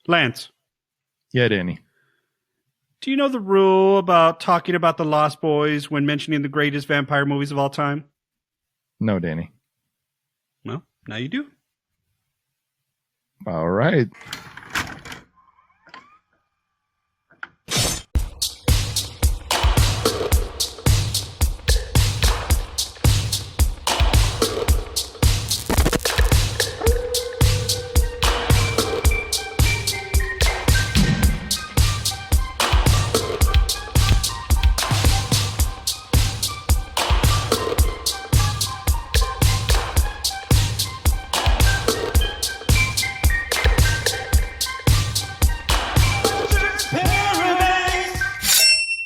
Lance, Yeah, Danny. do you know the rule about talking about the Lost Boys when mentioning the greatest vampire movies of all time? No, Danny. Well, now you do. All right.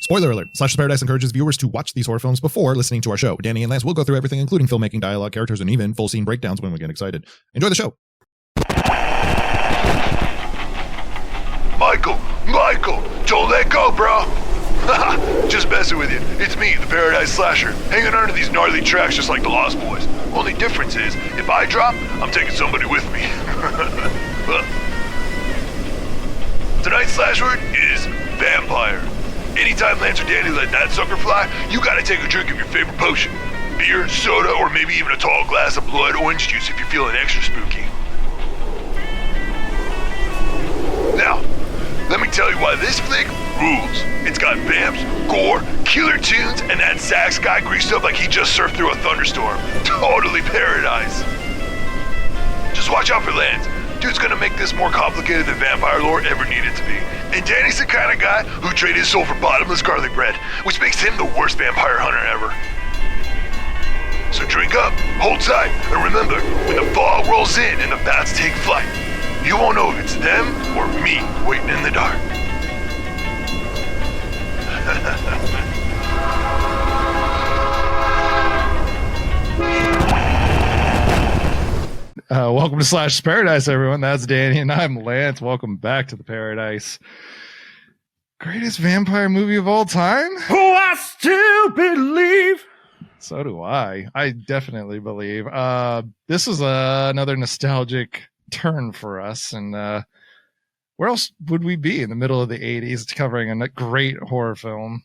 Spoiler alert, Slash's Paradise encourages viewers to watch these horror films before listening to our show. Danny and Lance will go through everything, including filmmaking, dialogue, characters, and even full scene breakdowns when we get excited. Enjoy the show. Michael, don't let go, bro. Just messing with you. It's me, the Paradise Slasher, hanging under these gnarly tracks just like the Lost Boys. Only difference is, if I drop, I'm taking somebody with me. Tonight's slash word is vampire. Anytime Lance or Danny let that sucker fly, you gotta take a drink of your favorite potion. Beer, soda, or maybe even a tall glass of blood orange juice if you're feeling extra spooky. Now, let me tell you why this flick rules. It's got vamps, gore, killer tunes, and that sax guy greased up like he just surfed through a thunderstorm. Totally paradise. Just watch out for Lance. Dude's gonna make this more complicated than vampire lore ever needed to be. And Danny's the kind of guy who traded his soul for bottomless garlic bread, which makes him the worst vampire hunter ever. So drink up, hold tight, and remember, when the fog rolls in and the bats take flight, you won't know if it's them or me waiting in the dark. Welcome to Slash's Paradise, everyone. That's Danny, and I'm Lance. Welcome back to the Paradise. Greatest vampire movie of all time? Oh, I still believe. So do I. I definitely believe. This is another nostalgic turn for us. And where else would we be in the middle of the 80s covering a great horror film?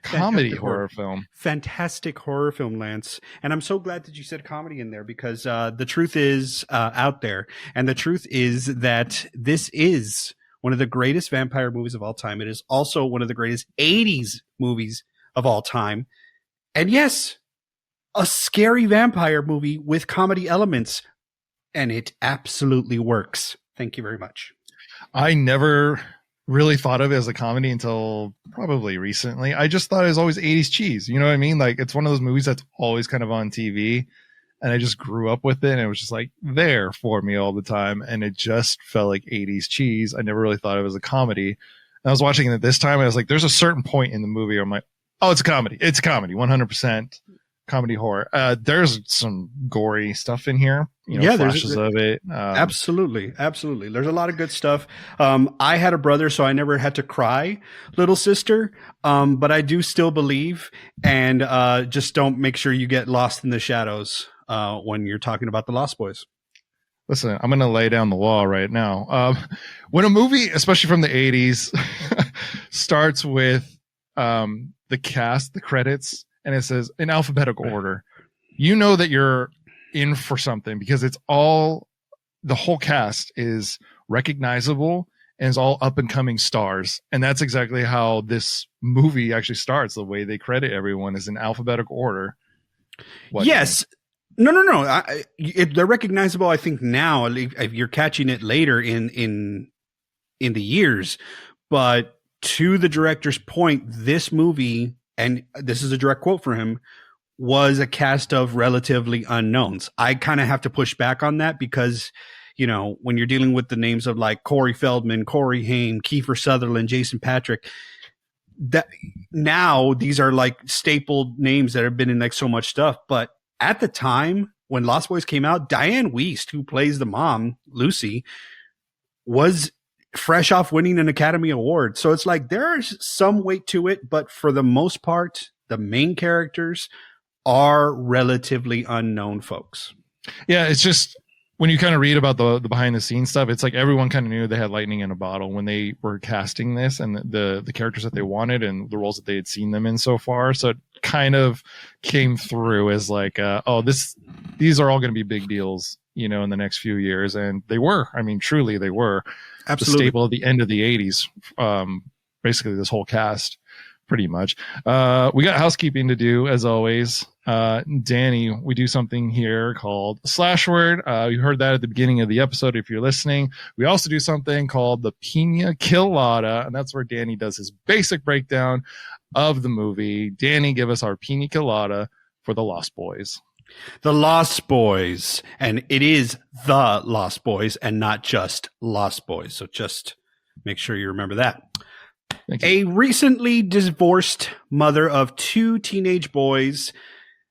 Comedy horror film. Fantastic horror film, Lance. And I'm so glad that you said comedy in there because the truth is out there. And the truth is that this is one of the greatest vampire movies of all time. It is also one of the greatest 80s movies of all time. And yes, a scary vampire movie with comedy elements. And it absolutely works. Thank you very much. I never really thought of it as a comedy until probably recently. I just thought it was always 80s cheese. You know what I mean? Like, it's one of those movies that's always kind of on TV. And I just grew up with it. And it was just like there for me all the time. And it just felt like 80s cheese. I never really thought it was a comedy. And I was watching it this time. And I was like, there's a certain point in the movie where I'm like, oh, it's a comedy. It's a comedy. 100% comedy horror. There's some gory stuff in here. You know, flashes of it. Absolutely. There's a lot of good stuff. I had a brother, so I never had to cry, little sister. But I do still believe, and just don't make sure you get lost in the shadows when you're talking about the Lost Boys. Listen, I'm going to lay down the law right now. When a movie, especially from the 80s, starts with the cast, the credits, and it says in alphabetical order, you know that you're in for something because it's all, the whole cast is recognizable and is all up and coming stars. And that's exactly how this movie actually starts. The way they credit everyone is in alphabetical order. Yes. No. They're recognizable, I think, now. If you're catching it later in the years. But to the director's point, this movie, and this is a direct quote from him, was a cast of relatively unknowns. I kind of have to push back on that because, you know, when you're dealing with the names of like Corey Feldman, Corey Haim, Kiefer Sutherland, Jason Patric, that now these are like stapled names that have been in like so much stuff. But at the time when Lost Boys came out, Diane Wiest, who plays the mom, Lucy, was fresh off winning an Academy Award. So it's like there's some weight to it, but for the most part, the main characters are relatively unknown folks. Yeah, it's just when you kind of read about the behind the scenes stuff, it's like everyone kind of knew they had lightning in a bottle when they were casting this and the characters that they wanted and the roles that they had seen them in so far. So it kind of came through as like, these are all going to be big deals, you know, in the next few years. And they were, I mean, truly they were. Absolutely. The staple at the end of the 80s. Basically this whole cast pretty much. We got housekeeping to do as always. Danny, we do something here called Slash Word. You heard that at the beginning of the episode if you're listening. We also do something called the Pina Colada, and that's where Danny does his basic breakdown of the movie. Danny, give us our Pina Colada for The Lost Boys. The Lost Boys, and it is The Lost Boys and not just Lost Boys. So just make sure you remember that. Thank you. A recently divorced mother of 2 teenage boys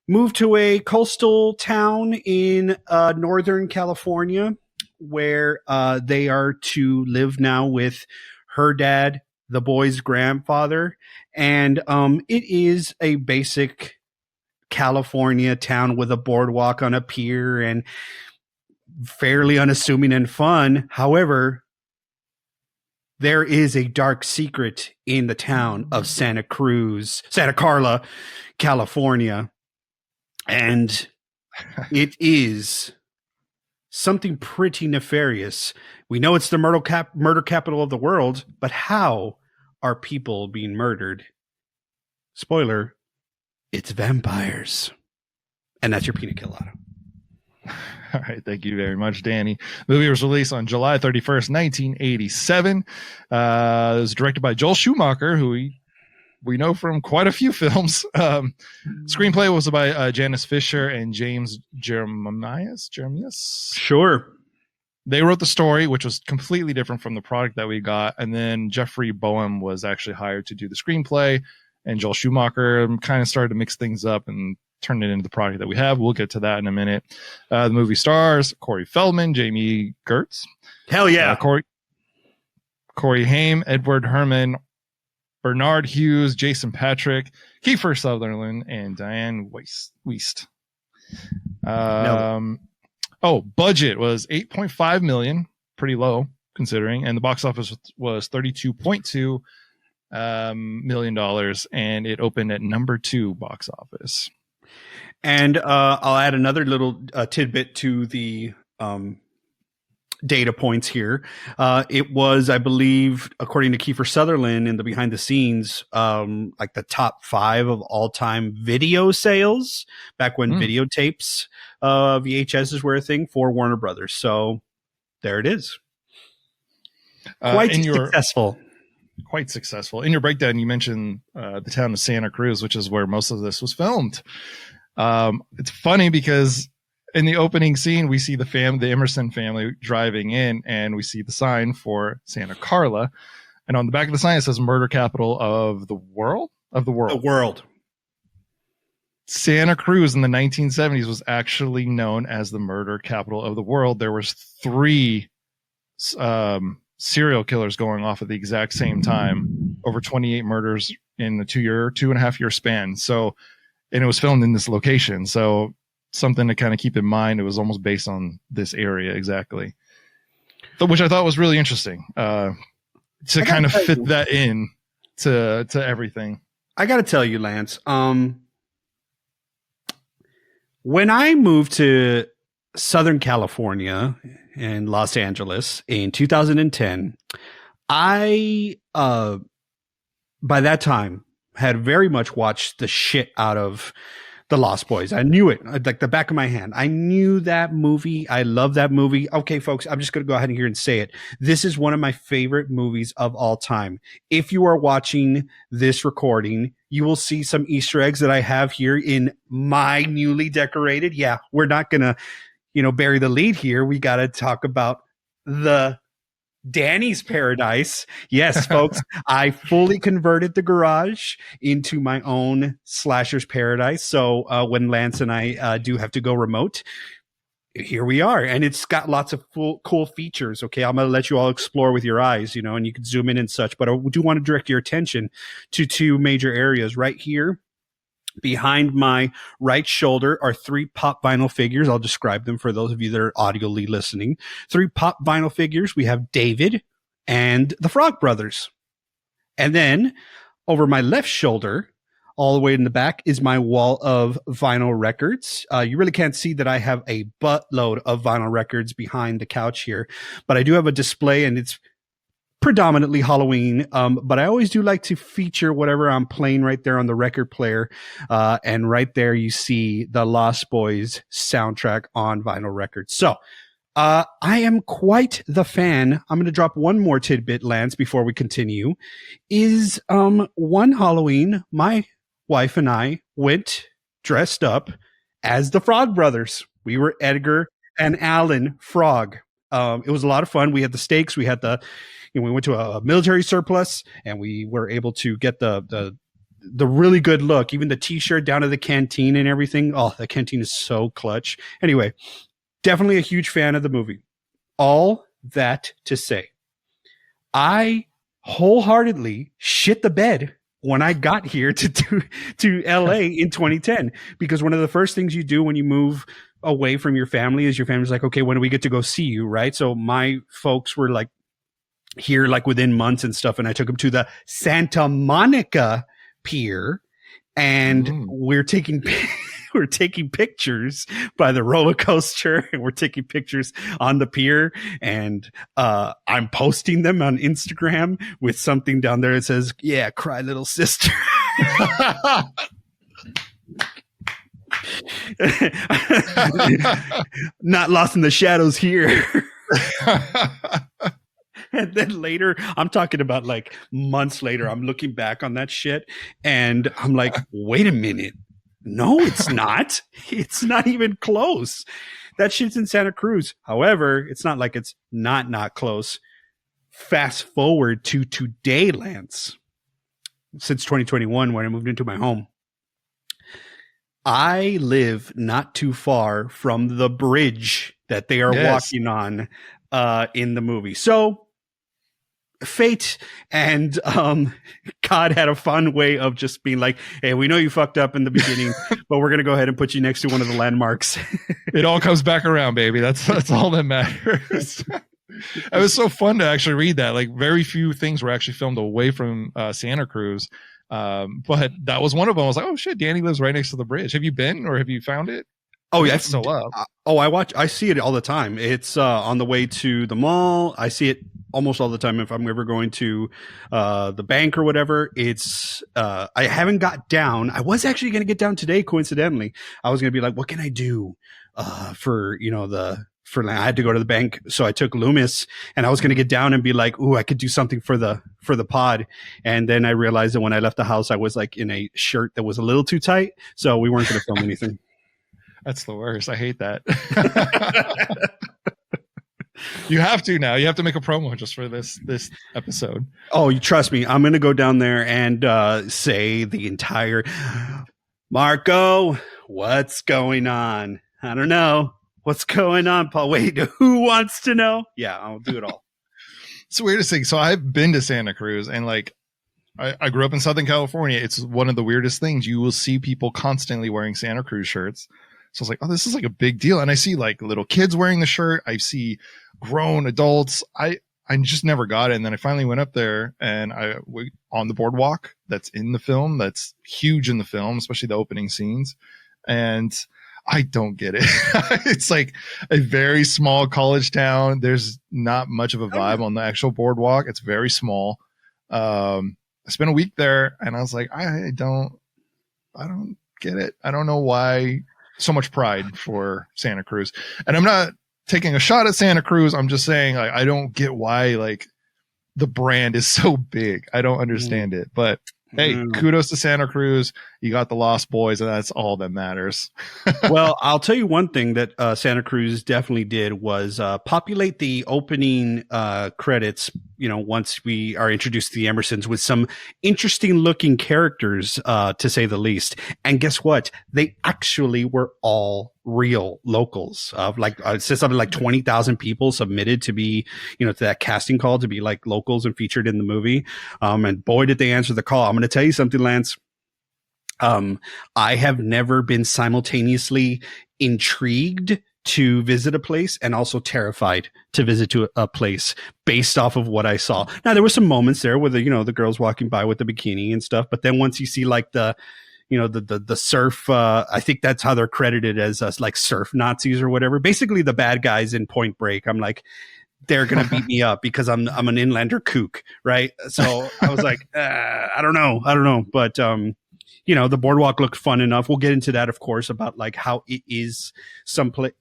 moved to a coastal town in Northern California where they are to live now with her dad, the boy's grandfather. And it is a basic California town with a boardwalk on a pier and fairly unassuming and fun. However, there is a dark secret in the town of Santa Carla, California. And it is something pretty nefarious. We know it's the murder capital of the world, but how are people being murdered? Spoiler, it's vampires. And that's your Pina Colada. All right, thank you very much, Danny. The movie was released on July 31st, 1987. It was directed by Joel Schumacher, who we know from quite a few films. Screenplay was by Janice Fisher and James Jeremias. Sure. They wrote the story, which was completely different from the product that we got. And then Jeffrey Boehm was actually hired to do the screenplay. And Joel Schumacher kind of started to mix things up and turn it into the product that we have. We'll get to that in a minute. The movie stars Corey Feldman, Jamie Gertz. Hell yeah. Corey Haim, Edward Herman, Bernard Hughes, Jason Patrick, Kiefer Sutherland, and Diane Wiest. Budget was $8.5 million, pretty low considering, and the box office was $32.2 million, and it opened at number 2 box office. And I'll add another little tidbit to the data points here. It was, I believe, according to Kiefer Sutherland in the behind the scenes, like the top 5 of all time video sales back when videotapes, VHSs were a thing for Warner Brothers. So there it is. Quite successful. Quite successful. In your breakdown, you mentioned the town of Santa Cruz, which is where most of this was filmed. It's funny because in the opening scene, we see the Emerson family driving in, and we see the sign for Santa Carla. And on the back of the sign, it says murder capital of the world. The world. Santa Cruz in the 1970s was actually known as the murder capital of the world. There was 3 serial killers going off at the exact same time, over 28 murders in a 2.5 year span. So, and it was filmed in this location. So something to kind of keep in mind. It was almost based on this area exactly, which I thought was really interesting to kind of fit that in to everything. I got to tell you, Lance, when I moved to Southern California and Los Angeles in 2010, I, by that time, had very much watched the shit out of The Lost Boys. I knew it like the back of my hand. I knew that movie. I love that movie. Okay, folks, I'm just going to go ahead and here and say it. This is one of my favorite movies of all time. If you are watching this recording, you will see some Easter eggs that I have here in my newly decorated. Yeah, we're not going to, bury the lead here. We got to talk about the Danny's Paradise. Yes, folks, I fully converted the garage into my own Slasher's Paradise. So when Lance and I do have to go remote, here we are. And it's got lots of cool features. Okay, I'm going to let you all explore with your eyes, and you can zoom in and such. But I do want to direct your attention to 2 major areas right here. Behind my right shoulder are 3 pop vinyl figures. I'll describe them for those of you that are audibly listening. 3 pop vinyl figures. We have David and the Frog Brothers. And then over my left shoulder, all the way in the back, is my wall of vinyl records. You really can't see that I have a buttload of vinyl records behind the couch here, but I do have a display, and it's predominantly Halloween. But I always do like to feature whatever I'm playing right there on the record player. And right there, you see the Lost Boys soundtrack on vinyl records. So I am quite the fan. I'm going to drop one more tidbit, Lance, before we continue. Is one Halloween, my wife and I went dressed up as the Frog Brothers. We were Edgar and Alan Frog. It was a lot of fun. We had the stakes. We had we went to a military surplus, and we were able to get the really good look, even the t-shirt down to the canteen and everything. Oh, the canteen is so clutch. Anyway, definitely a huge fan of the movie. All that to say, I wholeheartedly shit the bed when I got here to LA in 2010, because one of the first things you do when you move away from your family is your family's like, okay, when do we get to go see you? Right. So my folks were like here, like within months and stuff. And I took them to the Santa Monica Pier, and we're taking pictures by the roller coaster, and we're taking pictures on the pier, and I'm posting them on Instagram with something down there that says, yeah, cry little sister. Not lost in the shadows here. And then later, I'm talking about like months later, I'm looking back on that shit, and I'm like, wait a minute. No, it's not. It's not even close. That shit's in Santa Cruz. However, it's not like it's not close. Fast forward to today, Lance. Since 2021, when I moved into my home, I live not too far from the bridge that they are walking on in the movie. So fate and God had a fun way of just being like, hey, we know you fucked up in the beginning, but we're going to go ahead and put you next to one of the landmarks. It all comes back around, baby. That's all that matters. It was so fun to actually read that. Like, very few things were actually filmed away from Santa Cruz. But that was one of them. I was like, oh shit, Danny lives right next to the bridge. Have you been, or have you found it? Oh yeah, it's still up. I see it all the time. It's on the way to the mall. I see it almost all the time if I'm ever going to the bank or whatever. It's I haven't got down. I was actually going to get down today, coincidentally. I was going to be like, what can I do for I had to go to the bank, so I took Loomis, and I was going to get down and be like, ooh, I could do something for the pod. And then I realized that when I left the house, I was like in a shirt that was a little too tight, so we weren't going to film anything. That's the worst. I hate that. You have to now. You have to make a promo just for this episode. Oh, you trust me. I'm going to go down there and say the entire Marco, what's going on? I don't know. What's going on, Paul? Wait, who wants to know? Yeah, I'll do it all. It's the weirdest thing. So I've been to Santa Cruz, and like I grew up in Southern California. It's one of the weirdest things. You will see people constantly wearing Santa Cruz shirts. So I was like, oh, this is like a big deal. And I see like little kids wearing the shirt. I see grown adults. I just never got it. And then I finally went up there, and on the boardwalk that's in the film, that's huge in the film, especially the opening scenes. And I don't get it. It's like a very small college town. There's not much of a vibe on the actual boardwalk. It's very small. I spent a week there, and I was like, I don't get it. I don't know why so much pride for Santa Cruz. And I'm not taking a shot at Santa Cruz. I'm just saying, like, I don't get why like the brand is so big. I don't understand it. But hey, kudos to Santa Cruz. You got the Lost Boys, and that's all that matters. Well, I'll tell you one thing that Santa Cruz definitely did was populate the opening credits, once we are introduced to the Emersons, with some interesting looking characters, to say the least. And guess what? They actually were all real locals. It says something like 20,000 people submitted to be, to that casting call to be like locals and featured in the movie. And boy, did they answer the call. I'm going to tell you something, Lance. I have never been simultaneously intrigued to visit a place and also terrified to visit to a place based off of what I saw. Now there were some moments there where the girls walking by with the bikini and stuff, but then once you see like the surf, I think that's how they're credited as us, like surf Nazis or whatever. Basically the bad guys in Point Break. I'm like, they're going to beat me up because I'm an inlander kook. Right. So I was like, I don't know. But, the boardwalk looked fun enough. We'll get into that, of course, about like how it is some place.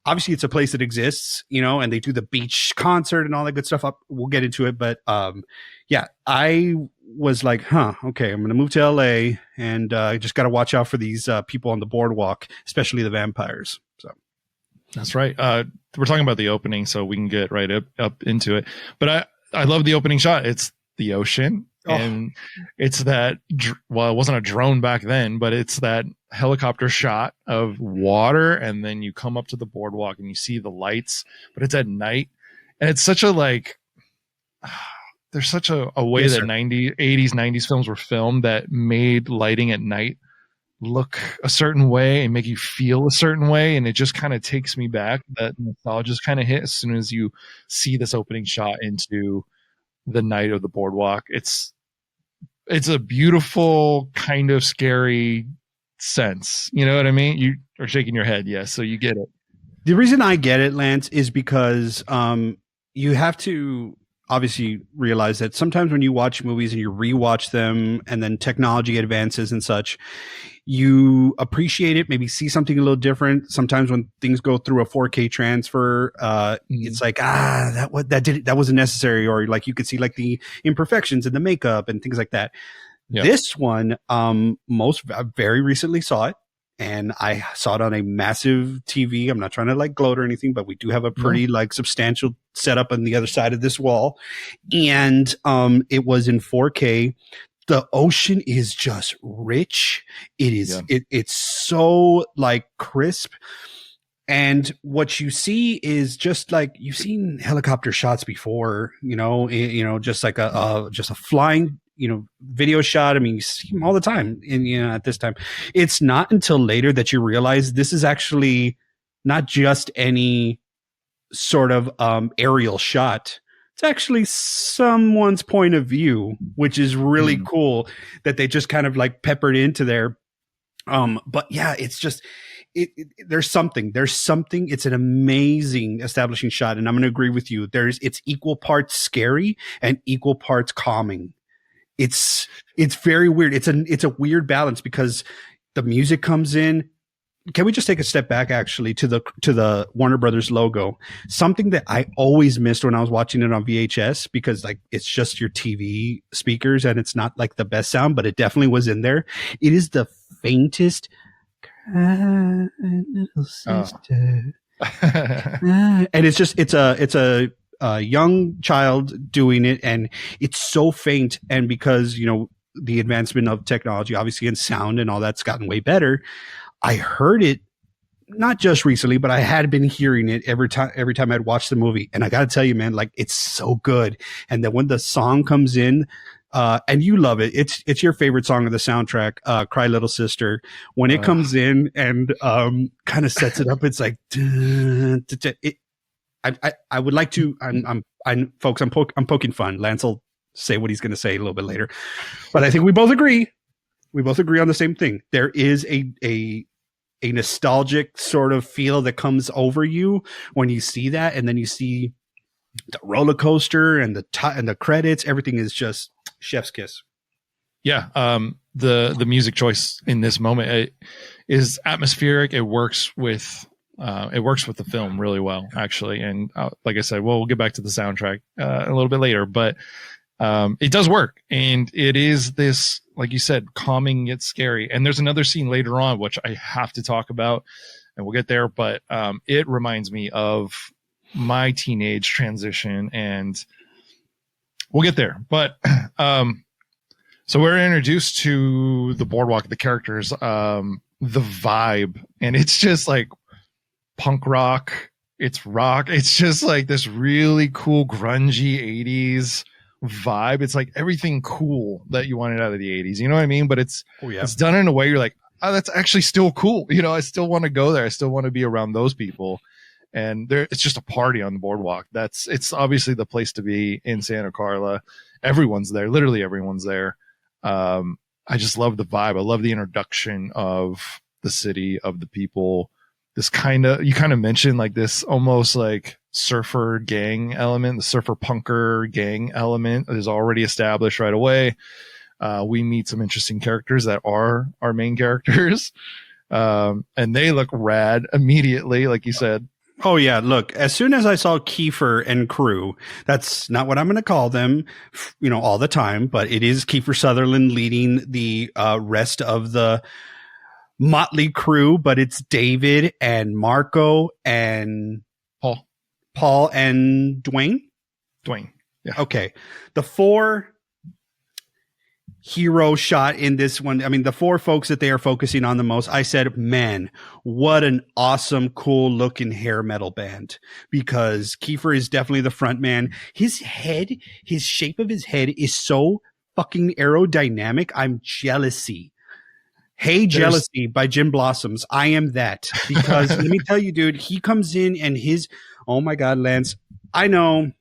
Obviously it's a place that exists, and they do the beach concert and all that good stuff. We'll get into it. But, I was like, okay, I'm going to move to LA and I just got to watch out for these people on the boardwalk, especially the vampires. So that's right. We're talking about the opening, so we can get right up into it. But I love the opening shot. It's the ocean. And it's that, well, it wasn't a drone back then, but it's that helicopter shot of water. And then you come up to the boardwalk and you see the lights, but it's at night. And it's such a there's such a way that 80s, 90s films were filmed that made lighting at night look a certain way and make you feel a certain way. And it just kind of takes me back. That nostalgia just kind of hit as soon as you see this opening shot into the night of the boardwalk. It's a beautiful kind of scary sense. You know what I mean? You are shaking your head. Yes. So you get it. The reason I get it, Lance, is because you have to obviously realize that sometimes when you watch movies and you rewatch them and then technology advances and such, you appreciate it, maybe see something a little different. Sometimes when things go through a 4K transfer, it's like, that wasn't necessary. Or like you could see like the imperfections in the makeup and things like that. Yep. This one, I very recently saw it. And I saw it on a massive TV. I'm not trying to like gloat or anything, but we do have a pretty like substantial setup on the other side of this wall. And it was in 4K. The ocean is just rich. It is, it's so like crisp. And what you see is just like, you've seen helicopter shots before, just like just a flying, video shot. I mean, you see them all the time at this time. It's not until later that you realize this is actually not just any sort of aerial shot. It's actually someone's point of view, which is really cool that they just kind of like peppered into there. But yeah, it's just, there's something, it's an amazing establishing shot. And I'm going to agree with you. It's equal parts scary and equal parts calming. It's very weird. It's a weird balance because the music comes in. Can we just take a step back actually to the Warner Brothers logo? Something that I always missed when I was watching it on VHS, because like it's just your TV speakers and it's not like the best sound, but it definitely was in there. It is the faintest cry, little sister. And it's a young child doing it, and it's so faint. And because the advancement of technology obviously in sound and all that's gotten way better, I heard it not just recently, but I had been hearing it every time I'd watch the movie. And I got to tell you, man, like it's so good. And then when the song comes in, and you love it, it's your favorite song of the soundtrack, Cry Little Sister. When it comes in and kind of sets it up, it's like, I would like to, folks, I'm poking fun. Lance will say what he's going to say a little bit later, but I think we both agree on the same thing. There is a nostalgic sort of feel that comes over you when you see that. And then you see the roller coaster and the credits, everything is just chef's kiss. Yeah. The music choice in this moment is atmospheric. It works with the film really well, actually. And like I said, we'll get back to the soundtrack a little bit later, but it does work. And it is this, like you said, calming yet scary. And there's another scene later on, which I have to talk about, and we'll get there. But it reminds me of my teenage transition, and we'll get there. But so we're introduced to the boardwalk, the characters, the vibe, and it's just like punk rock. It's rock. It's just like this really cool, grungy 80s vibe. It's like everything cool that you wanted out of the 80s. You know what I mean? But it's done in a way you're like, oh, that's actually still cool. You know, I still want to go there. I still want to be around those people. And it's just a party on the boardwalk. It's obviously the place to be in Santa Carla. Everyone's there. Literally everyone's there. I just love the vibe. I love the introduction of the city, of the people. You kind of mentioned like this almost like surfer gang element, the surfer punker gang element is already established right away. We meet some interesting characters that are our main characters. And they look rad immediately, like you said. Oh, yeah. Look, as soon as I saw Kiefer and crew, that's not what I'm going to call them, all the time, but it is Kiefer Sutherland leading the rest of the motley crew, but it's David and Marco and Paul and Dwayne. Yeah. Okay. The 4 hero shot in this one. I mean, the 4 folks that they are focusing on the most, I said, man, what an awesome, cool looking hair metal band, because Kiefer is definitely the front man. His shape of his head is so fucking aerodynamic. I'm jealousy. Hey, Jealousy by Jim Blossoms. I am that, because let me tell you, dude, he comes in and oh my God, Lance, I know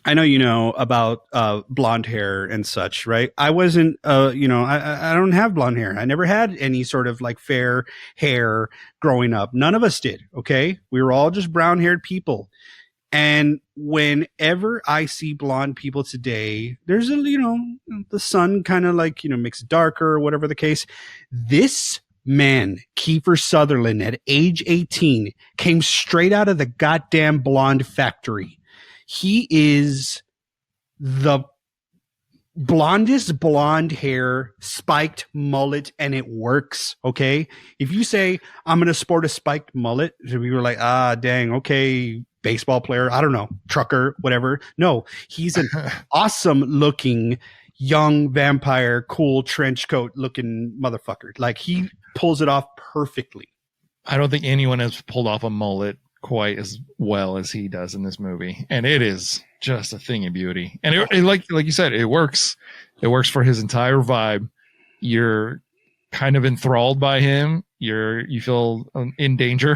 you know about blonde hair and such, right? I wasn't, I don't have blonde hair. I never had any sort of like fair hair growing up. None of us did, okay? We were all just brown-haired people. And whenever I see blonde people today, there's the sun kind of like, makes it darker or whatever the case. This man, Kiefer Sutherland, at age 18, came straight out of the goddamn blonde factory. He is the blondest blonde hair, spiked mullet, and it works. Okay. If you say, I'm going to sport a spiked mullet, we were like, dang, okay, baseball player, I don't know, trucker, whatever. No, he's an awesome looking young vampire, cool trench coat looking motherfucker. Like, he pulls it off perfectly. I don't think anyone has pulled off a mullet quite as well as he does in this movie, and it is just a thing of beauty. And it like you said, it works for his entire vibe. You're kind of enthralled by him. You feel in danger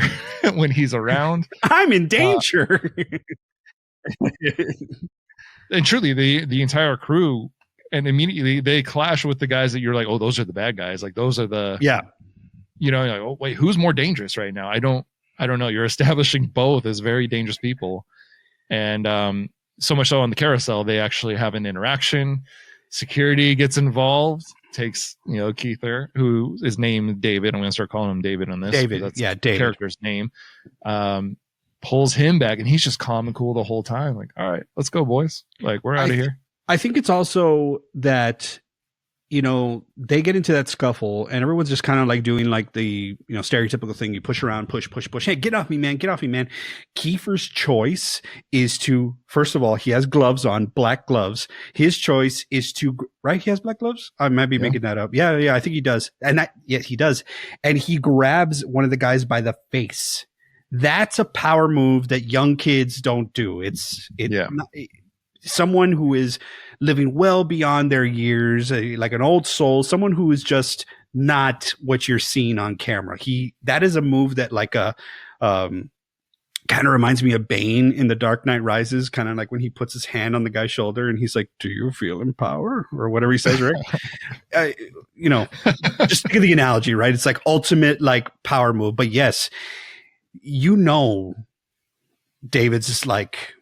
when he's around. I'm in danger. And truly the entire crew, and immediately they clash with the guys that you're like, oh, those are the bad guys, like those are the you're like, oh wait, who's more dangerous right now? I don't know. You're establishing both as very dangerous people. And so much so on the carousel, they actually have an interaction. Security gets involved, takes, Keither, who is named David. I'm going to start calling him David on this. David. That's David. The character's name. Pulls him back, and he's just calm and cool the whole time. Like, all right, let's go, boys. Like, we're out of here. I think it's also that, they get into that scuffle and everyone's just kind of like doing like the, stereotypical thing. You push around, push. Hey, get off me, man. Get off me, man. Kiefer's choice is to, first of all, he has gloves on, black gloves. His choice is to, right? He has black gloves. I might be making that up. Yeah. I think he does. And he does. And he grabs one of the guys by the face. That's a power move that young kids don't do. Someone who is living well beyond their years, like an old soul, someone who is just not what you're seeing on camera. That is a move that like kind of reminds me of Bane in The Dark Knight Rises, kind of like when he puts his hand on the guy's shoulder and he's like, do you feel in power? Or whatever he says, right? Just think of the analogy, right? It's like ultimate like power move. But yes, David's just like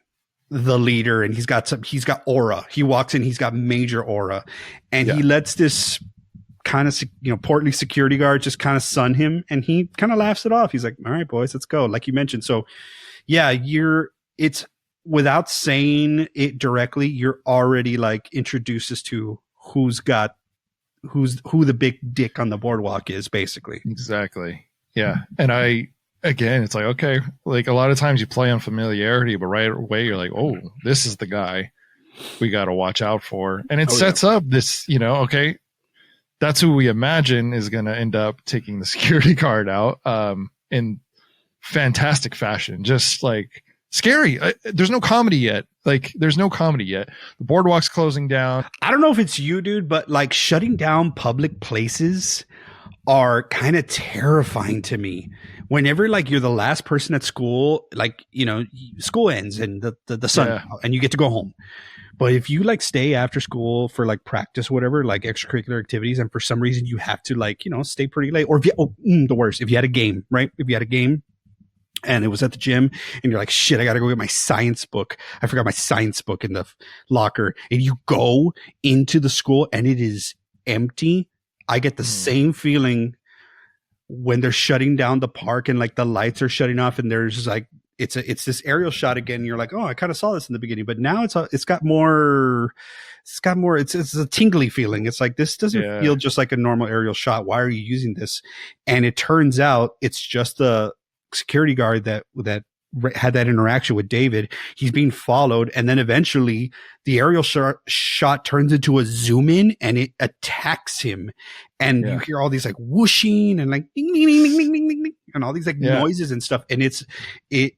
the leader, and he's got aura. He walks in, he's got major aura, and he lets this kind of portly security guard just kind of sun him, and he kind of laughs it off. He's like, all right, boys, let's go, like you mentioned. So yeah, it's without saying it directly, you're already like introduced us to who the big dick on the boardwalk is, basically. Exactly. Yeah. And again, it's like, okay, like a lot of times you play on familiarity, but right away you're like, oh, this is the guy we got to watch out for. And it sets up this, okay, that's who we imagine is going to end up taking the security guard out in fantastic fashion. Just like scary. There's no comedy yet. Like, there's no comedy yet. The boardwalk's closing down. I don't know if it's you, dude, but like shutting down public places are kind of terrifying to me. Whenever like you're the last person at school, like, you know, school ends and the sun and you get to go home. But if you like stay after school for like practice, whatever, like extracurricular activities, and for some reason you have to like, you know, stay pretty late, or if you, the worst, if you had a game, right? If you had a game and it was at the gym and you're like, shit, I got to go get my science book. I forgot my science book in the locker. And you go into the school and it is empty. I get the same feeling when they're shutting down the park and like the lights are shutting off and there's like, it's this aerial shot again. And you're like, oh, I kind of saw this in the beginning, but now it's a tingly feeling. It's like, this doesn't feel just like a normal aerial shot. Why are you using this? And it turns out it's just the security guard that had that interaction with David. He's being followed, and then eventually the aerial shot turns into a zoom in and it attacks him, and you hear all these like whooshing and like ding, ding, ding, ding, ding, ding, ding, and all these like noises and stuff. And it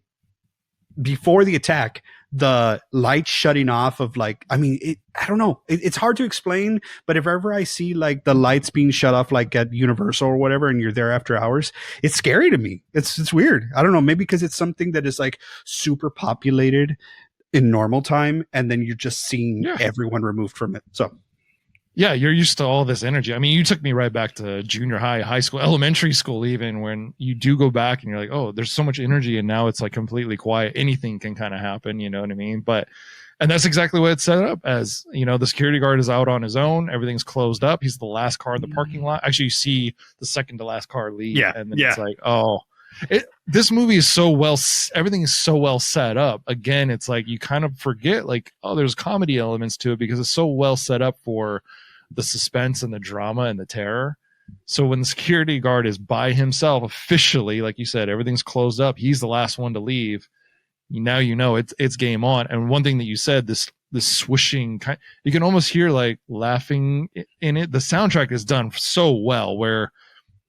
before the attack, the light shutting off of like, I mean, I don't know. It's hard to explain, but if ever I see like the lights being shut off, like at Universal or whatever, and you're there after hours, it's scary to me. It's weird. I don't know. Maybe because it's something that is like super populated in normal time, and then you're just seeing everyone removed from it. So. Yeah, you're used to all this energy. I mean, you took me right back to junior high, high school, elementary school, even when you do go back and you're like, oh, there's so much energy and now it's like completely quiet. Anything can kind of happen, you know what I mean? And that's exactly what it's set up as. You know, the security guard is out on his own. Everything's closed up. He's the last car in the parking lot. Actually, you see the second to last car leave. Yeah. And then it's like, oh, this movie is everything is so well set up. Again, it's like you kind of forget like, oh, there's comedy elements to it because it's so well set up for the suspense and the drama and the terror. So when the security guard is by himself officially, like you said, everything's closed up, he's the last one to leave. Now you know it's game on. And one thing that you said, this swishing kind, you can almost hear like laughing in it. The soundtrack is done so well where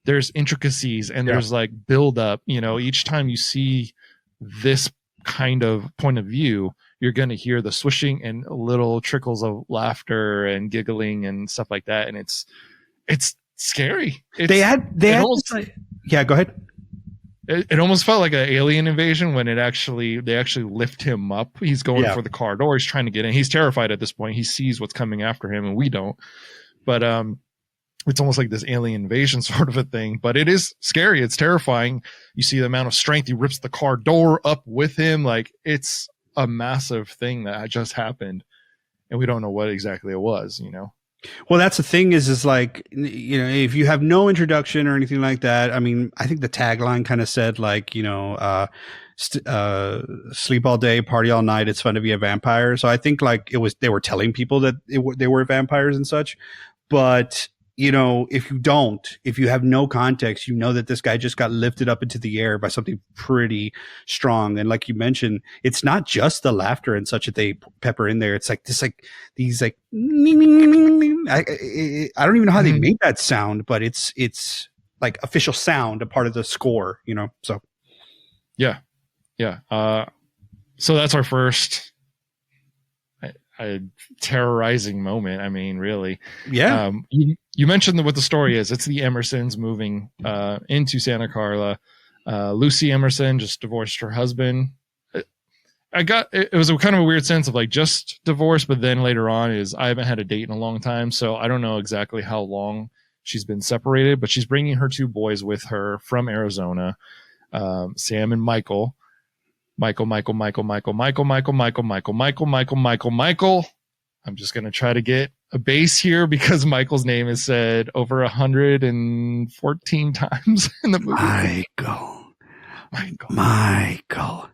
there's intricacies and there's like build up, you know, each time you see this kind of point of view, you're going to hear the swishing and little trickles of laughter and giggling and stuff like that. And it's scary. Go ahead. It almost felt like an alien invasion when they actually lift him up. He's going for the car door. He's trying to get in. He's terrified at this point. He sees what's coming after him and we don't, but, it's almost like this alien invasion sort of a thing, but it is scary. It's terrifying. You see the amount of strength. He rips the car door up with him. Like, it's a massive thing that just happened and we don't know what exactly it was, you know? Well, that's the thing is like, you know, if you have no introduction or anything like that, I mean, I think the tagline kind of said like, you know, sleep all day, party all night. It's fun to be a vampire. So I think like they were telling people that they were vampires and such, but you know, if you have no context, you know that this guy just got lifted up into the air by something pretty strong. And like you mentioned, it's not just the laughter and such that they pepper in there. It's like this, like these, like, I don't even know how they made that sound, but it's like official sound, a part of the score, you know? So. Yeah. So that's our first a terrorizing moment. I mean, really. Yeah. You mentioned what the story is. It's the Emersons moving into Santa Carla. Lucy Emerson just divorced her husband. It was a kind of a weird sense of like just divorced, but then later on is I haven't had a date in a long time, so I don't know exactly how long she's been separated, but she's bringing her two boys with her from Arizona, Sam and Michael. Michael. I'm just going to try to get a base here because Michael's name is said over 114 times in the movie. Michael.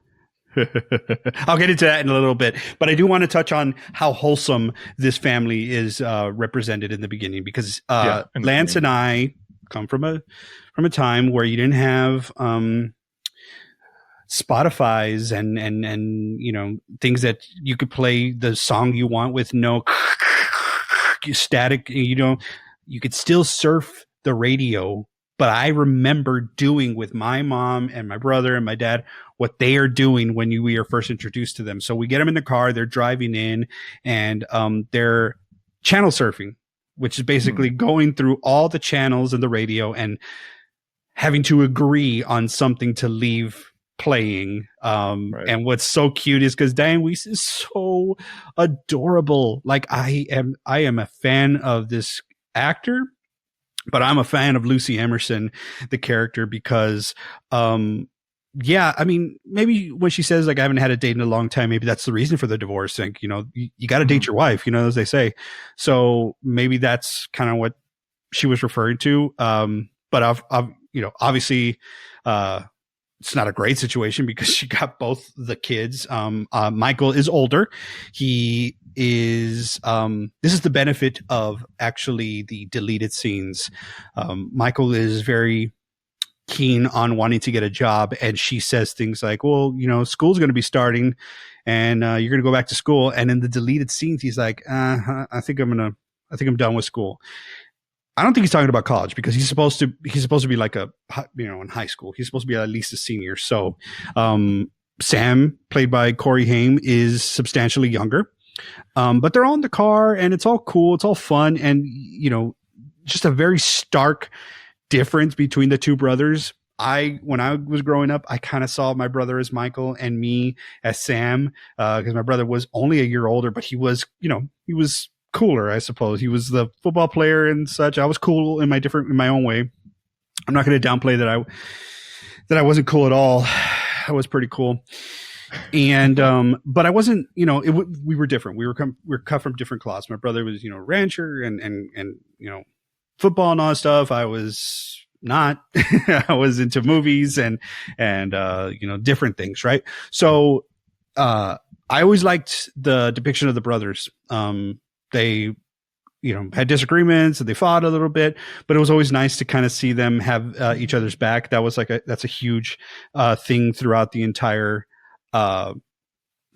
I'll get into that in a little bit, but I do want to touch on how wholesome this family is represented in the beginning because Lance and I come from a time where you didn't have Spotify's and you know things that you could play the song you want with no static. You know, you could still surf the radio, but I remember doing with my mom and my brother and my dad what they are doing when we are first introduced to them. So we get them in the car, they're driving in, and they're channel surfing, which is basically going through all the channels in the radio and having to agree on something to leave playing. And what's so cute is because Diane Weiss is so adorable. Like I am a fan of this actor, but I'm a fan of Lucy Emerson, the character, because yeah, I mean, maybe when she says like I haven't had a date in a long time, maybe that's the reason for the divorce. Like, you know, you got to date your wife, you know, as they say. So maybe that's kind of what she was referring to. But I've you know, obviously, it's not a great situation because she got both the kids. Michael is older. He is, this is the benefit of actually the deleted scenes. Michael is very keen on wanting to get a job, and she says things like, well, you know, school's going to be starting and you're going to go back to school. And in the deleted scenes, he's like, I think I'm done with school. I don't think he's talking about college because he's supposed to be like a, you know, in high school. He's supposed to be at least a senior. So, Sam, played by Corey Haim, is substantially younger. But they're all in the car and it's all cool. It's all fun. And, you know, just a very stark difference between the two brothers. When I was growing up, I kind of saw my brother as Michael and me as Sam, because my brother was only a year older, but he was, you know, he was cooler, I suppose. He was the football player and such. I was cool in my own way. I'm not going to downplay that I wasn't cool at all. I was pretty cool. And, but I wasn't, you know, we were different. We were cut from different cloths. My brother was, you know, rancher and, you know, football and all that stuff. I was not. I was into movies and you know, different things. Right. So, I always liked the depiction of the brothers. They, you know, had disagreements and they fought a little bit, but it was always nice to kind of see them have each other's back. That was that's a huge thing throughout the entire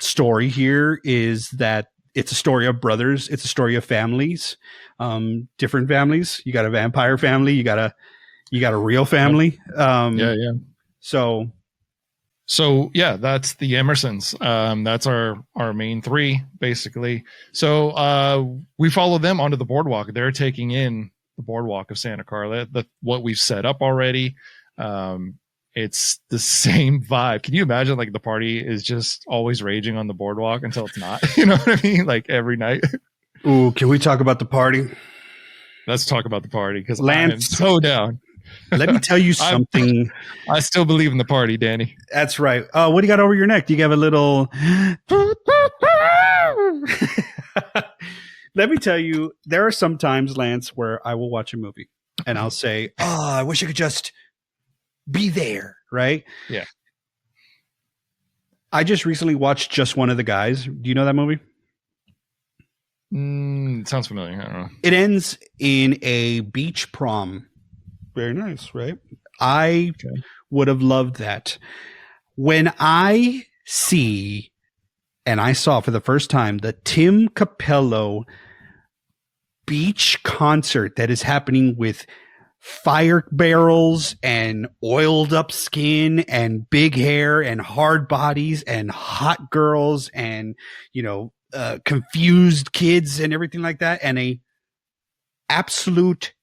story here, is that it's a story of brothers. It's a story of families, different families. You got a vampire family. You got a real family. Yeah. So yeah, that's the Emersons. That's our main three, basically. So we follow them onto the boardwalk. They're taking in the boardwalk of Santa Carla, what we've set up already. It's the same vibe. Can you imagine, like, the party is just always raging on the boardwalk until it's not? You know what I mean? Like every night. Ooh, can we talk about the party? Let's talk about the party, because Lance, I'm so down. Let me tell you something. I still believe in the party, Danny. That's right. What do you got over your neck? Do you have a little? Let me tell you, there are some times, Lance, where I will watch a movie and I'll say, "Oh, I wish I could just be there." Right? Yeah. I just recently watched Just One of the Guys. Do you know that movie? It sounds familiar. I don't know. It ends in a beach prom. Very nice, right? I would have loved that. When I see, and I saw for the first time, the Tim Capello beach concert that is happening with fire barrels and oiled up skin and big hair and hard bodies and hot girls and, you know, confused kids and everything like that, and a absolute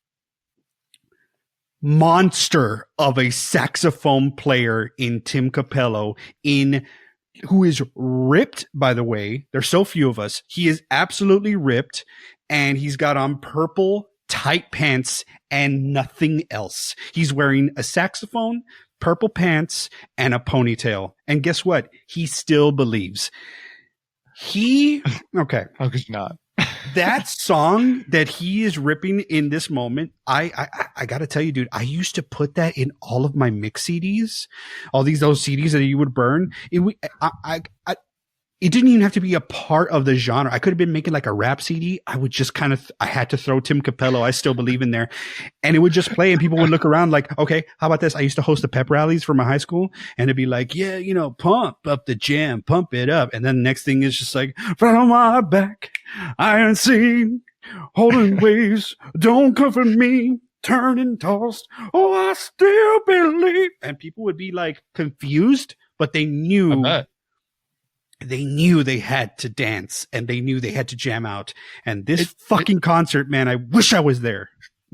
monster of a saxophone player in Tim Capello, who is ripped, by the way. There's so few of us. He is absolutely ripped, and he's got on purple tight pants and nothing else. He's wearing a saxophone, purple pants, and a ponytail. And guess what? He still believes. Okay. How could you not? That song that he is ripping in this moment, I got to tell you, dude, I used to put that in all of my mix CDs, those CDs that you would burn. It didn't even have to be a part of the genre. I could have been making like a rap CD. I would just I had to throw Tim Capello, I Still Believe in there, and it would just play, and people would look around like, okay, how about this? I used to host the pep rallies for my high school, and it'd be like, yeah, you know, pump up the jam, pump it up. And then the next thing is just like, from my back, I see holding waves, don't comfort me, turn and tossed. Oh, I still believe. And people would be like confused, but they I knew bet. they had to dance and they knew they had to jam out. And this fucking concert, man, I wish I was there.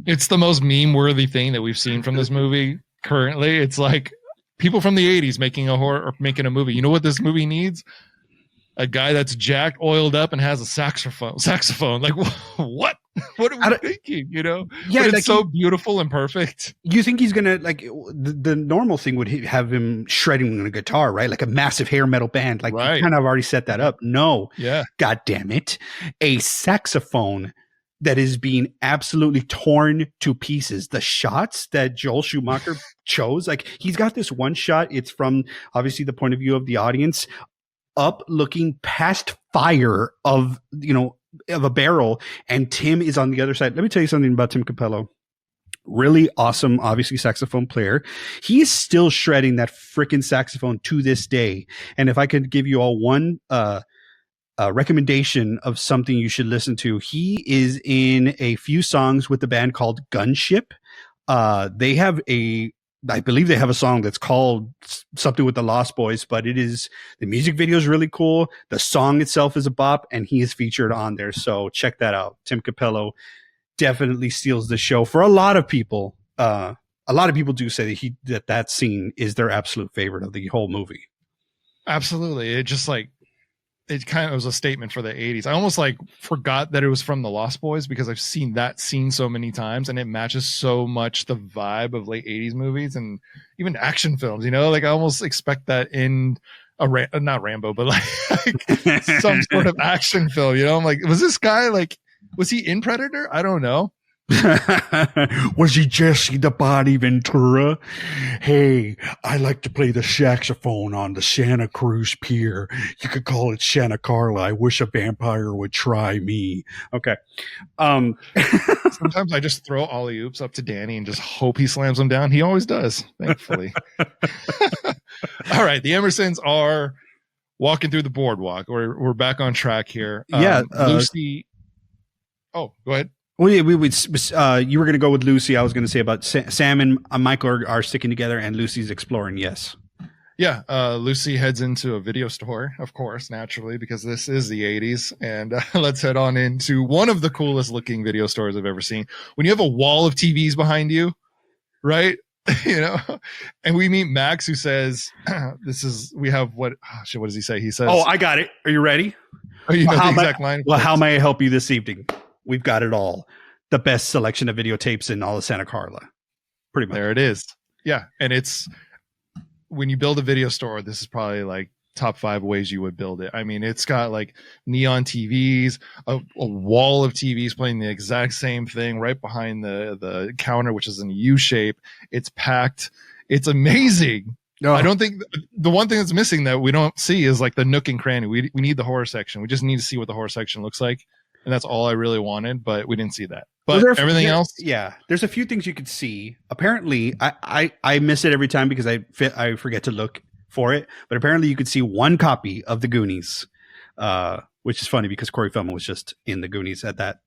It's the most meme-worthy thing that we've seen from this movie currently. It's like people from the 80s making a movie. You know what this movie needs? A guy that's jacked, oiled up, and has a saxophone. Like, what? What are we thinking? You know? Yeah, but it's like so beautiful and perfect. You think he's gonna like the normal thing would have him shredding on a guitar, right? Like a massive hair metal band. Like, Right. you kind of already set that up. No, Yeah. God damn it, a saxophone that is being absolutely torn to pieces. The shots that Joel Schumacher chose, like he's got this one shot. It's from obviously the point of view of the audience, up looking past fire of a barrel, and Tim is on the other side. Let me tell you something about Tim Capello. Really awesome, obviously, saxophone player. He is still shredding that freaking saxophone to this day. And if I could give you all one recommendation of something you should listen to, he is in a few songs with the band called Gunship. I believe they have a song that's called something with the Lost Boys, but the music video is really cool. The song itself is a bop, and he is featured on there. So check that out. Tim Capello definitely steals the show for a lot of people. A lot of people do say that scene is their absolute favorite of the whole movie. Absolutely. It kind of was a statement for the 80s. I almost like forgot that it was from the Lost Boys because I've seen that scene so many times, and it matches so much the vibe of late 80s movies and even action films, you know, like I almost expect that in not Rambo, but like some sort of action film, you know. I'm like, was this guy was he in Predator? I don't know. Was he Jesse the Body Ventura? Hey, I like to play the saxophone on the Santa Cruz Pier. You could call it Santa Carla. I wish a vampire would try me. Okay. Sometimes I just throw ollie oops up to Danny and just hope he slams them down. He always does, thankfully. All right, the Emersons are walking through the boardwalk. We're back on track here. Lucy. Oh, go ahead. Well, yeah, you were going to go with Lucy. I was going to say about Sam and Michael are sticking together, and Lucy's exploring. Yes. Yeah. Lucy heads into a video store, of course, naturally, because this is the 80s. And let's head on into one of the coolest looking video stores I've ever seen. When you have a wall of TVs behind you, right? You know, and we meet Max, who says, what does he say? He says, "Oh, I got it. Are you ready?" Oh, you know the exact line. Well, how may I help you this evening? We've got it all. The best selection of videotapes in all of Santa Carla. Pretty much. There it is. Yeah. And it's when you build a video store, this is probably like top 5 ways you would build it. I mean, it's got like neon TVs, a wall of TVs playing the exact same thing right behind the counter, which is in a U shape. It's packed. It's amazing. No. I don't think the one thing that's missing that we don't see is like the nook and cranny. We need the horror section. We just need to see what the horror section looks like. And that's all I really wanted, but we didn't see that. But everything else, yeah, there's a few things you could see. Apparently, I miss it every time because I forget to look for it. But apparently, you could see one copy of the Goonies, which is funny because Corey Feldman was just in the Goonies at that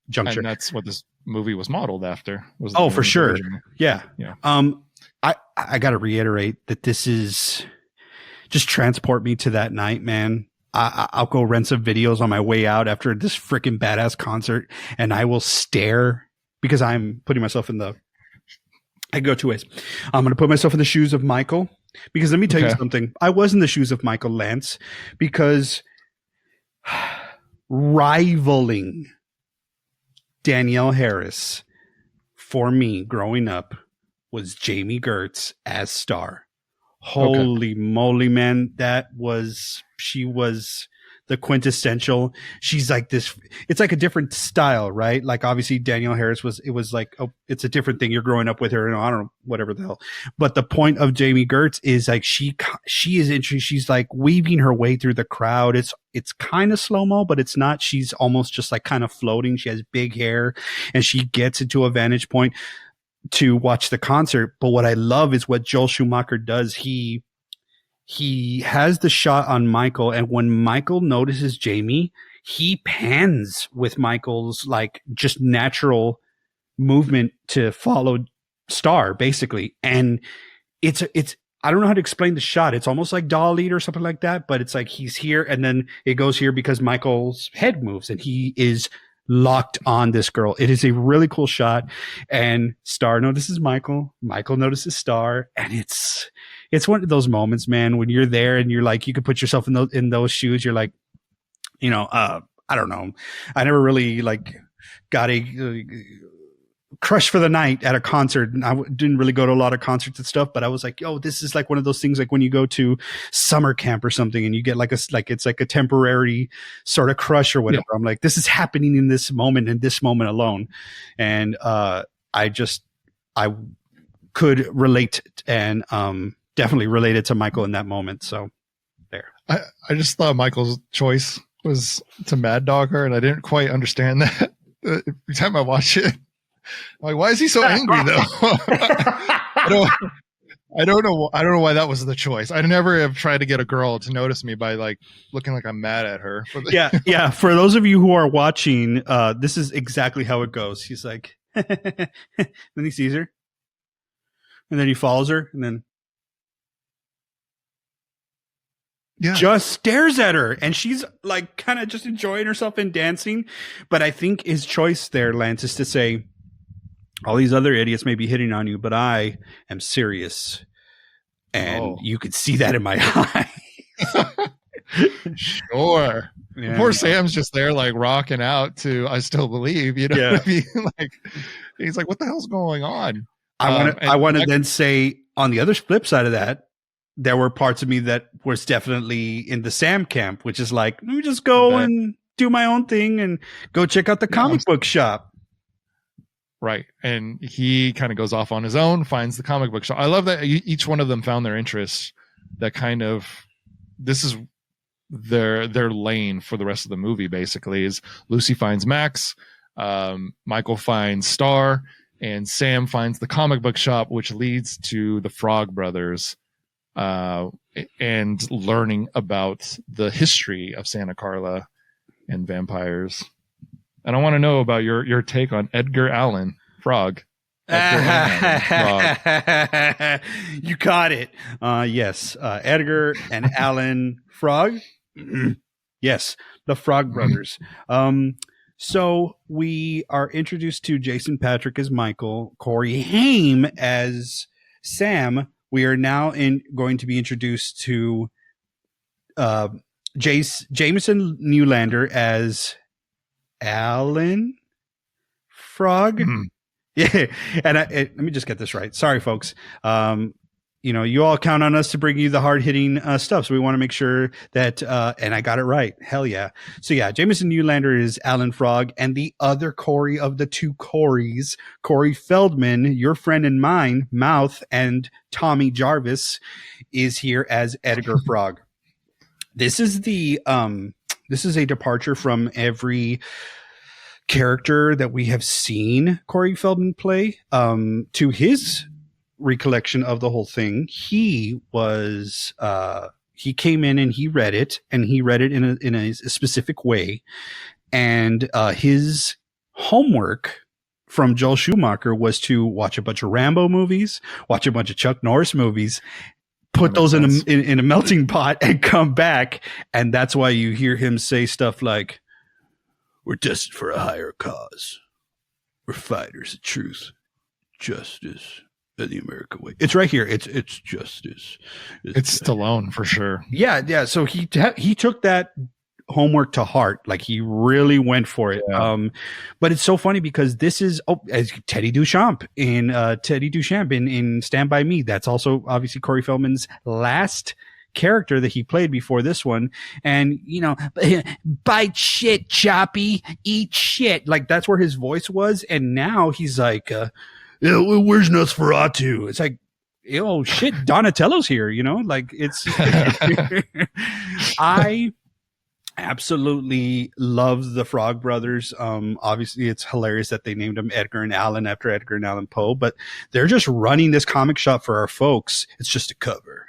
juncture. And that's what this movie was modeled after. For sure, yeah. I got to reiterate that this is just transport me to that night, man. I'll go rent some videos on my way out after this freaking badass concert, and I will stare because I'm putting myself I go 2 ways. I'm going to put myself in the shoes of Michael because let me tell you something. I was in the shoes of Michael Lance because rivaling Danielle Harris for me growing up was Jamie Gertz as Star. Holy moly, man. She was the quintessential. She's like this. It's like a different style, right? Like obviously Danielle Harris was like, oh, it's a different thing. You're growing up with her and I don't know, whatever the hell. But the point of Jamie Gertz is like, she is interesting. She's like weaving her way through the crowd. It's kind of slow-mo, but it's not. She's almost just like kind of floating. She has big hair and she gets into a vantage point to watch the concert. But what I love is what Joel Schumacher does. He has the shot on Michael, and when Michael notices Jamie, he pans with Michael's like just natural movement to follow Star, basically. And I don't know how to explain the shot. It's almost like doll eat or something like that, but it's like he's here and then it goes here because Michael's head moves and he is locked on this girl. It is a really cool shot, and Star notices Michael. Michael notices Star, and it's one of those moments, man, when you're there and you're like, you could put yourself in those shoes. You're like, I don't know. I never really like got a crush for the night at a concert, and I didn't really go to a lot of concerts and stuff, but I was like, yo, this is like one of those things like when you go to summer camp or something and you get like it's like a temporary sort of crush or whatever. Yeah. I'm like, this is happening in this moment alone. And I could relate and definitely related to Michael in that moment. So there. I just thought Michael's choice was to mad dog her, and I didn't quite understand that. Every time I watch it, I'm like, why is he so angry though? I don't know why that was the choice. I never have tried to get a girl to notice me by like looking like I'm mad at her. Yeah. For those of you who are watching, this is exactly how it goes. He's like, then he sees her, and then he follows her, and then just stares at her, and she's like kind of just enjoying herself and dancing. But I think his choice there, Lance, is to say, all these other idiots may be hitting on you, but I am serious. And you could see that in my eye. Sure. Yeah. Poor Sam's just there like rocking out to I Still Believe, what I mean? Like he's like, what the hell's going on? I want to then say on the other flip side of that, there were parts of me that was definitely in the Sam camp, which is like, let me just go and do my own thing and go check out the comic book shop. Right. And he kind of goes off on his own, finds the comic book shop. I love that each one of them found their interests that kind of, this is their lane for the rest of the movie, basically, is Lucy finds Max, Michael finds Star, and Sam finds the comic book shop, which leads to the Frog Brothers and learning about the history of Santa Carla and vampires. And I want to know about your take on Edgar Allan Frog. You caught it. Yes. Edgar and Allan Frog. Yes. The Frog Brothers. So we are introduced to Jason Patric as Michael, Corey Haim as Sam. We are now going to be introduced to Jameson Newlander as Alan Frog. Mm-hmm. Yeah. And let me just get this right. Sorry, folks. You all count on us to bring you the hard hitting stuff. So we want to make sure that, and I got it right. Hell yeah. So yeah, Jameson Newlander is Alan Frog, and the other Corey of the two Coreys, Corey Feldman, your friend and mine, Mouth, and Tommy Jarvis is here as Edgar Frog. This is a departure from every character that we have seen Corey Feldman play. To his recollection of the whole thing, he came in and he read it in a specific way, and his homework from Joel Schumacher was to watch a bunch of Rambo movies, watch a bunch of Chuck Norris movies, put those in a melting pot and come back. And that's why you hear him say stuff like, we're destined for a higher cause. We're fighters of truth, justice, and the American way. It's right here. It's justice. It's Stallone for sure. Yeah. So he took that homework to heart. Like he really went for it. Yeah. But it's so funny because this is as Teddy Duchamp in Stand By Me. That's also obviously Corey Feldman's last character that he played before this one. And bite shit, Choppy, eat shit. Like that's where his voice was. And now he's like, where's Nosferatu? It's like, oh shit, Donatello's here, like it's I absolutely love the Frog Brothers. Obviously it's hilarious that they named them Edgar and Allan after Edgar and Allan Poe, but they're just running this comic shop for our folks. It's just a cover,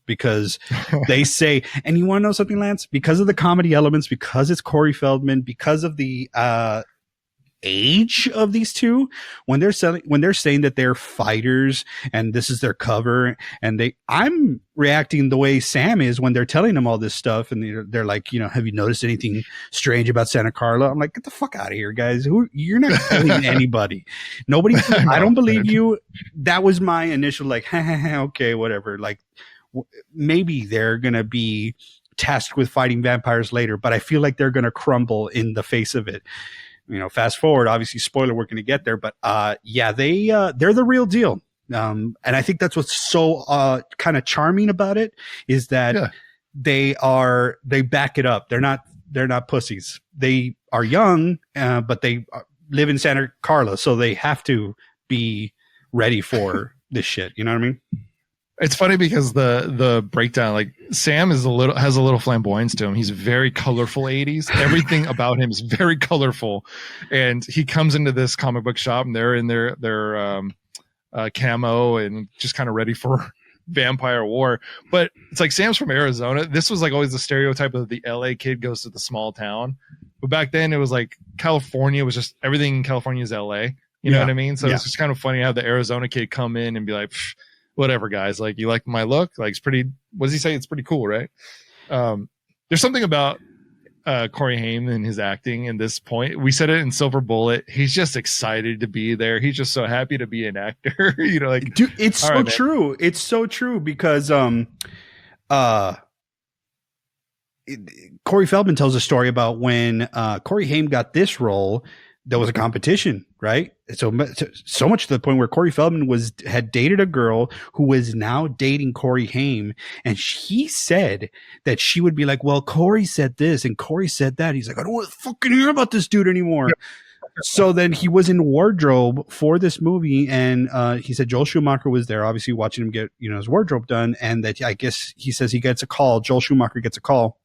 because they say, and you want to know something, Lance? Because of the comedy elements, because it's Corey Feldman, because of the age of these two, when they're saying that they're fighters and this is their cover, and I'm reacting the way Sam is when they're telling them all this stuff, and they're like, have you noticed anything strange about Santa Carla? I'm like, get the fuck out of here, guys. You're not telling anybody. Nobody. I don't believe you. That was my initial like, okay, whatever. Like, maybe they're gonna be tasked with fighting vampires later, but I feel like they're gonna crumble in the face of it. Fast forward, obviously, spoiler, we're going to get there, but they're the real deal. And I think that's what's so kind of charming about it, is that they back it up. They're not pussies. They are young, but they live in Santa Carla, so they have to be ready for this shit. You know what I mean? It's funny because the breakdown, like Sam has a little flamboyance to him. He's very colorful 80s. Everything about him is very colorful. And he comes into this comic book shop and they're in their camo and just kind of ready for vampire war. But it's like Sam's from Arizona. This was like always the stereotype of the LA kid goes to the small town. But back then it was like California was just everything in California is LA. You know what I mean? So it's just kind of funny how the Arizona kid come in and be like, whatever, guys, like, you like my look? Like, it's pretty, what does he say? It's pretty cool, right? There's something about Corey Haim and his acting in this point. We said it in Silver Bullet. He's just excited to be there. He's just so happy to be an actor. Like, dude, it's so true. Man. It's so true because Corey Feldman tells a story about when Corey Haim got this role. There was a competition, right? So much to the point where Corey Feldman had dated a girl who was now dating Corey Haim, and he said that she would be like, "Well, Corey said this and Corey said that." He's like, "I don't want to fucking hear about this dude anymore." So then he was in wardrobe for this movie, and he said Joel Schumacher was there, obviously watching him get his wardrobe done, and that I guess he says he gets a call. Joel Schumacher gets a call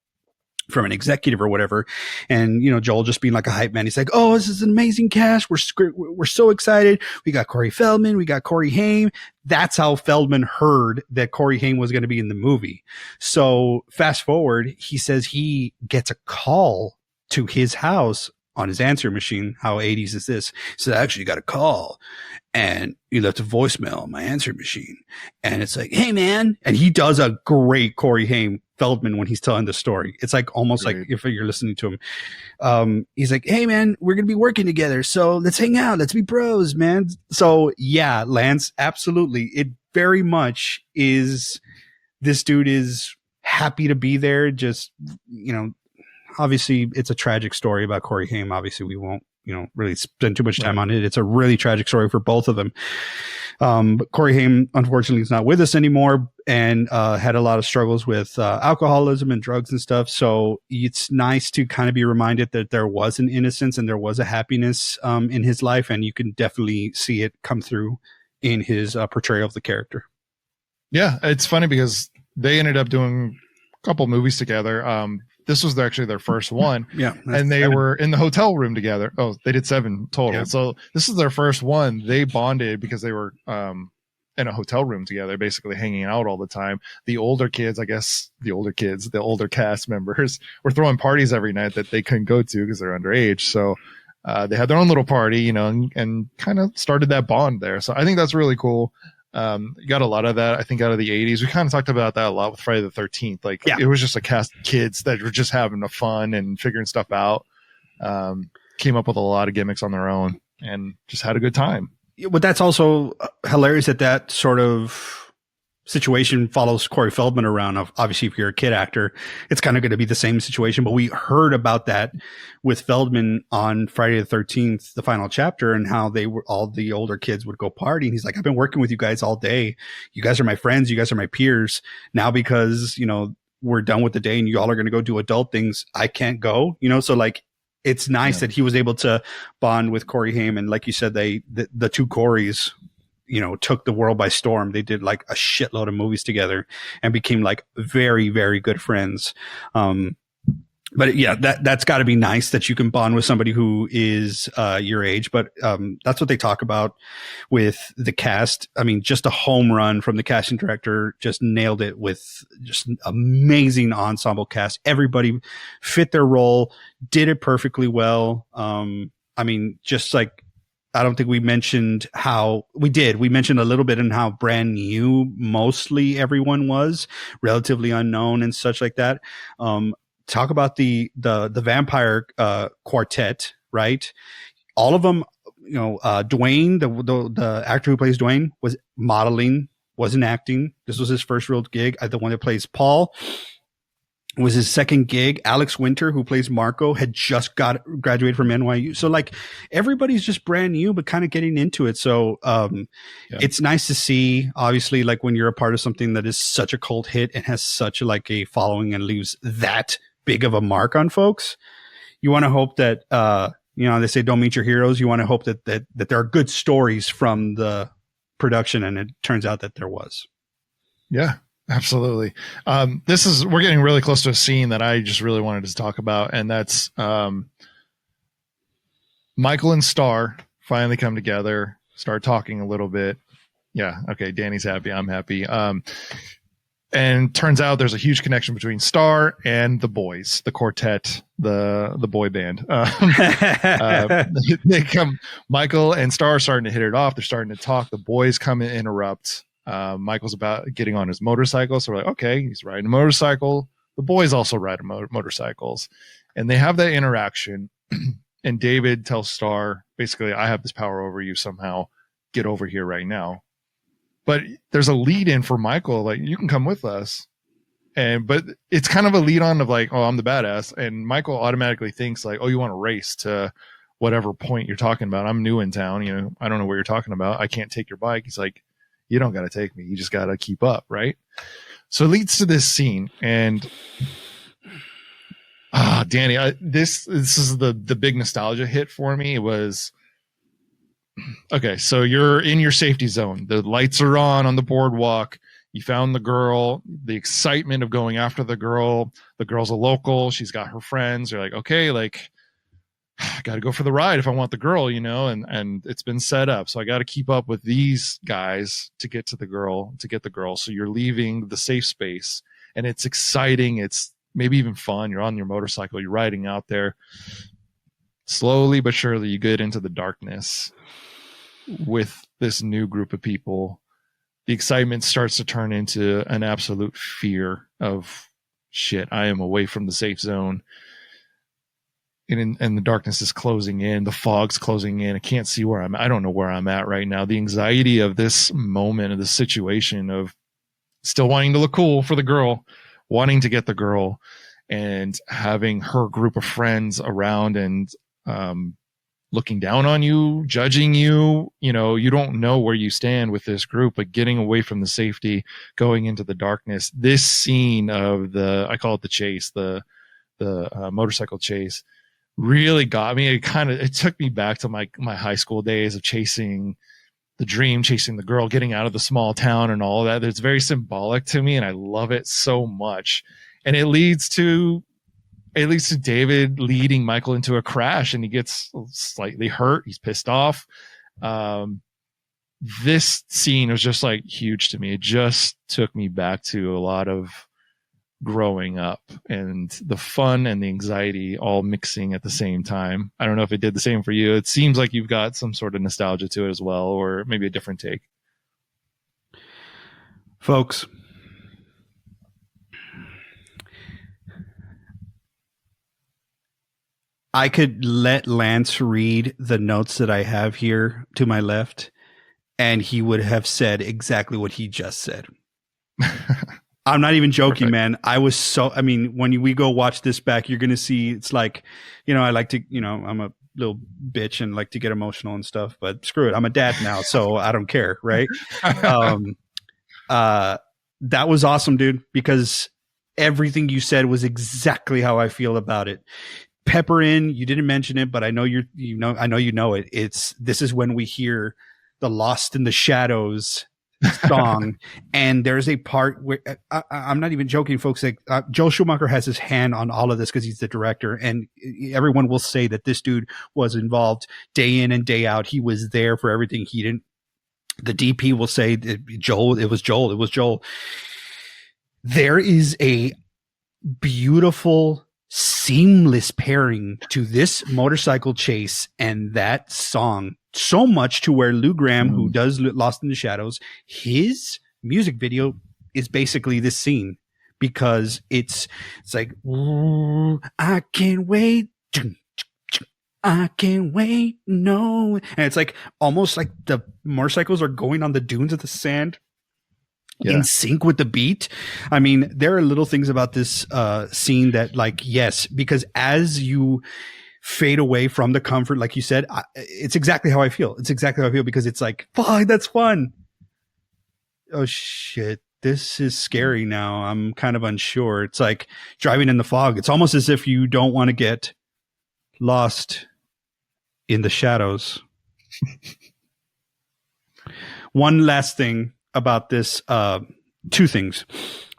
from an executive or whatever, and Joel just being like a hype man, he's like, "Oh, this is an amazing cast, we're so excited, we got Corey Feldman, we got Corey Haim." That's how Feldman heard that Corey Haim was going to be in the movie. So fast forward, he says he gets a call to his house on his answer machine. How 80s is this? He said, "I actually got a call and you left a voicemail on my answer machine." And it's like, "Hey man," and he does a great Corey Haim Feldman when he's telling the story. It's like almost like if you're listening to him. He's like, "Hey man, we're going to be working together. So let's hang out. Let's be bros, man." So yeah, Lance, absolutely. It very much is, this dude is happy to be there. Just, obviously it's a tragic story about Corey Haim. Obviously we won't, really spend too much time on it. It's a really tragic story for both of them. But Corey Haim, unfortunately, is not with us anymore, and had a lot of struggles with alcoholism and drugs and stuff. So it's nice to kind of be reminded that there was an innocence and there was a happiness in his life, and you can definitely see it come through in his portrayal of the character. Yeah, it's funny because they ended up doing a couple movies together. This was actually their first one. Yeah. And they were in the hotel room together. Oh, they did 7 total. Yeah. So this is their first one. They bonded because they were in a hotel room together, basically hanging out all the time. The older kids, the older cast members were throwing parties every night that they couldn't go to because they're underage. So they had their own little party, and kind of started that bond there. So I think that's really cool. You got a lot of that, I think, out of the 80s. We kind of talked about that a lot with Friday the 13th. Like, It was just a cast of kids that were just having fun and figuring stuff out. Came up with a lot of gimmicks on their own and just had a good time. But that's also hilarious that sort of situation follows Corey Feldman around. Obviously, if you're a kid actor, it's kind of going to be the same situation. But we heard about that with Feldman on Friday the 13th, the final chapter, and how all the older kids would go partying. He's like, "I've been working with you guys all day. You guys are my friends. You guys are my peers. Now because, we're done with the day and you all are going to go do adult things, I can't go." So like, it's nice that he was able to bond with Corey Haim. And like you said, the two Coreys, took the world by storm. They did like a shitload of movies together and became like very, very good friends. But yeah, that's got to be nice that you can bond with somebody who is your age. But that's what they talk about with the cast. I mean, just a home run from the casting director. Just nailed it with just amazing ensemble cast. Everybody fit their role, did it perfectly well. I mean, just like, I don't think we mentioned how we mentioned a little bit in how brand new mostly everyone was, relatively unknown and such like that. Talk about the vampire quartet, right? All of them, Dwayne, the actor who plays Dwayne, was modeling, wasn't acting. This was his first real gig. The one that plays Paul was his second gig. Alex Winter, who plays Marco, had just graduated from NYU. So like everybody's just brand new, but kind of getting into it. So it's nice to see, obviously, like when you're a part of something that is such a cult hit and has such like a following and leaves that big of a mark on folks. You want to hope that, they say don't meet your heroes. You want to hope that there are good stories from the production. And it turns out that there was. Yeah. Absolutely. We're getting really close to a scene that I just really wanted to talk about. And that's Michael and Star finally come together, start talking a little bit. Yeah. Okay. Danny's happy. I'm happy. And turns out there's a huge connection between Star and the boys, the quartet, the boy band. They come, Michael and Star are starting to hit it off. They're starting to talk. The boys come and interrupt. Michael's about getting on his motorcycle. So we're like, okay, he's riding a motorcycle. The boys also ride motorcycles. And they have that interaction. And David tells Star, basically, I have this power over you somehow. Get over here right now. But there's a lead in for Michael, like, you can come with us. But it's kind of a lead on of like, oh, I'm the badass. And Michael automatically thinks like, oh, you want to race to whatever point you're talking about. I'm new in town. I don't know what you're talking about. I can't take your bike. He's like, you don't got to take me. You just got to keep up. Right. So it leads to this scene. And Danny, this is the big nostalgia hit for me. It was, okay, so you're in your safety zone. The lights are on the boardwalk. You found the girl, the excitement of going after the girl. The girl's a local. She's got her friends. You're like, okay, like, I got to go for the ride if I want the girl, and it's been set up. So I got to keep up with these guys to get the girl. So you're leaving the safe space, and it's exciting. It's maybe even fun. You're on your motorcycle. You're riding out there. Slowly but surely, you get into the darkness with this new group of people. The excitement starts to turn into an absolute fear of shit. I am away from the safe zone. And the darkness is closing in. The fog's closing in. I can't see where I don't know where I'm at right now. The anxiety of this moment, of the situation of still wanting to look cool for the girl, wanting to get the girl, and having her group of friends around and looking down on you, judging you. You don't know where you stand with this group, but getting away from the safety, going into the darkness. This scene of I call it the chase, the motorcycle chase, really got me. It took me back to my high school days of chasing the dream, chasing the girl, getting out of the small town and all that. It's very symbolic to me, and I love it so much. And it leads to David leading Michael into a crash, and he gets slightly hurt. He's pissed off. This scene was just like huge to me. It just took me back to a lot of growing up and the fun and the anxiety all mixing at the same time. I don't know if it did the same for you. It seems like you've got some sort of nostalgia to it as well, or maybe a different take. Folks, I could let Lance read the notes that I have here to my left, and he would have said exactly what he just said. I'm not even joking, man. When we go watch this back, you're going to see, it's like, I like to, I'm a little bitch and like to get emotional and stuff, but screw it. I'm a dad now, so I don't care. Right. That was awesome, dude, because everything you said was exactly how I feel about it. Pepper in, you didn't mention it, but I know I know you know it. This is when we hear the Lost in the Shadows song, and there's a part where I'm not even joking, folks. Like Joel Schumacher has his hand on all of this because he's the director, and everyone will say that this dude was involved day in and day out. He was there for everything. He didn't. The DP will say Joel. It was Joel. There is a beautiful seamless pairing to this motorcycle chase and that song, so much to where Lou Gramm, who does Lost in the Shadows, his music video is basically this scene, because it's like, I can't wait, I can't wait, no, and it's like almost like the motorcycles are going on the dunes of the sand in sync with the beat. I mean, there are little things about this scene that, like, yes, because as you fade away from the comfort, like you said, it's exactly how I feel. It's exactly how I feel, because it's like, fuck, that's fun. Oh shit, this is scary now. I'm kind of unsure. It's like driving in the fog. It's almost as if you don't want to get lost in the shadows. One last thing about this, two things.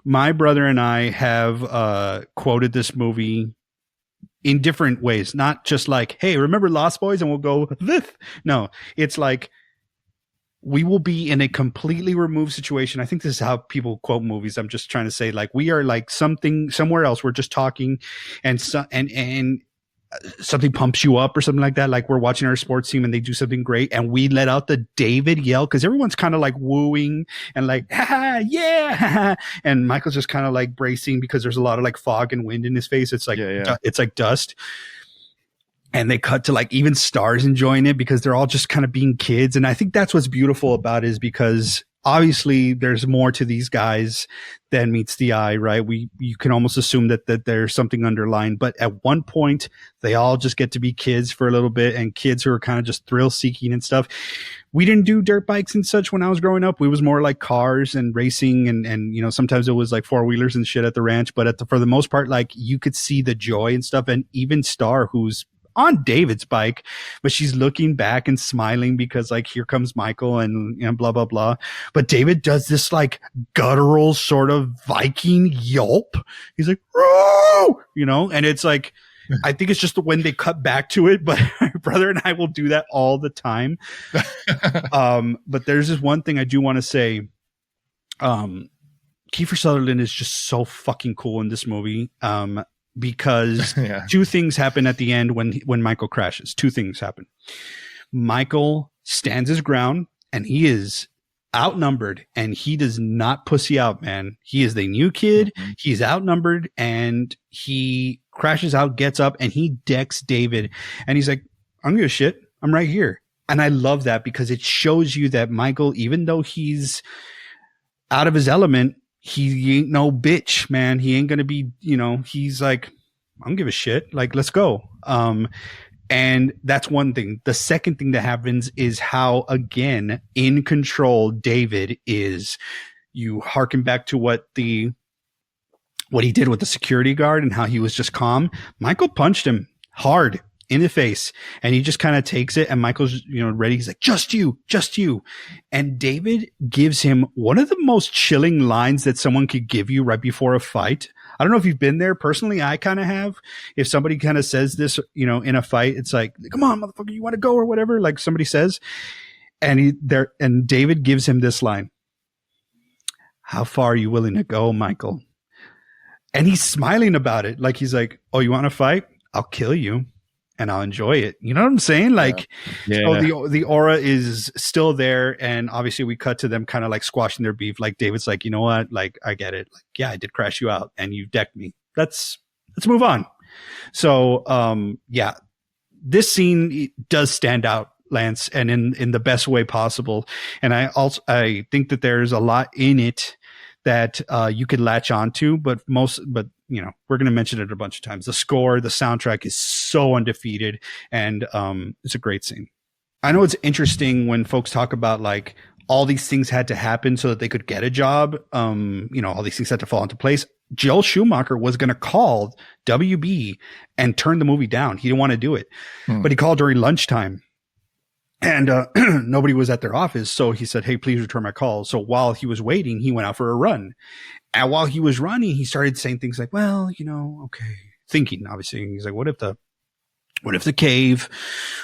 My brother and I have quoted this movie in different ways, not just like, hey, remember Lost Boys? And we'll go this. No, it's like, we will be in a completely removed situation. I think this is how people quote movies. I'm just trying to say, like, we are like something somewhere else. We're just talking, and something pumps you up or something like that. Like, we're watching our sports team and they do something great, and we let out the David yell, because everyone's kind of like wooing and like, ha, yeah. And Michael's just kind of like bracing because there's a lot of like fog and wind in his face. It's like, it's like dust. And they cut to like even stars enjoying it, because they're all just kind of being kids. And I think that's what's beautiful about it, is because obviously there's more to these guys than meets the eye, right? You can almost assume that there's something underlying, but at one point they all just get to be kids for a little bit, and kids who are kind of just thrill seeking and stuff. We didn't do dirt bikes and such when I was growing up. We was more like cars and racing, and you know, sometimes it was like four wheelers and shit at the ranch, but for the most part, like, you could see the joy and stuff. And even Star, who's on David's bike, but she's looking back and smiling because, like, here comes Michael and, you know, blah, blah, blah. But David does this like guttural sort of Viking yelp. He's like, "Row!" You know, and it's like, I think it's just when they cut back to it, but my brother and I will do that all the time. But there's this one thing I do want to say. Kiefer Sutherland is just so fucking cool in this movie. Because two things happen at the end when Michael crashes. Two things happen. Michael stands his ground, and he is outnumbered, and he does not pussy out, man. He is the new kid. Mm-hmm. He's outnumbered, and he crashes out, gets up, and he decks David. And he's like, I don't give a shit. I'm right here. And I love that, because it shows you that Michael, even though he's out of his element, he ain't no bitch, man. He ain't going to be, you know, he's like, I don't give a shit. Like, let's go. And that's one thing. The second thing that happens is how, again, in control David is. You harken back to what he did with the security guard and how he was just calm. Michael punched him hard in the face, and he just kind of takes it, and Michael's, you know, ready. He's like, just you. And David gives him one of the most chilling lines that someone could give you right before a fight. I don't know if you've been there personally. I kind of have. If somebody kind of says this, you know, in a fight, it's like, come on, motherfucker, you want to go or whatever, like somebody says. And David gives him this line. How far are you willing to go, Michael? And he's smiling about it. Like, he's like, oh, you want to fight? I'll kill you. And I'll enjoy it. You know what I'm saying? Like, so the aura is still there. And obviously we cut to them kind of like squashing their beef. Like, David's like, you know what? Like, I get it. Like, yeah, I did crash you out and you decked me. Let's move on. So, yeah, this scene does stand out, Lance, and in the best way possible. And I think that there's a lot in it that you could latch onto, but you know, we're going to mention it a bunch of times. The score, the soundtrack is so undefeated, and it's a great scene. I know it's interesting when folks talk about like all these things had to happen so that they could get a job. You know, all these things had to fall into place. Joel Schumacher was going to call WB and turn the movie down. He didn't want to do it, but he called during lunchtime. And nobody was at their office. So he said, hey, please return my call. So while he was waiting, he went out for a run. And while he was running, he started saying things like, well, you know, okay. Thinking, obviously. He's like, what if the What if the cave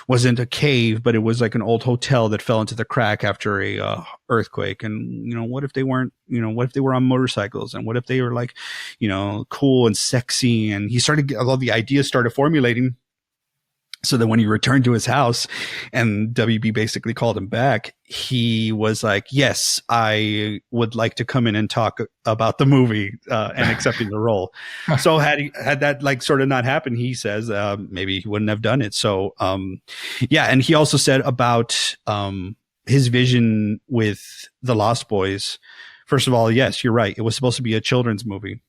wasn't a cave, but it was like an old hotel that fell into the crack after a earthquake? And, what if they weren't, what if they were on motorcycles? And what if they were like, cool and sexy? And although the ideas started formulating, so that when he returned to his house and WB basically called him back, he was like, yes, I would like to come in and talk about the movie and accepting the role. So had that like sort of not happened, he says, maybe he wouldn't have done it. So, yeah. And he also said about his vision with The Lost Boys. First of all, yes, you're right. It was supposed to be a children's movie.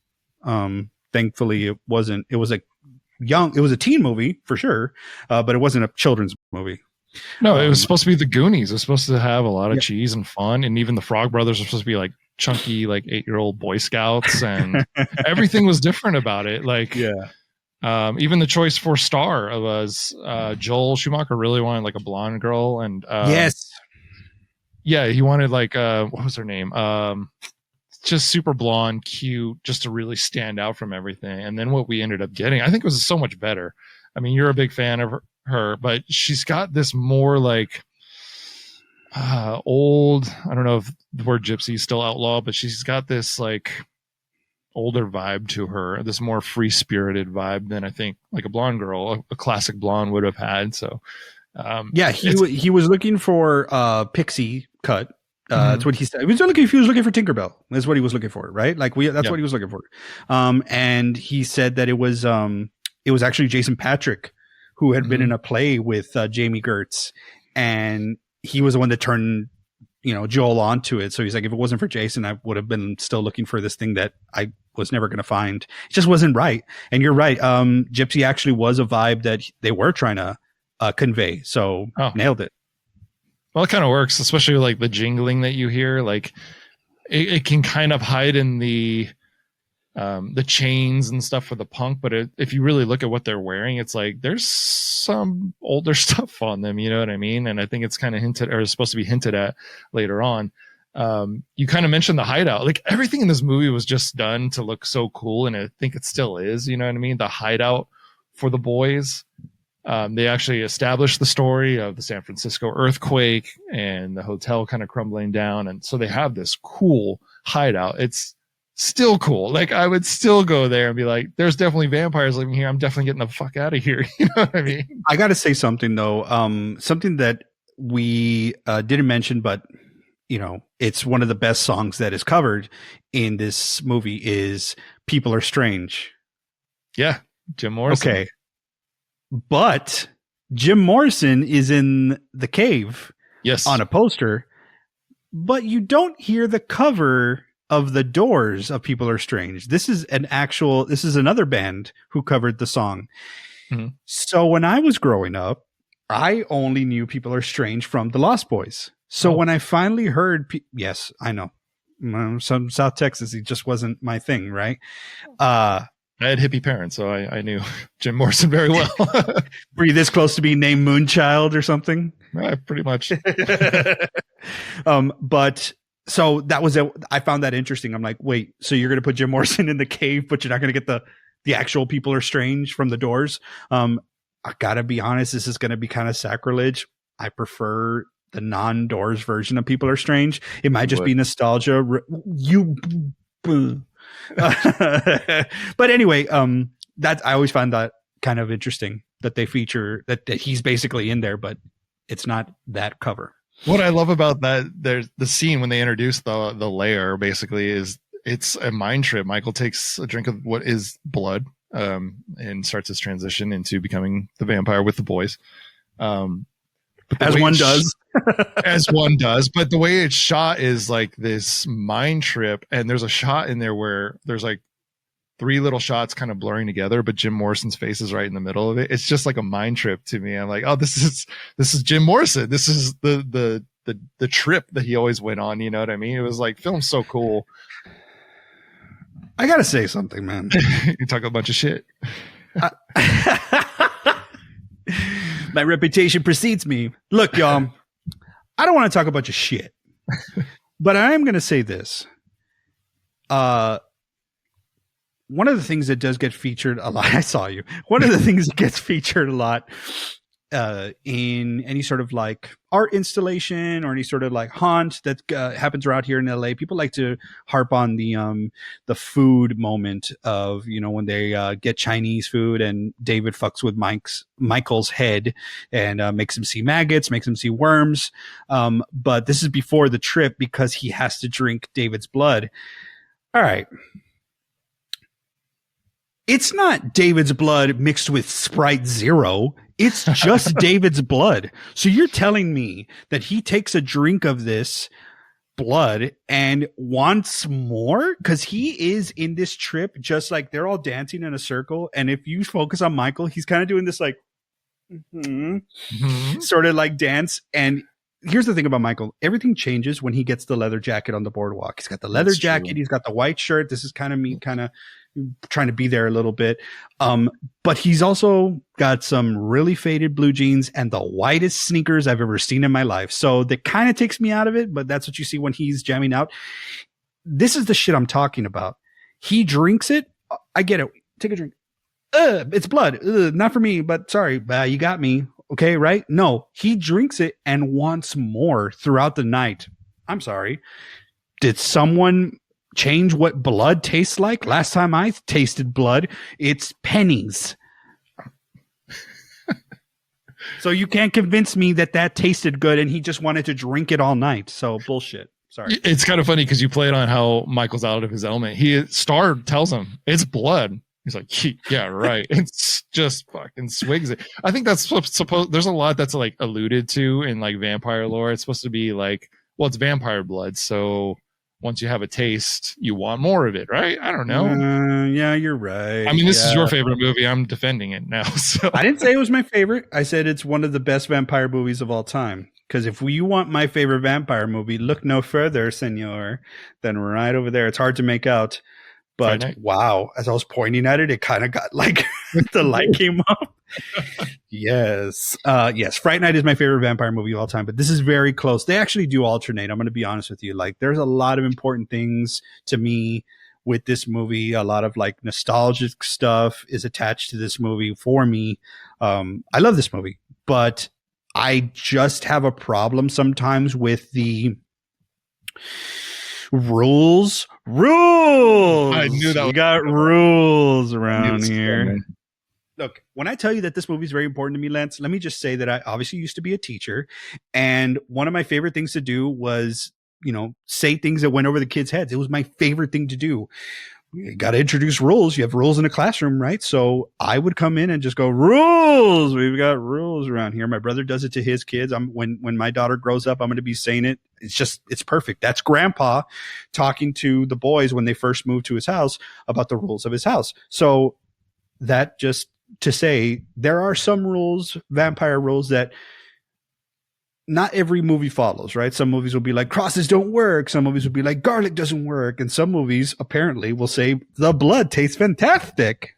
Thankfully, it wasn't. It was it was a teen movie for sure, but it wasn't a children's movie. No, it was supposed to be the Goonies. It was supposed to have a lot of cheese and fun, and even the Frog Brothers were supposed to be like chunky, like 8-year-old Boy Scouts, and everything was different about it. Like, even the choice for star was Joel Schumacher really wanted like a blonde girl, and he wanted like what was her name? Just super blonde, cute, just to really stand out from everything. And then what we ended up getting, I think, was so much better. I mean, you're a big fan of her, but she's got this more like old, I don't know if the word gypsy is still outlawed, but she's got this like older vibe to her, this more free-spirited vibe than I think like a blonde girl, a classic blonde would have had. So he was looking for pixie cut. That's what he said. He was looking for Tinkerbell. That's what he was looking for, right? Like that's what he was looking for. And he said that it was actually Jason Patrick who had been in a play with Jamie Gertz, and he was the one that turned, Joel onto it. So he's like, if it wasn't for Jason, I would have been still looking for this thing that I was never going to find. It just wasn't right. And you're right. Gypsy actually was a vibe that they were trying to convey. So nailed it. Well, it kind of works, especially like the jingling that you hear. Like it can kind of hide in the chains and stuff for the punk, but if you really look at what they're wearing, it's like there's some older stuff on them. You know what I mean? And I think it's kind of hinted, or is supposed to be hinted at later on. You kind of mentioned the hideout. Like everything in this movie was just done to look so cool, and I think it still is. You know what I mean? The hideout for the boys. They actually established the story of the San Francisco earthquake and the hotel kind of crumbling down. And so they have this cool hideout. It's still cool. Like I would still go there and be like, there's definitely vampires living here. I'm definitely getting the fuck out of here. You know what I mean? I got to say something though. Something that we didn't mention, but it's one of the best songs that is covered in this movie is People Are Strange. Yeah. Jim Morrison. Okay. But Jim Morrison is in the cave on a poster, but you don't hear the cover of The Doors of People Are Strange. This is another band who covered the song. Mm-hmm. So when I was growing up, I only knew People Are Strange from The Lost Boys. So when I finally heard, yes, I know. Some South Texas, it just wasn't my thing, right? I had hippie parents, so I knew Jim Morrison very well. Were you this close to being named Moonchild or something? Pretty much. But so that was it. I found that interesting. I'm like, wait, so you're going to put Jim Morrison in the cave, but you're not going to get the actual People Are Strange from The Doors? I gotta be honest, this is going to be kind of sacrilege. I prefer the non-Doors version of People Are Strange. It might just be nostalgia. But anyway, that I always find that kind of interesting that they feature that he's basically in there, but it's not that cover. What I love about that, there's the scene when they introduce the lair, basically is it's a mind trip. Michael takes a drink of what is blood, and starts his transition into becoming the vampire with the boys. As one does. As one does. But the way it's shot is like this mind trip. And there's a shot in there where there's like 3 little shots kind of blurring together, but Jim Morrison's face is right in the middle of it. It's just like a mind trip to me. I'm like, oh, this is Jim Morrison. This is the trip that he always went on. You know what I mean? It was like filmed so cool. I got to say something, man. You talk a bunch of shit. My reputation precedes me. Look, y'all, I don't want to talk a bunch of shit, but I am going to say this. one of the things that does get featured a lot, I saw you. One of the things that gets featured a lot in any sort of like art installation or any sort of like haunt that happens around here in LA, people like to harp on the food moment of, you know, when they get Chinese food and David fucks with Michael's head and makes him see maggots, makes him see worms. But this is before the trip because he has to drink David's blood. All right. It's not David's blood mixed with Sprite Zero. It's just David's blood. So you're telling me that he takes a drink of this blood and wants more? Because he is in this trip, just like they're all dancing in a circle. And if you focus on Michael, he's kind of doing this like sort of like dance. And here's the thing about Michael. Everything changes when he gets the leather jacket on the boardwalk. He's got the leather jacket. He's got the white shirt. This is kind of me kind of trying to be there a little bit. But he's also got some really faded blue jeans and the whitest sneakers I've ever seen in my life. So that kind of takes me out of it, but that's what you see when he's jamming out. This is the shit I'm talking about. He drinks it. I get it. Take a drink. It's blood. Not for me, but sorry. You got me. Okay, right? No, he drinks it and wants more throughout the night. I'm sorry. Did someone change what blood tastes like? Last time I tasted blood, it's pennies. So you can't convince me that tasted good and he just wanted to drink it all night. So bullshit. Sorry. It's kind of funny because you played on how Michael's out of his element. Star tells him it's blood. He's like, yeah, right. It's just fucking swigs it. I think that's supposed. There's a lot that's like alluded to in like vampire lore. It's supposed to be like, well, it's vampire blood. So once you have a taste, you want more of it, right? I don't know. Yeah, you're right. I mean, this is your favorite movie. I'm defending it now. So I didn't say it was my favorite. I said it's one of the best vampire movies of all time. Because if you want my favorite vampire movie, look no further, senor, than right over there. It's hard to make out. But wow, as I was pointing at it, it kind of got like the light came up. Yes. Yes. Fright Night is my favorite vampire movie of all time, but this is very close. They actually do alternate. I'm going to be honest with you. Like there's a lot of important things to me with this movie. A lot of like nostalgic stuff is attached to this movie for me. I love this movie, but I just have a problem sometimes with the rules. I knew that. We got rules around here. Look, when I tell you that this movie is very important to me, Lance, let me just say that I obviously used to be a teacher. And one of my favorite things to do was, you know, say things that went over the kids' heads. It was my favorite thing to do. You got to introduce rules. You have rules in a classroom, right? So I would come in and just go, rules. We've got rules around here. My brother does it to his kids. When my daughter grows up, I'm going to be saying it. It's perfect. That's grandpa talking to the boys when they first moved to his house about the rules of his house. So that just to say there are some rules, vampire rules that not every movie follows, right? Some movies will be like crosses don't work. Some movies will be like garlic doesn't work. And some movies apparently will say the blood tastes fantastic.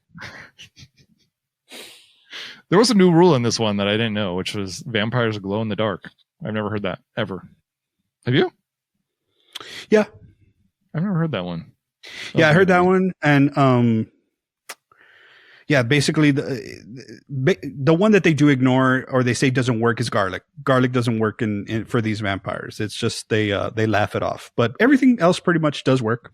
There was a new rule in this one that I didn't know, which was vampires glow in the dark. I've never heard that ever. Have you? Yeah. I've never heard that one. Yeah, I heard that one. And, yeah, basically the one that they do ignore or they say doesn't work is garlic. Garlic doesn't work in for these vampires. It's just they laugh it off. But everything else pretty much does work.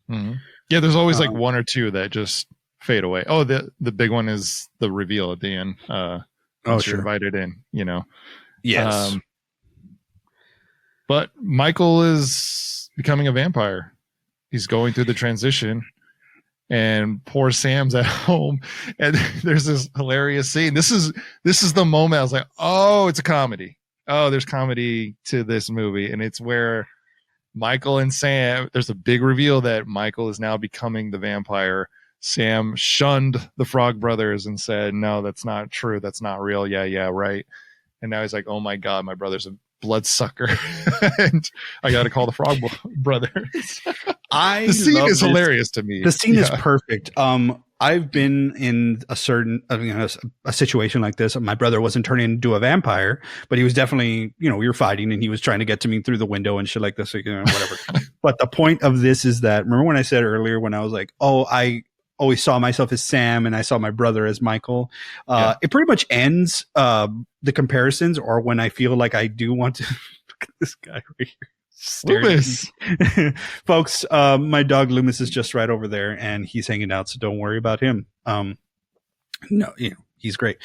Mm-hmm. Yeah, there's always like one or two that just fade away. Oh, the big one is the reveal at the end. Sure. You're invited in, you know. Yes. But Michael is becoming a vampire. He's going through the transition. And poor Sam's at home, and there's this hilarious scene. This is the moment I was like, oh, it's a comedy. Oh, there's comedy to this movie, and it's where Michael and Sam. There's a big reveal that Michael is now becoming the vampire. Sam shunned the Frog Brothers and said, "No, that's not true. That's not real." Yeah, right. And now he's like, "Oh my God, my brother's a bloodsucker," and I got to call the Frog Brothers. The scene is hilarious to me. The scene is perfect. I've been in a certain, a situation like this. My brother wasn't turning into a vampire, but he was definitely, we were fighting and he was trying to get to me through the window and shit like this, whatever. But the point of this is that, remember when I said earlier when I was like, oh, I always saw myself as Sam and I saw my brother as Michael. It pretty much ends the comparisons, or when I feel like I do want to. Look at this guy right here. Loomis. Folks, my dog Loomis is just right over there and he's hanging out, so don't worry about him. No, he's great.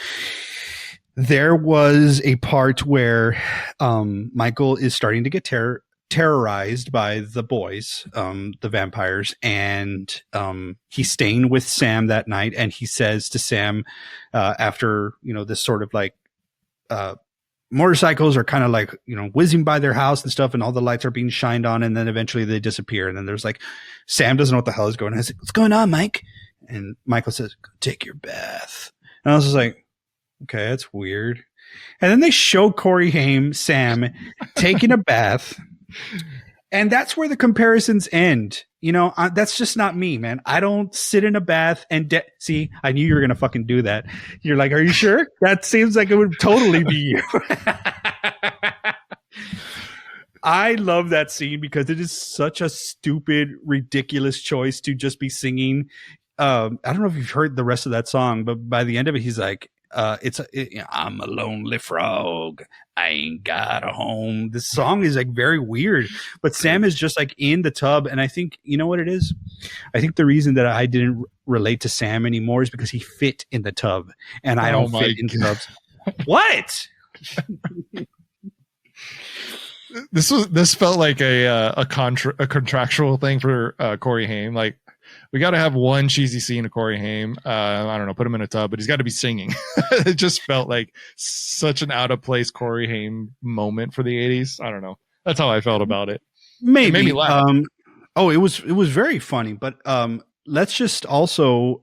There was a part where Michael is starting to get terrorized by the boys, the vampires, and he's staying with Sam that night, and he says to Sam, after this sort of like motorcycles are kind of like whizzing by their house and stuff, and all the lights are being shined on, and then eventually they disappear, and then there's like Sam doesn't know what the hell is going on. He's like, what's going on, Mike? And Michael says, go take your bath. And I was just like, okay, that's weird. And then they show Corey Haim, Sam, taking a bath. And that's where the comparisons end. That's just not me, man. I don't sit in a bath and see, I knew you were going to fucking do that. You're like, are you sure? That seems like it would totally be you. I love that scene because it is such a stupid, ridiculous choice to just be singing. I don't know if you've heard the rest of that song, but by the end of it, he's like, I'm a lonely frog. I ain't got a home. This song is like very weird, but Sam is just like in the tub. And I think, you know what it is? I think the reason that I didn't relate to Sam anymore is because he fit in the tub and I don't fit in tubs. What? This felt like a contractual thing for Corey Haim. Like, we got to have one cheesy scene of Corey Haim. I don't know, put him in a tub, but he's got to be singing. It just felt like such an out of place Corey Haim moment for the 80s. I don't know. That's how I felt about it. Maybe. It made me laugh. It was very funny, but let's just also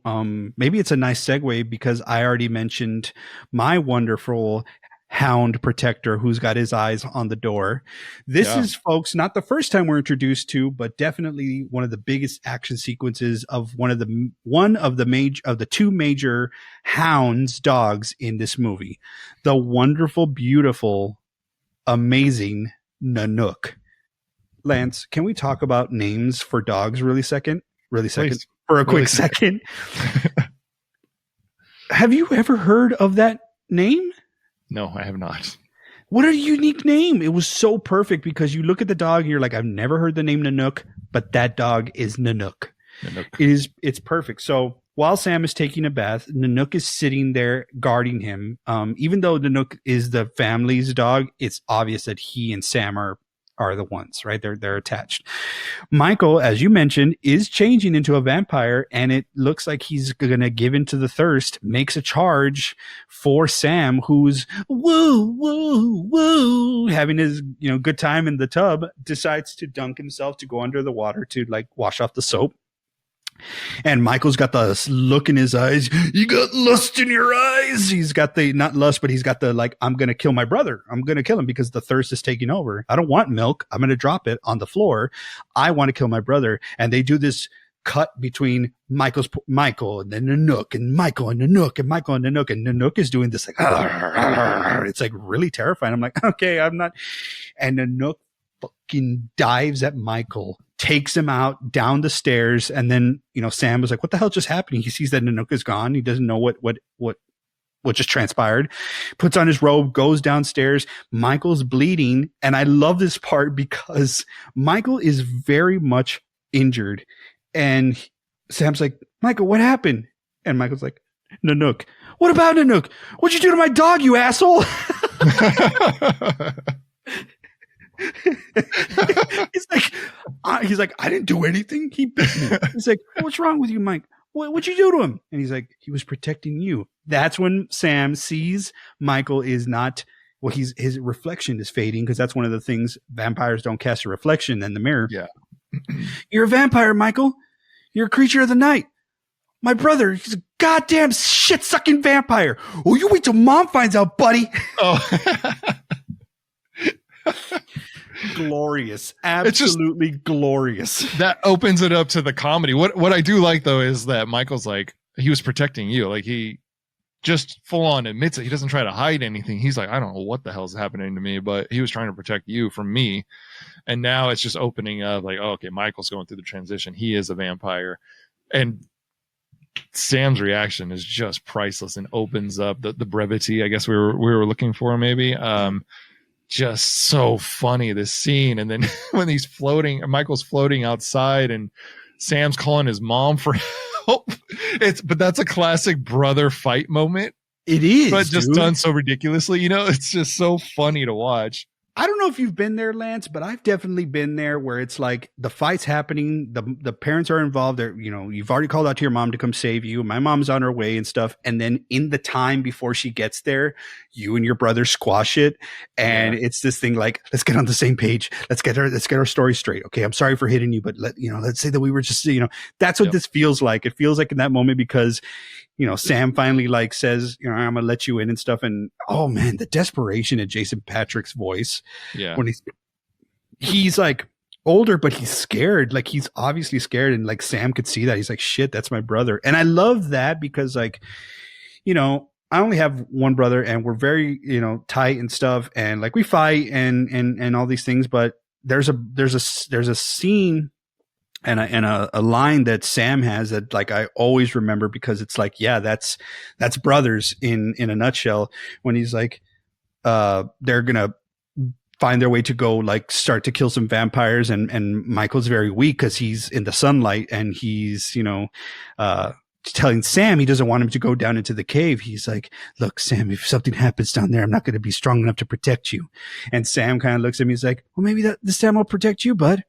maybe it's a nice segue because I already mentioned my wonderful hound protector who's got his eyes on the door. This is, folks, not the first time we're introduced to, but definitely one of the biggest action sequences of one of the two major hounds dogs in this movie. The wonderful, beautiful, amazing Nanook. Lance, can we talk about names for dogs really second? Please. For a quick second. Have you ever heard of that name? No, I have not. What a unique name. It was so perfect because you look at the dog and you're like, I've never heard the name Nanook, but that dog is Nanook. It's perfect. So while Sam is taking a bath, Nanook is sitting there guarding him. Even though Nanook is the family's dog, it's obvious that he and Sam are the ones, right? They're attached. Michael, as you mentioned, is changing into a vampire, and it looks like he's gonna give in to the thirst, makes a charge for Sam, who's woo having his good time in the tub, decides to dunk himself to go under the water to like wash off the soap. And Michael's got the look in his eyes. You got lust in your eyes. He's got the, not lust, but he's got the like, I'm going to kill my brother. I'm going to kill him because the thirst is taking over. I don't want milk. I'm going to drop it on the floor. I want to kill my brother. And they do this cut between Michael and then Nanook and Michael and Nanook and Michael and Nanook. And Nanook is doing this like, it's like really terrifying. I'm like, okay, I'm not. And Nanook fucking dives at Michael, takes him out down the stairs, and then Sam was like, what the hell just happened? He sees that Nanook is gone. He doesn't know what just transpired. Puts on his robe, goes downstairs. Michael's bleeding, and I love this part because Michael is very much injured, and Sam's like, Michael, what happened? And Michael's like, Nanook. What about Nanook? What'd you do to my dog, you asshole? he's like, I didn't do anything. He bit me. He's like, what's wrong with you, Mike? What'd you do to him? And he's like, he was protecting you. That's when Sam sees Michael is not, well, his reflection is fading, because that's one of the things, vampires don't cast a reflection in the mirror. Yeah. You're a vampire, Michael. You're a creature of the night. My brother, he's a goddamn shit-sucking vampire. Oh, you wait till Mom finds out, buddy. Oh. Glorious. Absolutely glorious. That opens it up to the comedy. What I do like, though, is that Michael's like, he was protecting you. Like, he just full on admits it. He doesn't try to hide anything. He's like, I don't know what the hell's happening to me, but he was trying to protect you from me. And now it's just opening up like, oh, okay, Michael's going through the transition. He is a vampire. And Sam's reaction is just priceless and opens up the brevity, I guess we were looking for, maybe. Just so funny, this scene. And then when Michael's floating outside and Sam's calling his mom for help. But that's a classic brother fight moment. It is, but just dude. Done so ridiculously. It's just so funny to watch. I don't know if you've been there, Lance, but I've definitely been there where it's like the fight's happening. The parents are involved. You've already called out to your mom to come save you. My mom's on her way and stuff. And then in the time before she gets there, you and your brother squash it. And it's this thing like, let's get on the same page. Let's get our story straight. Okay. I'm sorry for hitting you, but let's say that we were just, that's what this feels like. It feels like in that moment because, Sam finally like says, I'm gonna let you in and stuff. And oh man, the desperation in Jason Patrick's voice. Yeah. When he's like older, but he's scared. Like he's obviously scared. And like Sam could see that. He's like, shit, that's my brother. And I love that because like, I only have one brother and we're very, tight and stuff. And like we fight and all these things, but there's a scene and a line that Sam has that like I always remember because it's like, yeah, that's brothers in a nutshell. When he's like, they're gonna find their way to go like start to kill some vampires, and Michael's very weak because he's in the sunlight and he's telling Sam he doesn't want him to go down into the cave. He's like, look, Sam, if something happens down there, I'm not going to be strong enough to protect you. And Sam kind of looks at me. He's like, well, maybe this time I'll protect you, bud.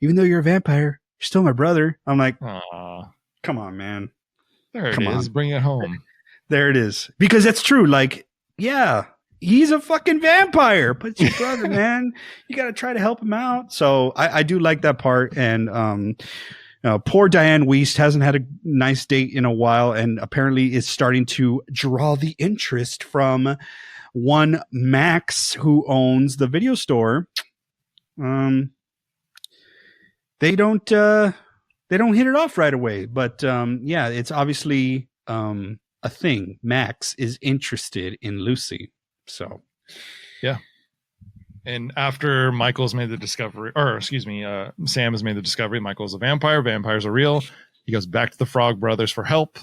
Even though you're a vampire, you're still my brother. I'm like, aw, come on, man. There it is. Bring it home. There it is. Because that's true. Like, yeah, he's a fucking vampire, but it's your brother, man. You got to try to help him out. So I do like that part. And, poor Diane Wiest hasn't had a nice date in a while and apparently is starting to draw the interest from one Max who owns the video store. They don't hit it off right away, but yeah, it's obviously a thing. Max is interested in Lucy. So yeah. And after Michael's made the discovery, Sam has made the discovery, Michael's a vampire. Vampires are real. He goes back to the Frog Brothers for help.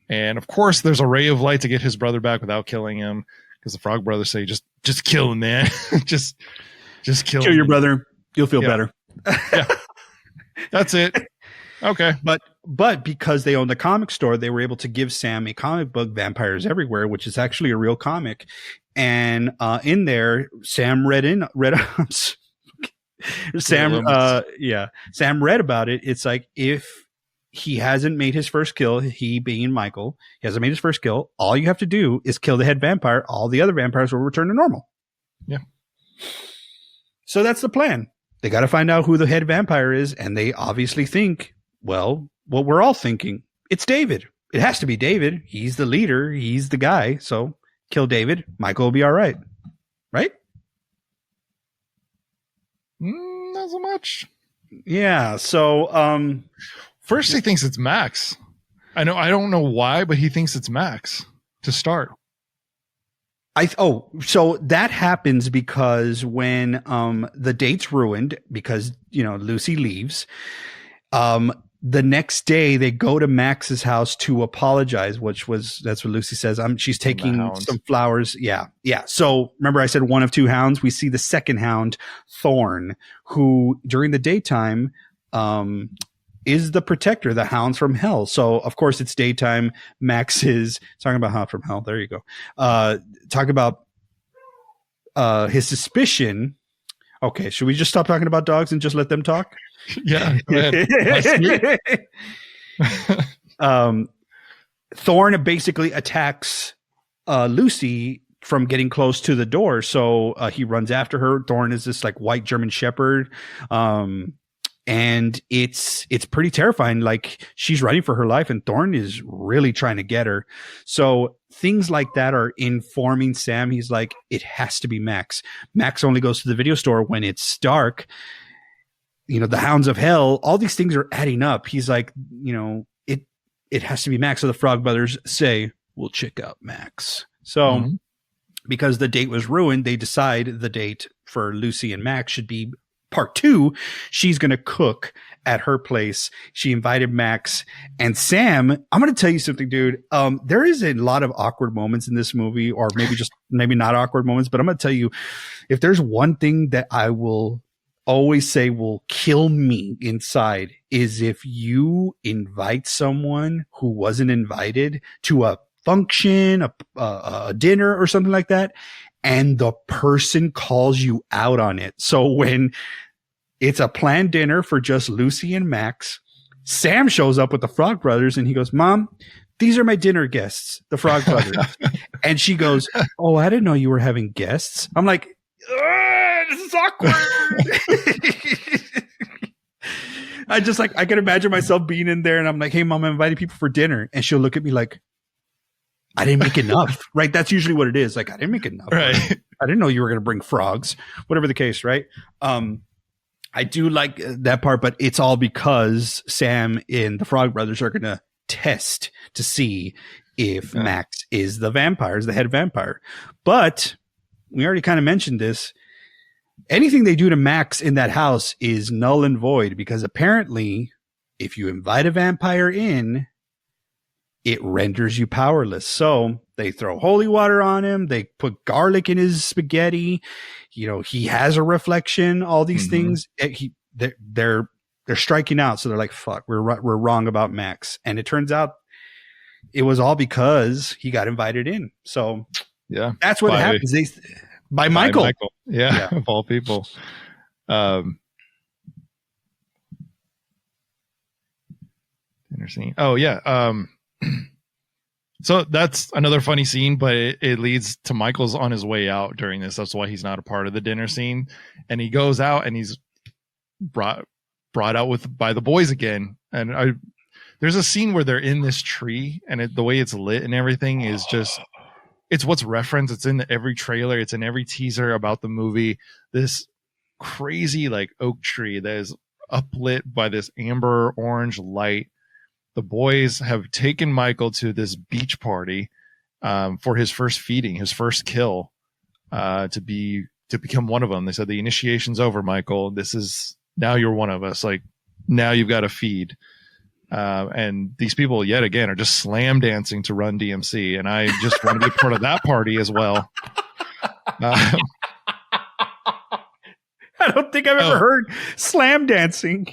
And of course, there's a ray of light to get his brother back without killing him. Because the Frog Brothers say, just kill him, man. just kill him. Your brother. You'll feel better. Yeah. That's it. Okay. But because they own the comic store, they were able to give Sam a comic book, Vampires Everywhere, which is actually a real comic. And in there, Sam Sam read about it. It's like if he hasn't made his first kill, he being Michael, he hasn't made his first kill, all you have to do is kill the head vampire. All the other vampires will return to normal. Yeah. So that's the plan. They got to find out who the head vampire is, and they obviously think, well, what we're all thinking. It's David. It has to be David. He's the leader. He's the guy. So kill David. Michael will be all right. Right? Not so much. Yeah. So first he thinks it's Max. I don't know why, but he thinks it's Max to start. So that happens because when the date's ruined because Lucy leaves, the next day they go to Max's house to apologize, that's what Lucy says. She's taking some flowers. Yeah. So remember I said one of two hounds. We see the second hound, Thorn, who during the daytime is the protector, the hounds from hell. So of course it's daytime. Max is talking about hound from hell. There you go. Talk about his suspicion. Okay, should we just stop talking about dogs and just let them talk? Yeah. Go ahead. Thorn basically attacks Lucy from getting close to the door. So he runs after her. Thorn is this like white German shepherd. And it's pretty terrifying. Like she's running for her life and Thorn is really trying to get her. So things like that are informing Sam. He's like, it has to be Max. Max only goes to the video store when it's dark. The hounds of hell, all these things are adding up. He's like, it has to be Max. So the Frog Brothers say, we'll check out Max. So because the date was ruined, they decide the date for Lucy and Max should be part 2, she's going to cook at her place. She invited Max and Sam. I'm going to tell you something, dude. There is a lot of awkward moments in this movie, or maybe not awkward moments, but I'm going to tell you, if there's one thing that I will always say will kill me inside, is if you invite someone who wasn't invited to a function, a dinner or something like that, and the person calls you out on it. So when it's a planned dinner for just Lucy and Max, Sam shows up with the Frog Brothers and he goes, "Mom, these are my dinner guests, the Frog Brothers." And she goes, "Oh, I didn't know you were having guests." I'm like, this is awkward. I can imagine myself being in there and I'm like, "Hey, Mom, I'm inviting people for dinner." And she'll look at me like, "I didn't make enough." Right? That's usually what it is. Like, "I didn't make enough. Right. I didn't know you were going to bring frogs," whatever the case. Right. I do like that part, but it's all because Sam and the Frog Brothers are going to test to see if Max is the head vampire. But we already kind of mentioned this. Anything they do to Max in that house is null and void, because apparently if you invite a vampire in, it renders you powerless. So they throw holy water on him. They put garlic in his spaghetti. He has a reflection, all these things. They're striking out. So they're like, "Fuck, we're wrong about Max." And it turns out it was all because he got invited in. So yeah, that's what happens. By Michael. Yeah, of all people. Interesting. Oh yeah. So that's another funny scene, but it leads to Michael's on his way out during this. That's why he's not a part of the dinner scene. And he goes out and he's brought out by the boys again. And there's a scene where they're in this tree, and the way it's lit and everything is just, it's what's referenced. It's in every trailer. It's in every teaser about the movie. This crazy like oak tree that is uplit by this amber orange light. The boys have taken Michael to this beach party for his first feeding, his first kill, to become one of them. They said, "The initiation's over, Michael. Now you're one of us. Like, now you've got to feed." And these people, yet again, are just slam dancing to Run DMC, and I just want to be part of that party as well. I don't think I've ever heard slam dancing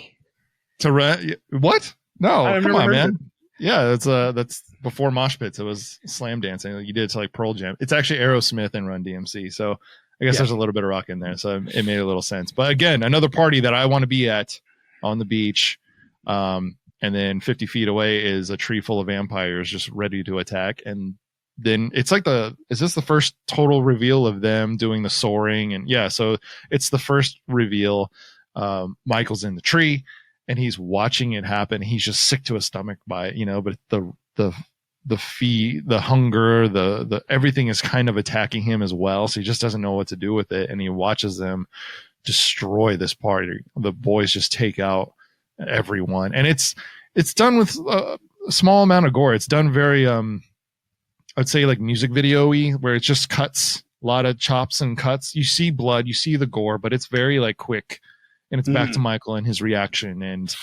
to Run. What? No, come on, man. Yeah, that's before mosh pits. It was slam dancing. Like you did it to like Pearl Jam. It's actually Aerosmith and Run DMC. So I guess there's a little bit of rock in there. So it made a little sense. But again, another party that I want to be at on the beach. And then 50 feet away is a tree full of vampires just ready to attack. And then it's like is this the first total reveal of them doing the soaring? And yeah, so it's the first reveal. Michael's in the tree. And he's watching it happen. He's just sick to his stomach by it, but the hunger, the everything is kind of attacking him as well. So he just doesn't know what to do with it. And he watches them destroy this party. The boys just take out everyone. And it's done with a small amount of gore. It's done very, I'd say like music video-y, where it's just cuts, a lot of chops and cuts. You see blood, you see the gore, but it's very like quick. And it's back to Michael and his reaction. And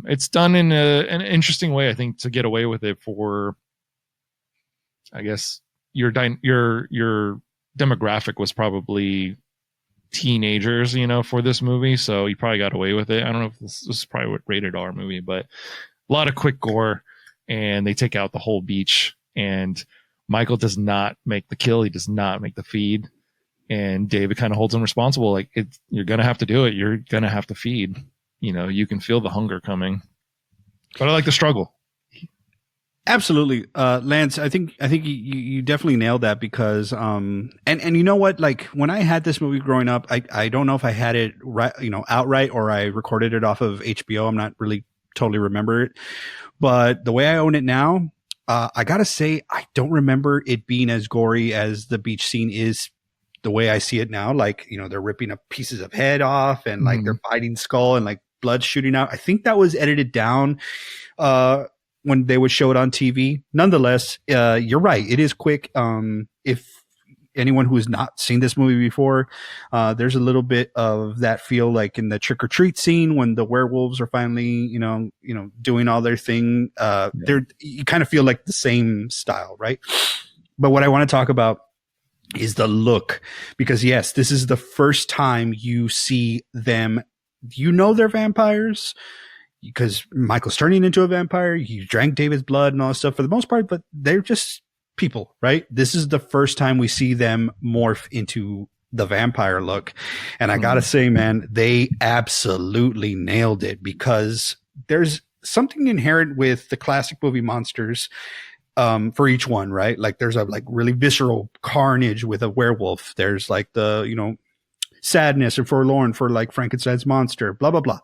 it's done in an interesting way, I think, to get away with it for, I guess, your demographic was probably teenagers, for this movie. So you probably got away with it. I don't know if this is probably a rated R movie, but a lot of quick gore. And they take out the whole beach. And Michael does not make the kill. He does not make the feed. And David kind of holds him responsible. Like, you're going to have to do it. You're going to have to feed. You can feel the hunger coming. But I like the struggle. Absolutely. Lance, I think you definitely nailed that because, and you know what, like when I had this movie growing up, I don't know if I had it right, outright, or I recorded it off of HBO. I'm not really totally remember it, but the way I own it now, I gotta say, I don't remember it being as gory as the beach scene is. The way I see it now, like, they're ripping up pieces of head off and like they're biting skull and like blood shooting out. I think that was edited down when they would show it on TV. Nonetheless, you're right. It is quick. If anyone who has not seen this movie before, there's a little bit of that feel like in the trick or treat scene when the werewolves are finally, doing all their thing. You kind of feel like the same style, right? But what I want to talk about is the look, because yes, this is the first time you see them. They're vampires because Michael's turning into a vampire. He drank David's blood and all that stuff for the most part, but they're just people, right? This is the first time we see them morph into the vampire look. And I gotta say, man, they absolutely nailed it, because there's something inherent with the classic movie monsters for each one, right? Like there's a like really visceral carnage with a werewolf. There's like the, sadness or forlorn for like Frankenstein's monster, blah, blah, blah.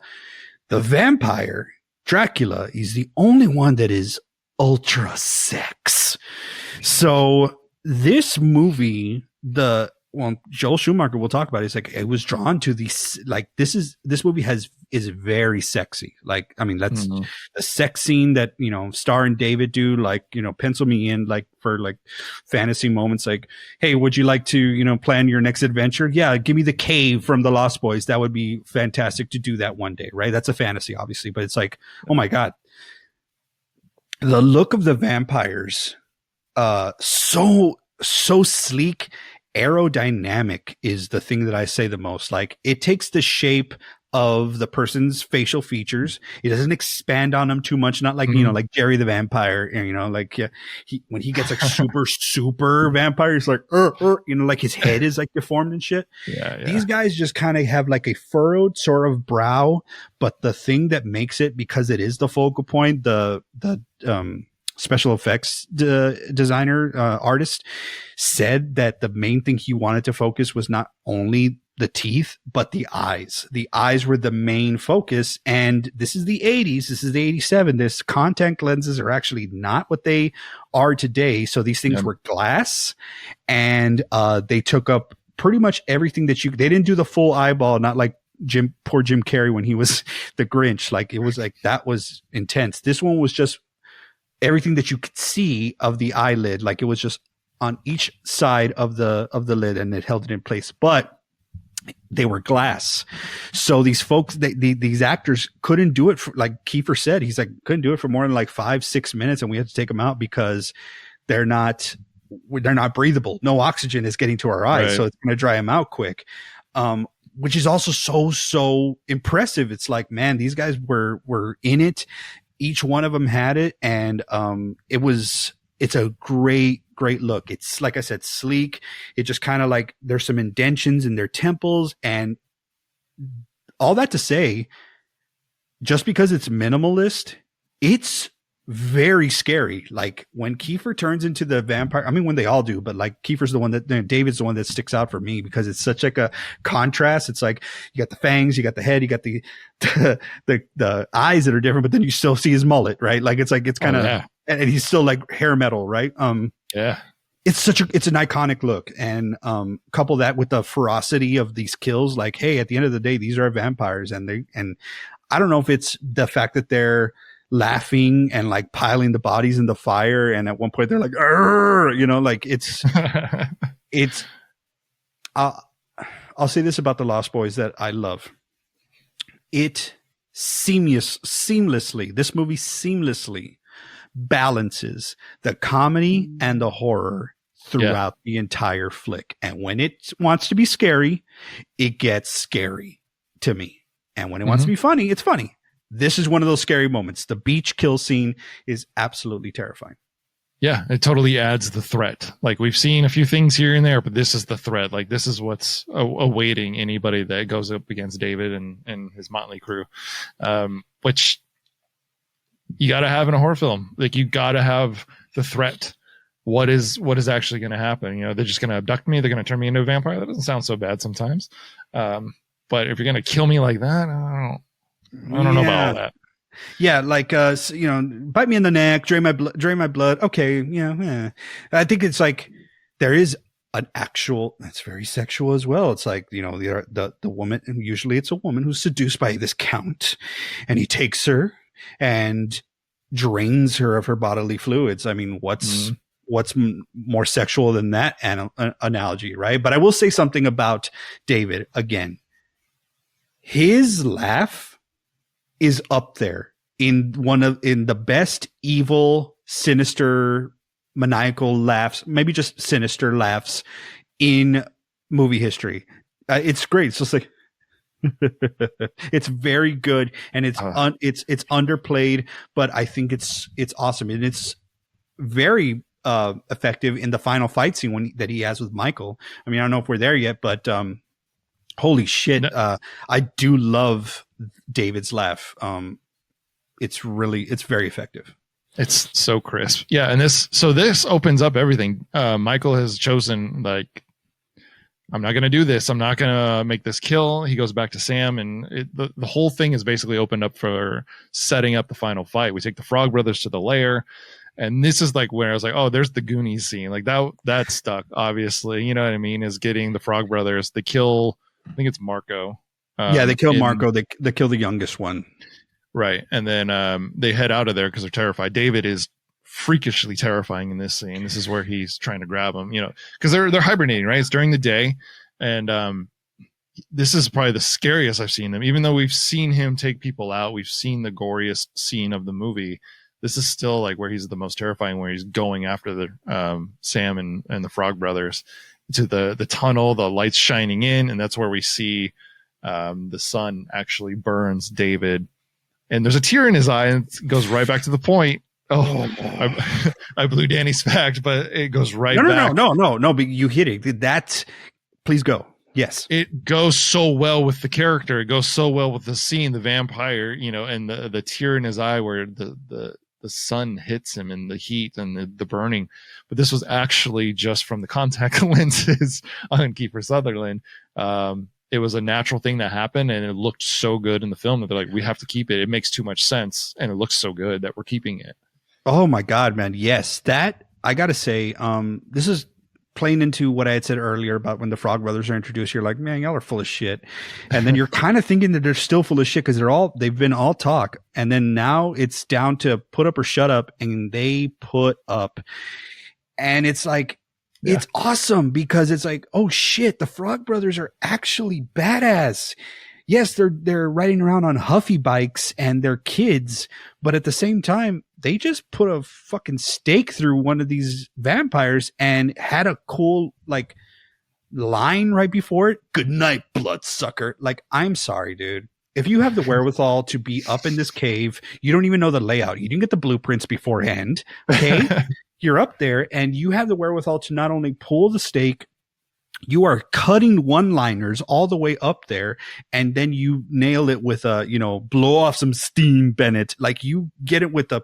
The vampire, Dracula, is the only one that is ultra sex. So this movie, Joel Schumacher will talk about it. It's like, it was drawn to these, like, this movie is very sexy. Like, I mean, that's the sex scene that, Star and David do, like, pencil me in, like, for like fantasy moments, like, hey, would you like to, plan your next adventure? Yeah. Give me the cave from the Lost Boys. That would be fantastic to do that one day. Right. That's a fantasy, obviously, but it's like, oh my God, the look of the vampires, so sleek. Aerodynamic is the thing that I say the most. Like, it takes the shape of the person's facial features. It doesn't expand on them too much. Not like, like Jerry the vampire, like when he gets like super vampire, he's like, like his head is like deformed and shit. Yeah. These guys just kind of have like a furrowed sort of brow, but the thing that makes it, because it is the focal point, the special effects designer, artist, said that the main thing he wanted to focus was not only the teeth, but the eyes. The eyes were the main focus. And this is the 80s. This is the 87. This contact lenses are actually not what they are today. So these things were glass, and they took up pretty much everything that they didn't do the full eyeball, not like poor Jim Carrey when he was the Grinch. Like, it was like, that was intense. This one was just everything that you could see of the eyelid. Like, it was just on each side of the lid, and it held it in place, but they were glass. So these folks, these actors couldn't do it for, like Kiefer said, he's like, couldn't do it for more than like 5-6 minutes. And we had to take them out because they're not breathable. No oxygen is getting to our eyes. Right. So it's going to dry them out quick. Which is also so impressive. It's like, man, these guys were in it. Each one of them had it. And, it's a great look. It's, like I said, sleek. It just kind of like, there's some indentions in their temples, and all that to say, just because it's minimalist, it's very scary. Like, when Kiefer turns into the vampire, I mean, when they all do, but like Kiefer's the one that, David's the one that sticks out for me, because it's such like a contrast. It's like, you got the fangs, you got the head, you got the eyes that are different, but then you still see his mullet, right? Like, it's like, it's kind of, and he's still like hair metal, right? It's an iconic look, and couple that with the ferocity of these kills. Like, hey, at the end of the day, these are vampires, and I don't know if it's the fact that they're laughing and like piling the bodies in the fire, and at one point they're like, like it's. I'll say this about the Lost Boys that I love. It seamlessly. This movie seamlessly balances the comedy and the horror throughout the entire flick. And when it wants to be scary, it gets scary to me. And when it wants to be funny, it's funny. This is one of those scary moments. The beach kill scene is absolutely terrifying. Yeah, it totally adds the threat. Like, we've seen a few things here and there, but this is the threat. Like, this is what's awaiting anybody that goes up against David and his motley crew, which you got to have in a horror film. Like, you got to have the threat. What is actually going to happen? They're just going to abduct me. They're going to turn me into a vampire. That doesn't sound so bad sometimes. But if you're going to kill me like that, I don't know about all that. Yeah, like bite me in the neck, drain my blood. Okay, yeah. I think it's like there is an actual, that's very sexual as well. It's like, the woman, and usually it's a woman who's seduced by this count, and he takes her and drains her of her bodily fluids. I mean, what's more sexual than that analogy, right? But I will say something about David again. His laugh is up there in the best evil, sinister, maniacal laughs, maybe just sinister laughs in movie history. It's great. It's just like it's very good, and it's underplayed, but I think it's awesome, and it's very effective in the final fight scene that he has with Michael. I mean, I don't know if we're there yet, but holy shit, I do love David's laugh. It's very effective. It's so crisp. Yeah, and this opens up everything. Michael has chosen, like, I'm not going to do this. I'm not going to make this kill. He goes back to Sam, and the whole thing is basically opened up for setting up the final fight. We take the Frog Brothers to the lair, and this is like where I was like, oh, there's the Goonies scene. Like that stuck, obviously. You know what I mean? Is getting the Frog Brothers. They kill, I think it's Marco. They kill Marco. They kill the youngest one. Right. And then they head out of there because they're terrified. David is freakishly terrifying in this scene. This is where he's trying to grab him, because they're hibernating, right? It's during the day, and this is probably the scariest I've seen him. Even though we've seen him take people out, we've seen the goriest scene of the movie. This is still like where he's the most terrifying, where he's going after the Sam and the Frog Brothers to the tunnel, the lights shining in, and that's where we see the sun actually burns David, and there's a tear in his eye, and it goes right back to the point. I blew Danny's fact, but it goes right back. No, but you hit it. Please go. Yes. It goes so well with the character. It goes so well with the scene, the vampire, and the tear in his eye where the sun hits him and the heat and the burning. But this was actually just from the contact lenses on Kiefer Sutherland. It was a natural thing that happened, and it looked so good in the film that they're like, we have to keep it. It makes too much sense, and it looks so good that we're keeping it. Oh my God, man. Yes. That, I got to say, this is playing into what I had said earlier about when the Frog Brothers are introduced. You're like, man, y'all are full of shit. And then you're kind of thinking that they're still full of shit because they've been all talk. And then now it's down to put up or shut up, and they put up. And it's like, it's awesome because it's like, oh shit, the Frog Brothers are actually badass. Yes, they're riding around on Huffy bikes and they're kids, but at the same time, they just put a fucking stake through one of these vampires and had a cool like line right before it. Good night, bloodsucker. Like, I'm sorry, dude. If you have the wherewithal to be up in this cave, you don't even know the layout. You didn't get the blueprints beforehand. Okay. You're up there and you have the wherewithal to not only pull the stake, you are cutting one-liners all the way up there, and then you nail it with a, blow off some steam, Bennett. Like, you get it with the,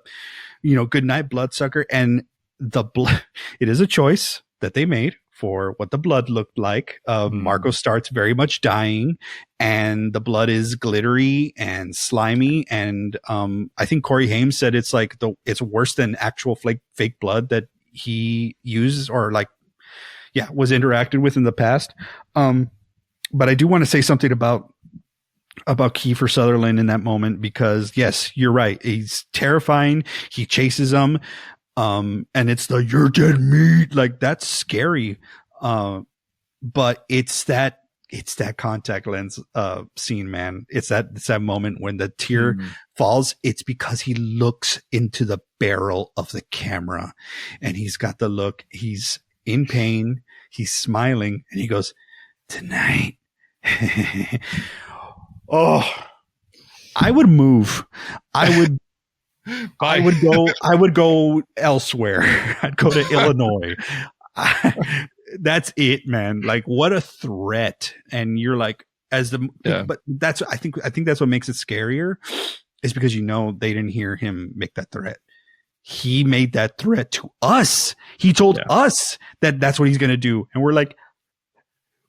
good night, bloodsucker. And the blood, it is a choice that they made for what the blood looked like. Marco starts very much dying, and the blood is glittery and slimy. And I think Corey Haim said it's like it's worse than actual fake blood that he uses or was interacted with in the past. But I do want to say something about Kiefer Sutherland in that moment, because yes, you're right. He's terrifying. He chases them. And it's you're dead meat. Like, that's scary. But it's that contact lens, scene, man. It's that moment when the tear falls. It's because he looks into the barrel of the camera, and he's got the look. He's in pain, he's smiling, and he goes, tonight. Oh, I would move. I would go elsewhere. I'd go to Illinois. That's it, man. Like, what a threat. And you're like, but I think that's what makes it scarier, is because they didn't hear him make that threat. He made that threat to us. He told us that that's what he's going to do. And we're like,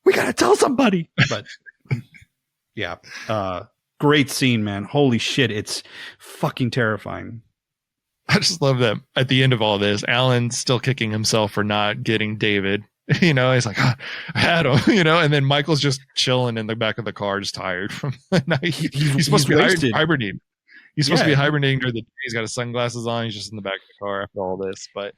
we got to tell somebody. But yeah, great scene, man. Holy shit. It's fucking terrifying. I just love that at the end of all this, Alan's still kicking himself for not getting David. He's like, I had him, and then Michael's just chilling in the back of the car, just tired from the night. He's supposed to be hibernating. He's supposed to be hibernating during the day. He's got his sunglasses on. He's just in the back of the car after all this. But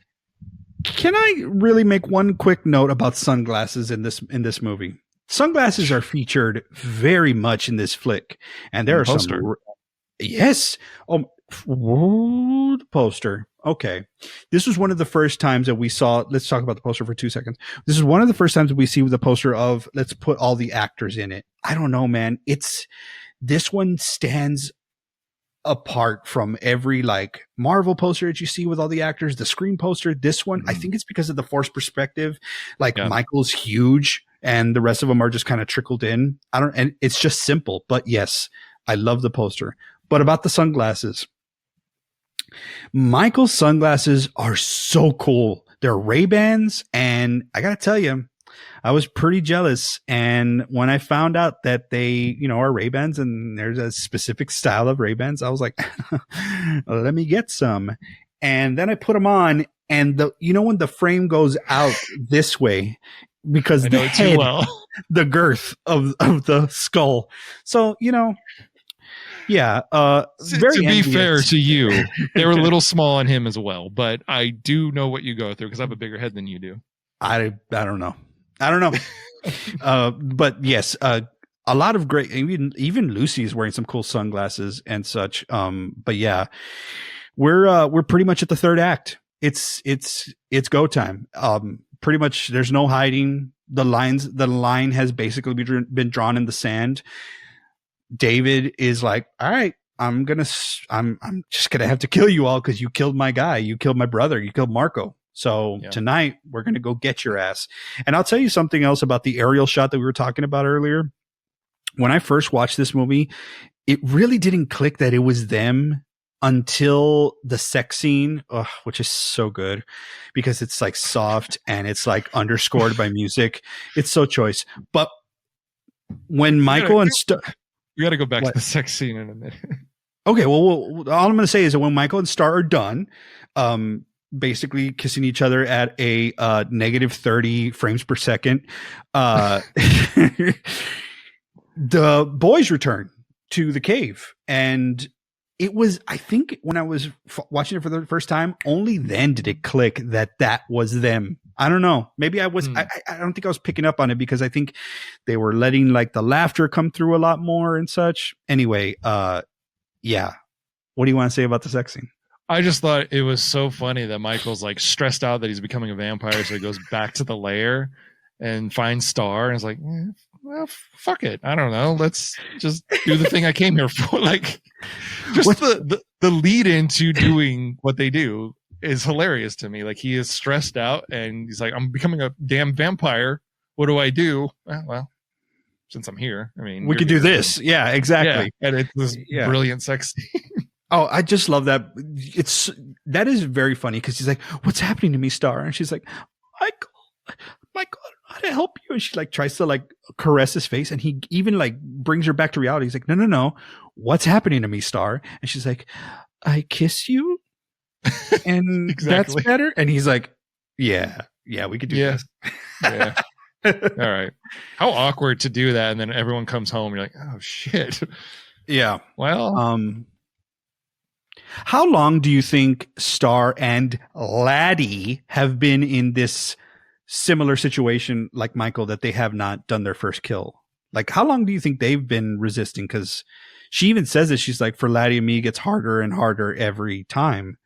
Can I really make one quick note about sunglasses in this movie? Sunglasses are featured very much in this flick, and there are Poster. some. Yes. The poster. Okay. This was one of the first times that we saw. Let's talk about the poster for 2 seconds. This is one of the first times that we see the poster of let's put all the actors in it. I don't know, man. This one stands apart from every like Marvel poster that you see with all the actors, the Scream poster. This one, I think it's because of the forced perspective. Like Michael's huge and the rest of them are just kind of trickled in. And it's just simple, but yes, I love the poster. But about the sunglasses, Michael's sunglasses are so cool. They're Ray-Bans, and I gotta tell you, I was pretty jealous. And when I found out that they, are Ray-Bans and there's a specific style of Ray-Bans, I was like, let me get some. And then I put them on, and when the frame goes out this way, because the head, the girth of the skull. So, yeah. To be fair to you, they were a little small on him as well, but I do know what you go through because I have a bigger head than you do. I don't know. But yes, a lot of great, even Lucy's wearing some cool sunglasses and such. But yeah, we're pretty much at the third act. It's go time. Pretty much there's no hiding. The line has basically been drawn in the sand. David is like, all right, I'm just gonna have to kill you all because you killed my guy, you killed my brother, you killed Marco. So tonight we're gonna go get your ass. And I'll tell you something else about the aerial shot that we were talking about earlier. When I first watched this movie, it really didn't click that it was them until the sex scene, which is so good because it's like soft and it's like underscored by music. It's so choice. But when Michael and we got to go back to the sex scene in a minute. Okay, well, all I'm going to say is that when Michael and Star are done, basically kissing each other at a negative 30 frames per second, the boys return to the cave. And it was, I think, when I was watching it for the first time, only then did it click that was them. I don't know. Maybe I was. I don't think I was picking up on it because I think they were letting like the laughter come through a lot more and such. Anyway, yeah. What do you want to say about the sex scene? I just thought it was so funny that Michael's like stressed out that he's becoming a vampire, so he goes back to the lair and finds Star, and is like, well, fuck it. I don't know. Let's just do the thing I came here for. Like, just the lead into doing what they do is hilarious to me. Like, he is stressed out and he's like, I'm becoming a damn vampire. What do I do? Well, since I'm here, I mean, we could do this. Yeah, exactly. Yeah, and it's this brilliant sex scene. Oh, I just love that. That is very funny because he's like, what's happening to me, Star? And she's like, Michael, I don't know how to help you. And she like tries to like caress his face, and he even like brings her back to reality. He's like, no. What's happening to me, Star? And she's like, I kiss you. And exactly. That's better. And he's like, yeah, we could do this. Yeah. All right. How awkward to do that. And then everyone comes home. You're like, oh shit. Yeah. Well, how long do you think Star and Laddie have been in this similar situation like Michael, that they have not done their first kill? Like, how long do you think they've been resisting? Because she even says that she's like, for Laddie and me, it gets harder and harder every time.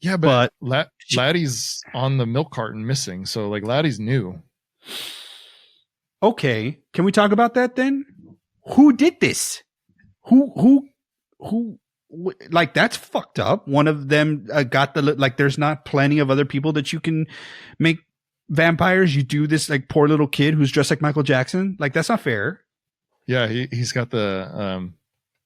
Yeah, but Laddie's on the milk carton missing. So like Laddie's new. Okay. Can we talk about that then? Who did this? Who like, that's fucked up. One of them got there's not plenty of other people that you can make vampires. You do this like poor little kid who's dressed like Michael Jackson. Like, that's not fair. Yeah. He's got the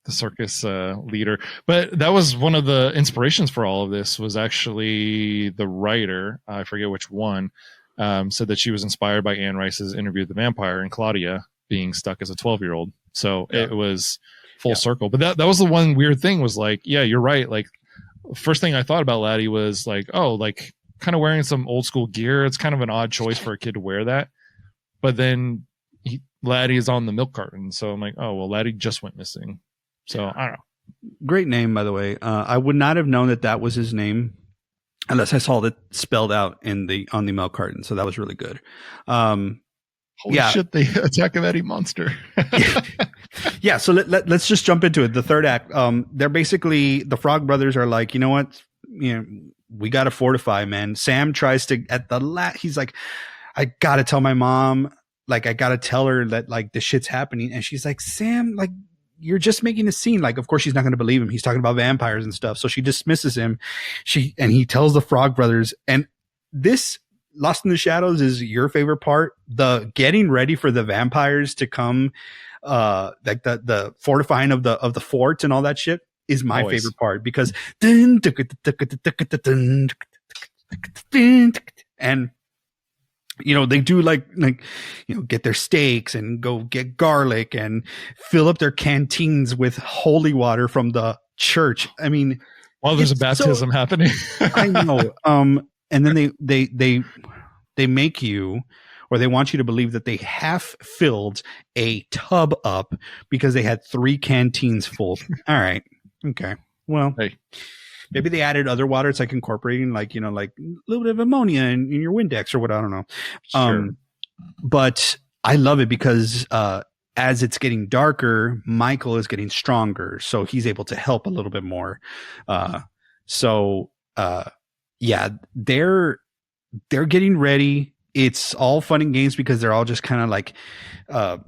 circus leader, but that was one of the inspirations for all of this. Was actually the writer, I forget which one, said that she was inspired by Anne Rice's Interview with the Vampire and Claudia being stuck as a 12-year-old. So it was full circle. But that was the one weird thing, was like, yeah, you're right. Like, first thing I thought about Laddie was like, oh, like kind of wearing some old school gear. It's kind of an odd choice for a kid to wear that. But then Laddie is on the milk carton. So I'm like, oh, well, Laddie just went missing. So I don't know. Great name, by the way. I would not have known that was his name unless I saw it spelled out on the milk carton. So that was really good. Holy shit, they attack a Eddie monster. Yeah, so let's just jump into it. The third act, they're basically, the Frog Brothers are like, you know what, we got to fortify, man. Sam tries to, he's like, I got to tell my mom, like, I got to tell her that, like, this shit's happening. And she's like, Sam, like, you're just making a scene. Like, of course she's not going to believe him. He's talking about vampires and stuff. So she dismisses him. And he tells the Frog Brothers, and this Lost in the Shadows is your favorite part. The getting ready for the vampires to come, like the fortifying of the fort and all that shit is my favorite part, because and they do like get their steaks and go get garlic and fill up their canteens with holy water from the church. I mean, while there's a baptism happening. I know. And then they make you, or they want you to believe that they half filled a tub up because they had 3 canteens full. All right. Okay. Well, maybe they added other water. It's like incorporating like a little bit of ammonia in your Windex or what, I don't know. Sure. But I love it because, as it's getting darker, Michael is getting stronger. So he's able to help a little bit more. Yeah, they're getting ready. It's all fun and games because they're all just kind of like, going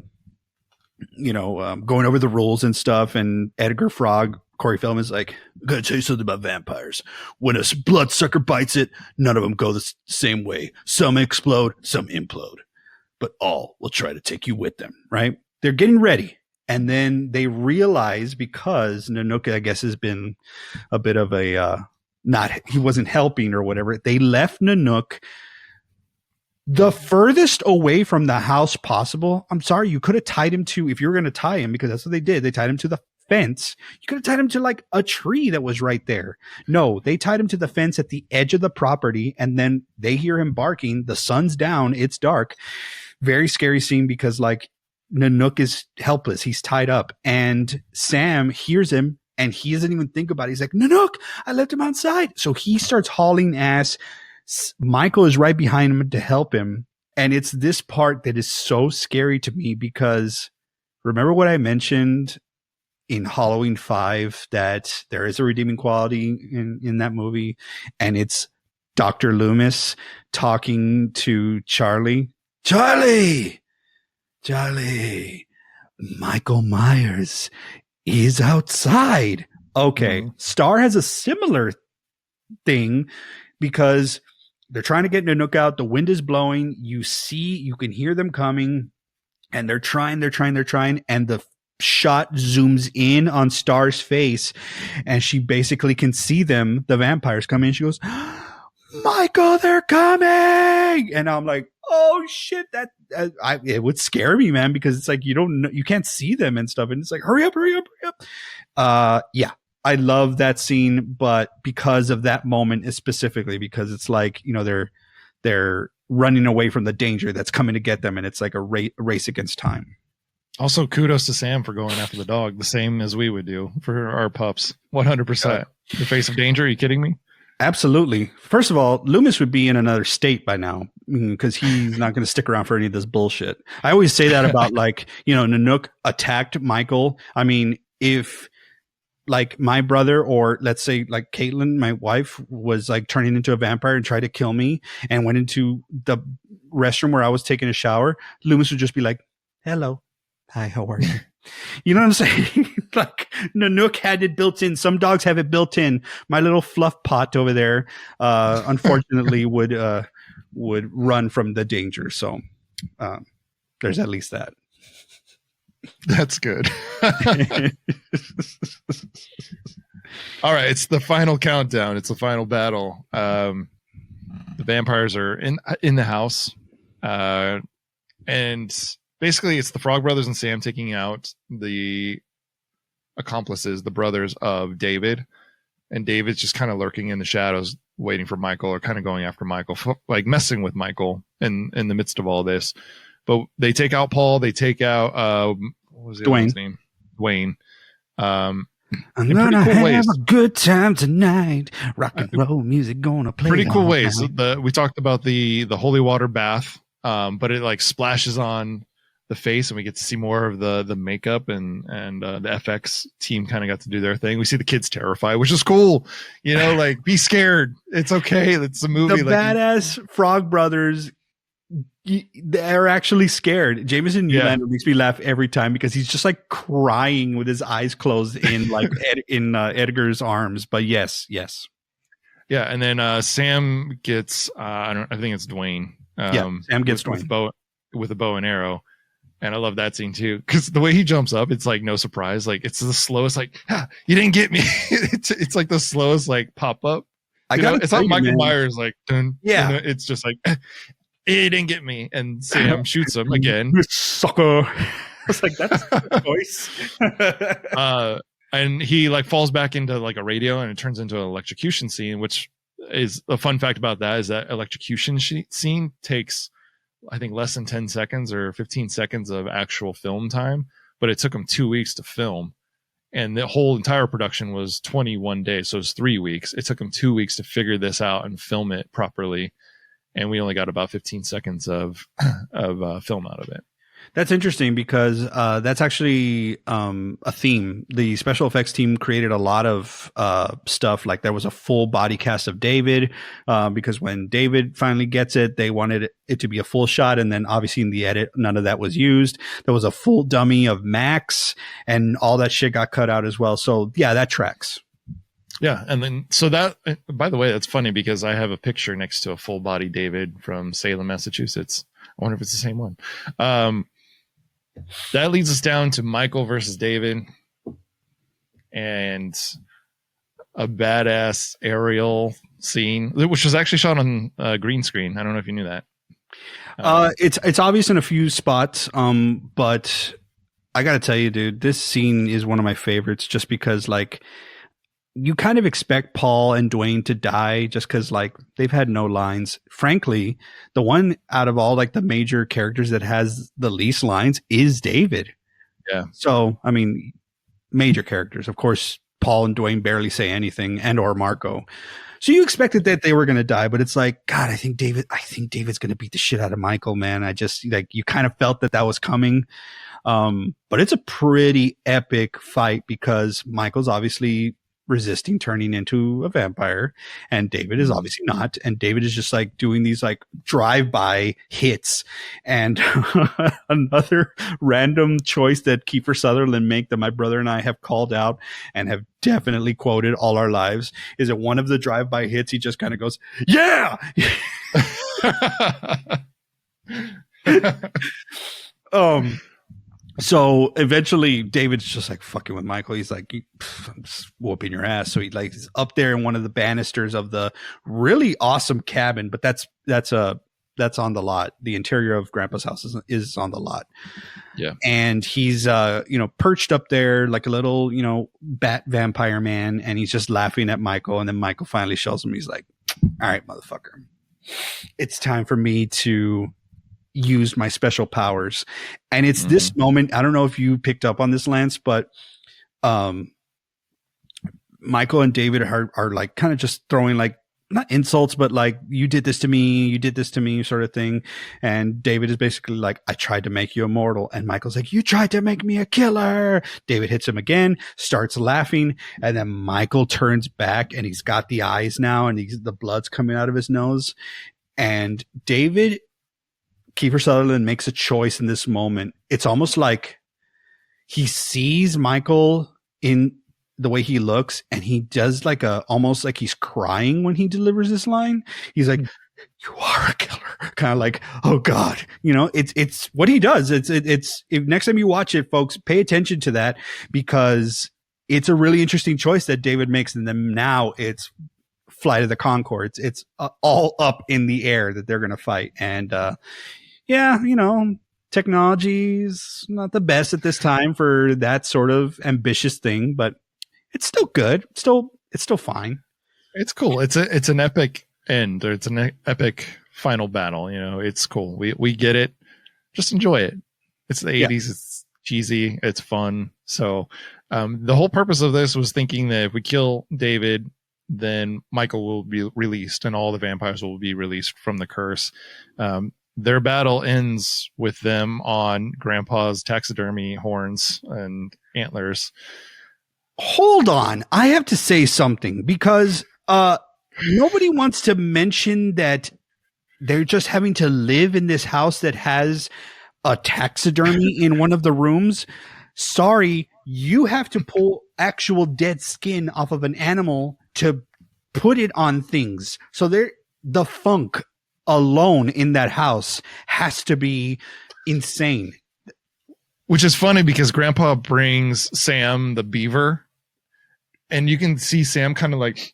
over the rules and stuff. And Edgar Frog, Corey Feldman, is like, I'm going to tell you something about vampires. When a bloodsucker bites it, none of them go the same way. Some explode, some implode, but all will try to take you with them, right? They're getting ready. And then they realize, because Nanook, I guess, has been a bit of a, he wasn't helping or whatever. They left Nanook the furthest away from the house possible. I'm sorry, you could have tied him to, if you were going to tie him, because that's what they did. They tied him to the fence. You could have tied him to like a tree that was right there. No, they tied him to the fence at the edge of the property, and then they hear him barking. The sun's down. It's dark. Very scary scene because like Nanook is helpless. He's tied up, and Sam hears him. And he doesn't even think about it. He's like, Nanook, I left him outside. So he starts hauling ass. Michael is right behind him to help him. And it's this part that is so scary to me because remember what I mentioned in Halloween 5, that there is a redeeming quality in that movie. And it's Dr. Loomis talking to Charlie. Charlie, Michael Myers is outside. Okay. Star has a similar thing because they're trying to get Nanook out. The wind is blowing. You can hear them coming, and they're trying. And the shot zooms in on Star's face, and she basically can see them, the vampires coming. And she goes, Michael, they're coming. And I'm like, oh shit, it would scare me, man, because it's like you can't see them and stuff, and it's like hurry up. Yeah, I love that scene, but because of that moment specifically, because it's like they're running away from the danger that's coming to get them, and it's like a race against time. Also, kudos to Sam for going after the dog, the same as we would do for our pups. 100%. In the face of danger, are you kidding me? Absolutely. First of all, Loomis would be in another state by now because he's not going to stick around for any of this bullshit. I always say that about Nanook attacked Michael. I mean, if like my brother, or let's say like Caitlin, my wife, was like turning into a vampire and tried to kill me and went into the restroom where I was taking a shower, Loomis would just be like, hello, hi, how are you? You know what I'm saying? Like Nanook had it built in. Some dogs have it built in. My little fluff pot over there, unfortunately, would run from the danger. So there's at least that. That's good. All right, it's the final countdown. It's the final battle. The vampires are in the house, and basically, it's the Frog Brothers and Sam taking out the accomplices, the brothers of David. And David's just kind of lurking in the shadows, waiting for Michael, or kind of going after Michael, like messing with Michael in the midst of all this. But they take out Paul. They take out, what was the other name? Dwayne. I'm in gonna pretty cool have ways. a good time tonight. Rock and roll music gonna play. Pretty cool all ways. night. We talked about the holy water bath, but it like splashes on the face, and we get to see more of the makeup, and the FX team kind of got to do their thing. We see the kids terrified, which is cool. You know, like be scared. It's okay. It's a movie. The like badass Frog Brothers, they're actually scared. Jameson Newlander makes me laugh every time because he's just like crying with his eyes closed in like Edgar's arms. But yes. Yeah, and then Sam gets I think it's Dwayne. Sam gets Dwayne with a bow and arrow. And I love that scene too, because the way he jumps up, it's like no surprise. Like it's the slowest, like you didn't get me. it's like the slowest like pop up. It's not Michael Myers like dun, dun, it's just like he didn't get me, and Sam shoots him again. Sucker. I was like, that's a choice. And he like falls back into like a radio, and it turns into an electrocution scene. Which is a fun fact about that is that electrocution scene takes, I think, less than 10 seconds or 15 seconds of actual film time, but it took them 2 weeks to film. And the whole entire production was 21 days. So it was 3 weeks. It took them 2 weeks to figure this out and film it properly. And we only got about 15 seconds of film out of it. That's interesting because that's actually a theme. The special effects team created a lot of stuff. Like there was a full body cast of David because when David finally gets it, they wanted it to be a full shot. And then obviously in the edit, none of that was used. There was a full dummy of Max and all that shit got cut out as well. So yeah, that tracks. Yeah. And then, so that, by the way, that's funny because I have a picture next to a full body David from Salem, Massachusetts. I wonder if it's the same one. That leads us down to Michael versus David and a badass aerial scene, which was actually shot on green screen. I don't know if you knew that. It's obvious in a few spots, but I gotta tell you, dude, this scene is one of my favorites just because, like, you kind of expect Paul and Dwayne to die just because, like, they've had no lines. Frankly, the one out of all, like, the major characters that has the least lines is David. Yeah. So, I mean, major characters. Of course, Paul and Dwayne barely say anything, and or Marco. So you expected that they were going to die, but it's like, God, I think David's going to beat the shit out of Michael, man. I just, like, you kind of felt that was coming. But it's a pretty epic fight because Michael's obviously resisting turning into a vampire, and David is obviously not, and David is just like doing these like drive-by hits. And another random choice that Kiefer Sutherland make that my brother and I have called out and have definitely quoted all our lives is that one of the drive-by hits he just kind of goes, yeah. So eventually David's just like fucking with Michael. He's like, I'm just whooping your ass. So he's up there in one of the banisters of the really awesome cabin, but that's on the lot. The interior of Grandpa's house is on the lot. Yeah. And he's, perched up there like a little, bat vampire man. And he's just laughing at Michael. And then Michael finally shows him. He's like, all right, motherfucker, it's time for me to use my special powers. And it's this moment. I don't know if you picked up on this, Lance, but Michael and David are like kind of just throwing like not insults, but like, you did this to me sort of thing. And David is basically like, I tried to make you immortal. And Michael's like, you tried to make me a killer. David hits him again, starts laughing. And then Michael turns back and he's got the eyes now and the blood's coming out of his nose. And Kiefer Sutherland makes a choice in this moment. It's almost like he sees Michael in the way he looks, and he does like almost like he's crying when he delivers this line. He's like, you are a killer. Kind of like, oh God, it's what he does. It's if next time you watch it, folks, pay attention to that because it's a really interesting choice that David makes. And then now it's Flight of the Conchords. It's all up in the air that they're going to fight. And, technology's not the best at this time for that sort of ambitious thing, but it's still good. It's still fine. It's cool. It's an epic end, or it's an epic final battle. It's cool. We get it. Just enjoy it. It's the 80s. cheesy. It's fun. So the whole purpose of this was thinking that if we kill David, then Michael will be released and all the vampires will be released from the curse. Their battle ends with them on Grandpa's taxidermy horns and antlers. Hold on. I have to say something because nobody wants to mention that they're just having to live in this house that has a taxidermy in one of the rooms. Sorry, you have to pull actual dead skin off of an animal to put it on things. So the funk alone in that house has to be insane. Which is funny because Grandpa brings Sam the beaver, and you can see Sam kind of like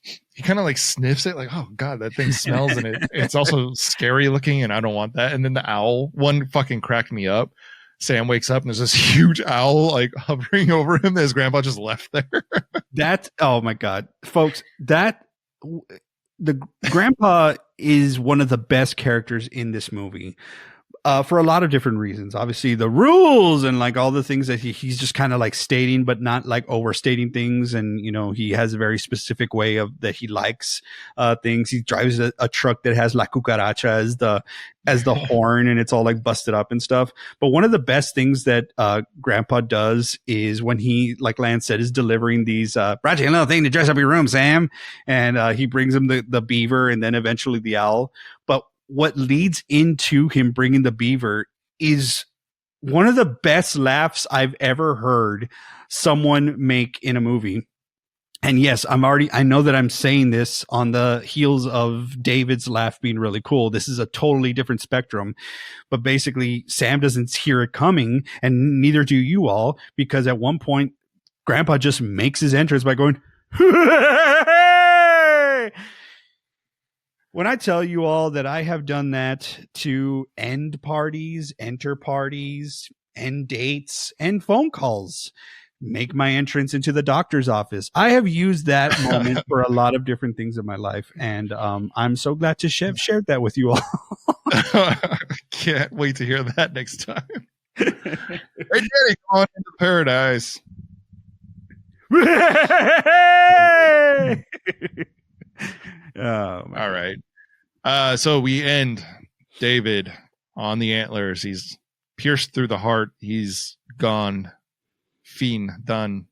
sniffs it, like, oh god, that thing smells, and it's also scary looking, and I don't want that. And then the owl one fucking cracked me up. Sam wakes up and there's this huge owl like hovering over him that his grandpa just left there. That's, oh my god, folks, the grandpa is one of the best characters in this movie. For a lot of different reasons. Obviously the rules and like all the things that he's just kind of like stating, but not like overstating things. And, you know, he has a very specific way of that he likes things. He drives a truck that has La Cucaracha as the horn, and it's all like busted up and stuff. But one of the best things that Grandpa does is when he, like Lance said, is delivering these brought you a little thing to dress up your room, Sam. And he brings him the beaver and then eventually the owl. But what leads into him bringing the beaver is one of the best laughs I've ever heard someone make in a movie. And yes, I know that I'm saying this on the heels of David's laugh being really cool. This is a totally different spectrum, but basically Sam doesn't hear it coming, and neither do you all, because at one point Grandpa just makes his entrance by going, when I tell you all that I have done that to end parties, enter parties, end dates, and phone calls, make my entrance into the doctor's office, I have used that moment for a lot of different things in my life. And I'm so glad to have shared that with you all. Can't wait to hear that next time. Hey, Daddy, going into paradise. All right. So we end David on the antlers. He's pierced through the heart. He's gone. Fiend done.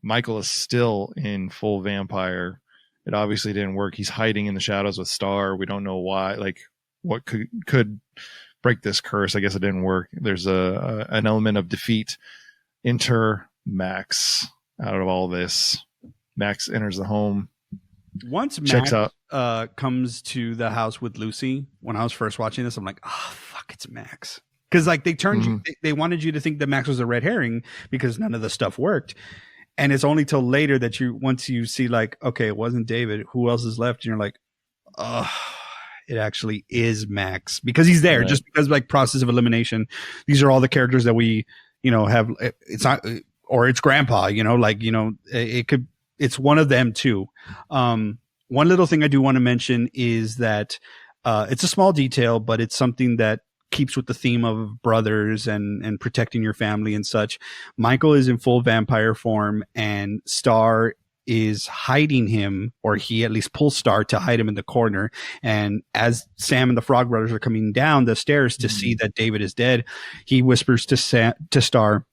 Michael is still in full vampire. It obviously didn't work. He's hiding in the shadows with Star. We don't know why. Like, what could break this curse? I guess it didn't work. There's an element of defeat. Enter Max out of all this. Max enters the home. Once Max comes to the house with Lucy, when I was first watching this, I'm like, oh, fuck, it's Max. Because like they turned they wanted you to think that Max was a red herring because none of the stuff worked. And it's only till later that once you see like, okay, it wasn't David, who else is left? And you're like, oh, it actually is Max, because he's there. Right. Just because like process of elimination. These are all the characters that we, have. It's not, or it's Grandpa, like, it's one of them too. One little thing I do want to mention is that it's a small detail, but it's something that keeps with the theme of brothers and protecting your family and such. Michael is in full vampire form, and Star is hiding him, or he at least pulls Star to hide him in the corner. And as Sam and the Frog Brothers are coming down the stairs to see that David is dead, he whispers to Star,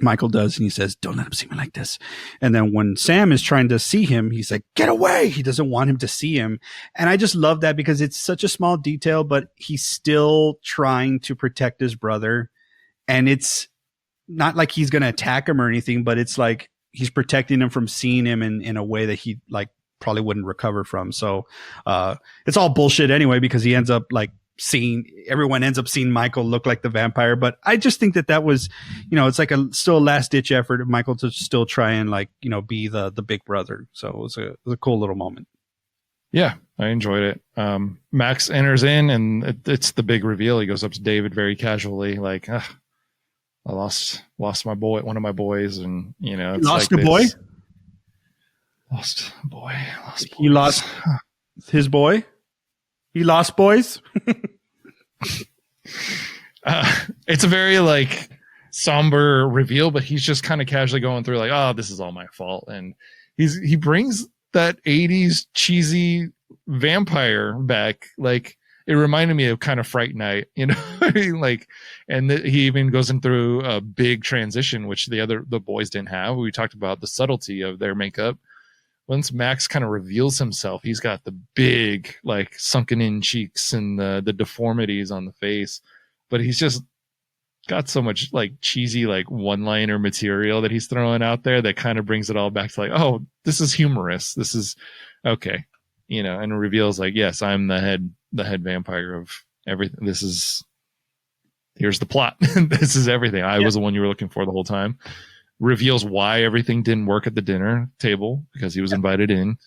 Michael does, and he says, don't let him see me like this. And then when Sam is trying to see him, he's like, get away. He doesn't want him to see him. And I just love that because it's such a small detail, but he's still trying to protect his brother. And it's not like he's going to attack him or anything, but it's like he's protecting him from seeing him in a way that he like probably wouldn't recover from. So it's all bullshit anyway, because he ends up like everyone ends up seeing Michael look like the vampire. But I just think that was, it's like still a last ditch effort of Michael to still try and like, be the big brother. So it was a cool little moment. Yeah, I enjoyed it. Max enters in, and it's the big reveal. He goes up to David very casually, like, I lost my boy, one of my boys. And, it's lost like a boy? Lost boy. He lost his boy? He lost boys? It's a very like somber reveal, but he's just kind of casually going through like, oh, this is all my fault. And he brings that 80s cheesy vampire back. Like, it reminded me of kind of Fright Night, you know. Like, and he even goes in through a big transition, which the boys didn't have. We talked about the subtlety of their makeup. Once Max kind of reveals himself, he's got the big, like, sunken in cheeks and the deformities on the face, but he's just got so much like cheesy, like, one-liner material that he's throwing out there that kind of brings it all back to like, oh, this is humorous. This is okay, you know, and reveals like, yes, I'm the head vampire of everything. Here's the plot. This is everything. I was the one you were looking for the whole time. Reveals why everything didn't work at the dinner table, because he was invited in.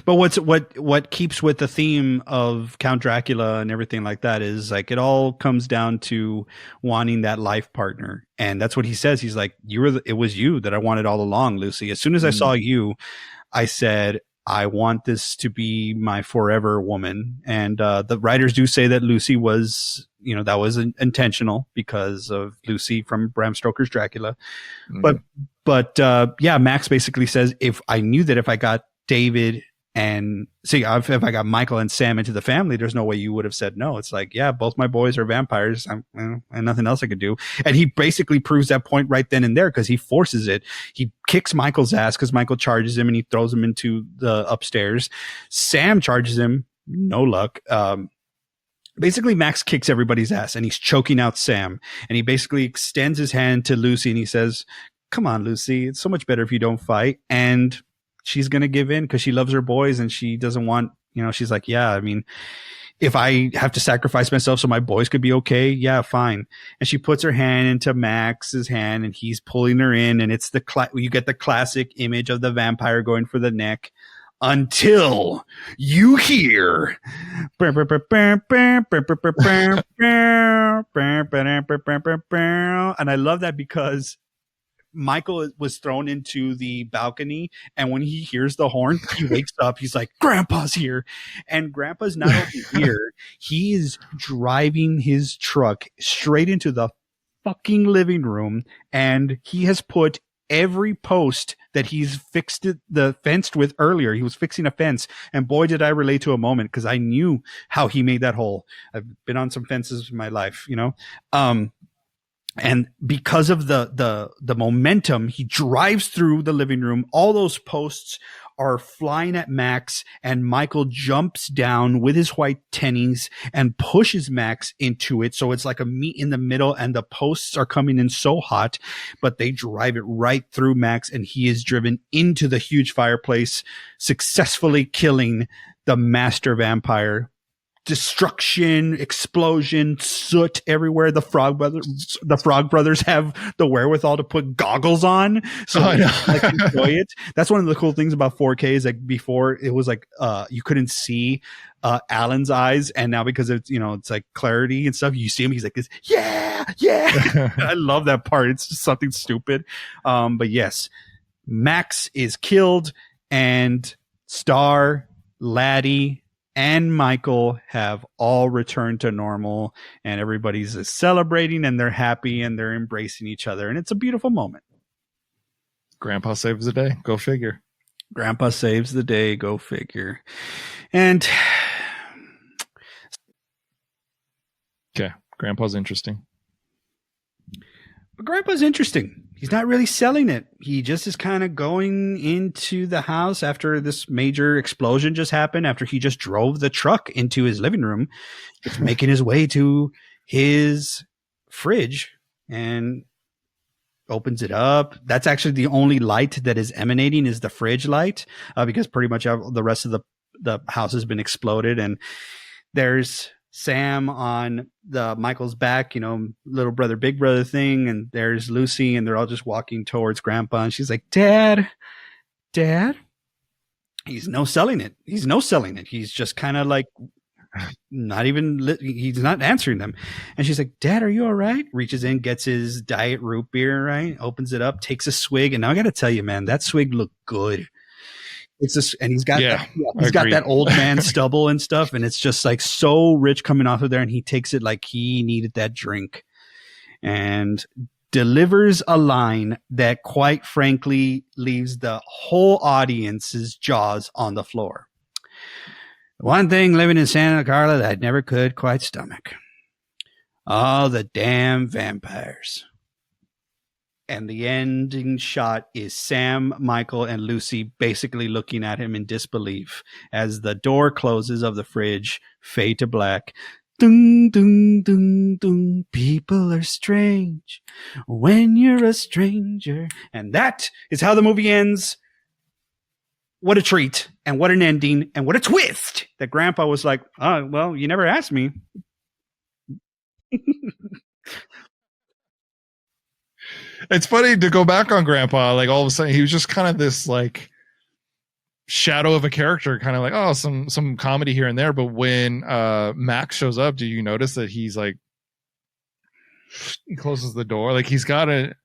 But what keeps with the theme of Count Dracula and everything like that is like, it all comes down to wanting that life partner. And that's what he says. He's like, it was you that I wanted all along, Lucy. As soon as I saw you, I said, I want this to be my forever woman. And the writers do say that Lucy was, you know, that was intentional because of Lucy from Bram Stoker's Dracula. Mm-hmm. But yeah, Max basically says, if I knew that if I got David and if I got Michael and Sam into the family, there's no way you would have said no. It's like, yeah, both my boys are vampires, and nothing else I could do. And he basically proves that point right then and there, because he forces it. He kicks Michael's ass because Michael charges him and he throws him into the upstairs. Sam charges him, no luck. Basically, Max kicks everybody's ass and he's choking out Sam. And he basically extends his hand to Lucy and he says, come on, Lucy, it's so much better if you don't fight. And she's going to give in because she loves her boys and she doesn't want, you know, she's like, yeah, I mean, if I have to sacrifice myself so my boys could be okay, yeah, fine. And she puts her hand into Max's hand and he's pulling her in, and it's you get the classic image of the vampire going for the neck until you hear. And I love that because Michael was thrown into the balcony, and when he hears the horn, he wakes up. He's like, Grandpa's here. And Grandpa's not only here, he is driving his truck straight into the fucking living room, and he has put every post that he's fenced with earlier. He was fixing a fence, and boy, did I relate to a moment, because I knew how he made that hole. I've been on some fences in my life, you know? And because of the momentum, he drives through the living room. All those posts are flying at Max, and Michael jumps down with his white tennies and pushes Max into it. So it's like a meet in the middle, and the posts are coming in so hot, but they drive it right through Max, and he is driven into the huge fireplace, successfully killing the master vampire. Destruction, explosion, soot everywhere. The Frog Brothers have the wherewithal to put goggles on, so like enjoy it. That's one of the cool things about 4K is like before it was like you couldn't see Alan's eyes, and now because it's, you know, it's like clarity and stuff, you see him, he's like this, yeah. I love that part. It's just something stupid. But yes, Max is killed, and Star, Laddie, and Michael have all returned to normal, and everybody's celebrating, and they're happy, and they're embracing each other, and it's a beautiful moment. Grandpa saves the day. Go figure. Grandpa saves the day. Go figure. And okay, Grandpa's interesting. But Grandpa's interesting. He's not really selling it. He just is kind of going into the house after this major explosion just happened, after he just drove the truck into his living room. It's making his way to his fridge and opens it up. That's actually the only light that is emanating is the fridge light, because pretty much the rest of the house has been exploded. And there's Sam on Michael's back, you know, little brother, big brother thing. And there's Lucy, and they're all just walking towards Grandpa. And she's like, Dad. He's no selling it. He's just kind of like he's not answering them. And she's like, Dad, are you all right? Reaches in, gets his diet root beer, right? Opens it up, takes a swig. And now I got to tell you, man, that swig looked good. It's just, and he's got that old man stubble and stuff, and it's just like so rich coming off of there, and he takes it like he needed that drink. and delivers a line that quite frankly leaves the whole audience's jaws on the floor. One thing living in Santa Carla that I never could quite stomach. Oh, the damn vampires. And the ending shot is Sam, Michael, and Lucy basically looking at him in disbelief as the door closes of the fridge, fade to black. Dun, dun, dun, dun. People are strange when you're a stranger. And that is how the movie ends. What a treat, and what an ending, and what a twist that Grandpa was like, oh, well, you never asked me. It's funny to go back on Grandpa. Like all of a sudden, he was just kind of this like shadow of a character, kind of like, oh, some comedy here and there. But when Max shows up, do you notice that he's like, he closes the door, like he's got a.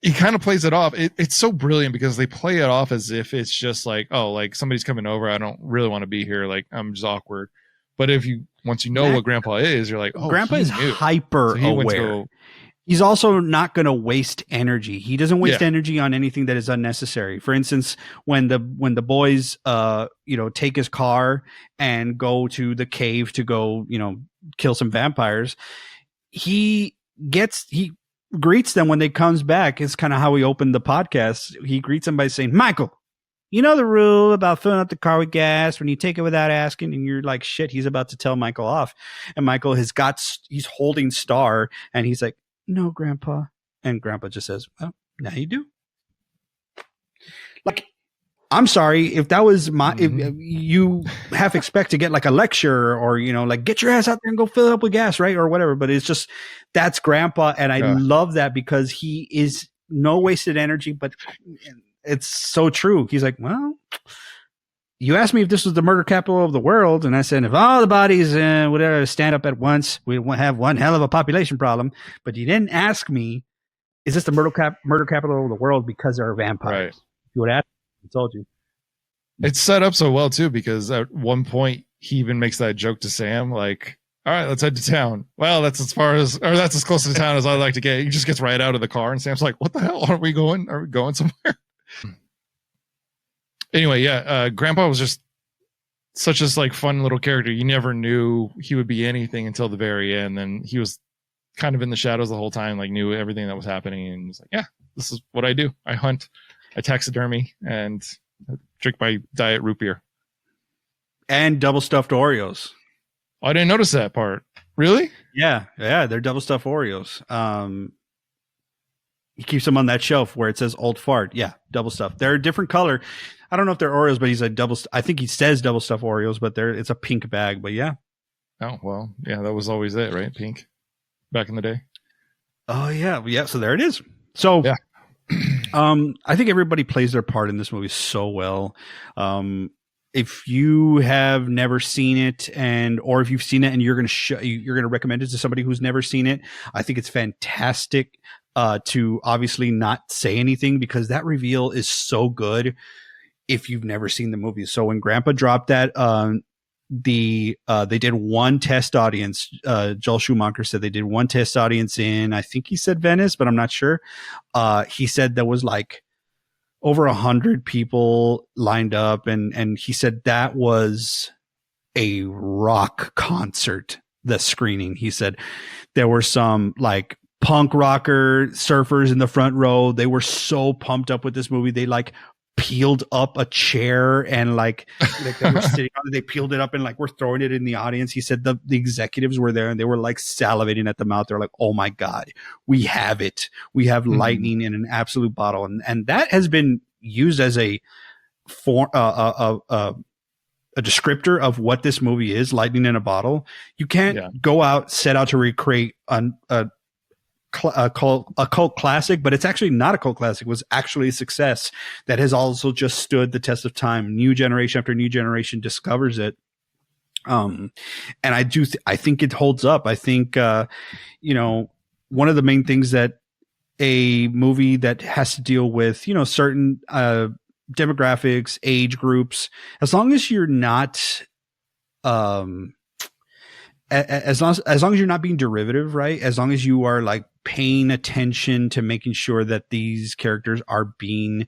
He kind of plays it off. It's so brilliant because they play it off as if it's just like, oh, like somebody's coming over. I don't really want to be here. Like I'm just awkward. But once you know what Grandpa is, you're like, oh, Grandpa is hyper aware. He's also not going to waste energy. He doesn't waste energy on anything that is unnecessary. For instance, when the boys, take his car and go to the cave to go, kill some vampires, he greets them when they comes back. It's kind of how we opened the podcast. He greets them by saying, Michael, you know the rule about filling up the car with gas when you take it without asking, and you're like, shit, he's about to tell Michael off. And Michael he's holding Star and he's like, no, Grandpa. And Grandpa just says, well, now you do. Like, I'm sorry if that was if you half expect to get like a lecture or, like get your ass out there and go fill it up with gas, right? Or whatever. But it's just, that's Grandpa. And I love that because he is no wasted energy, but it's so true. He's like, well, you asked me if this was the murder capital of the world. And I said, if all the bodies stand up at once, we would have one hell of a population problem. But you didn't ask me, is this the murder capital of the world because there are vampires? Right. If you would ask, I told you. It's set up so well too, because at one point he even makes that joke to Sam, like, all right, let's head to town. Well, that's as close to town as I like to get. He just gets right out of the car and Sam's like, what the hell? Are we going somewhere? Anyway, Grandpa was just such a like fun little character. You never knew he would be anything until the very end. And he was kind of in the shadows the whole time, like knew everything that was happening. And was like, yeah, this is what I do. I hunt, I taxidermy, and drink my diet root beer. And double stuffed Oreos. Oh, I didn't notice that part. Really? Yeah, they're double stuffed Oreos. He keeps them on that shelf where it says old fart. Yeah, double stuffed. They're a different color. I don't know if they're Oreos, but he's a I think he says double stuffed Oreos, but it's a pink bag. But yeah. Oh, well, yeah, that was always it, right? Pink back in the day. Oh, yeah. Yeah, so there it is. So, yeah. I think everybody plays their part in this movie so well. If you have never seen it or if you've seen it and you're going to recommend it to somebody who's never seen it, I think it's fantastic to obviously not say anything because that reveal is so good if you've never seen the movie. So when Grandpa dropped that, they did one test audience. Joel Schumacher said they did one test audience in, I think he said Venice, but I'm not sure. He said there was like over 100 people lined up, and he said that was a rock concert, the screening. He said there were some like punk rocker surfers in the front row. They were so pumped up with this movie. They like peeled up a chair and like they were sitting on it. They peeled it up and like we're throwing it in the audience. He said the executives were there and they were like salivating at the mouth. They're like, oh my God, we have it. We have lightning in an absolute bottle. And that has been used as a descriptor of what this movie is, lightning in a bottle. You can't go set out to recreate a cult classic, but it's actually not a cult classic. It was actually a success that has also just stood the test of time. New generation after new generation discovers it. And I think it holds up. I think, one of the main things that a movie that has to deal with, certain, demographics, age groups, as long as you're not, as long as you're not being derivative, right? As long as you are like paying attention to making sure that these characters are being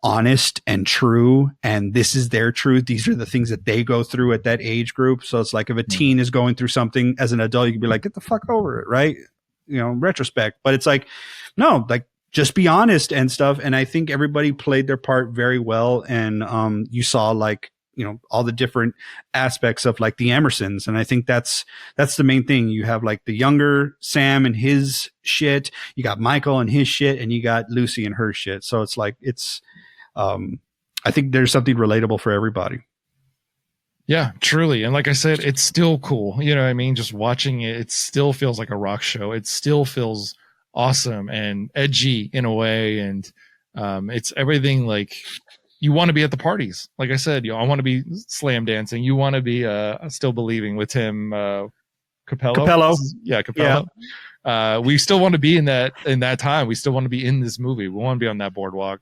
honest and true, and this is their truth. These are the things that they go through at that age group. So it's like if a teen is going through something as an adult, you can be like, get the fuck over it, right? You know, in retrospect. But it's like, no, like just be honest and stuff. And I think everybody played their part very well. And you saw like, you know, all the different aspects of like the Emersons. And I think that's the main thing. You have like the younger Sam and his shit, you got Michael and his shit, and you got Lucy and her shit. So it's like, I think there's something relatable for everybody. Yeah, truly. And like I said, it's still cool. You know what I mean? Just watching it, it still feels like a rock show. It still feels awesome and edgy in a way. And it's everything like you want to be at the parties. Like I said, you know, I want to be slam dancing. You want to be still believing with Tim Capello. Yeah, Capello. Yeah. We still want to be in that time. We still want to be in this movie. We want to be on that boardwalk.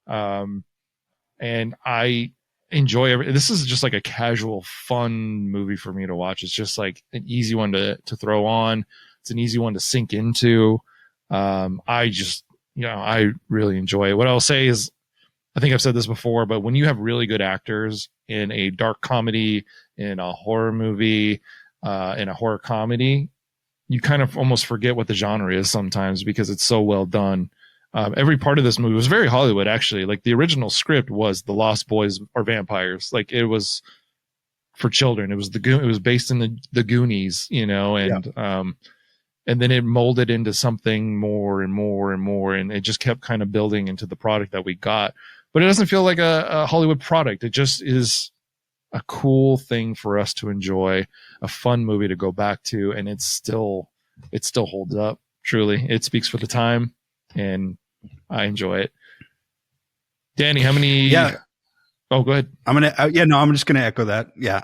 And I enjoy this is just like a casual, fun movie for me to watch. It's just like an easy one to throw on. It's an easy one to sink into. I just, you know, I really enjoy it. What I'll say is, I think I've said this before, but when you have really good actors in a dark comedy, in a horror movie, in a horror comedy, you kind of almost forget what the genre is sometimes because it's so well done. Every part of this movie was very Hollywood, actually. Like the original script was The Lost Boys are Vampires. Like it was for children. It was based in the Goonies, you know, and and then it molded into something more and more and more, and it just kept kind of building into the product that we got. But it doesn't feel like a Hollywood product. It just is a cool thing for us to enjoy, a fun movie to go back to, and it still holds up. Truly, it speaks for the time. And I enjoy it. Danny, how many? Yeah. Oh, go ahead. I'm just gonna echo that. Yeah,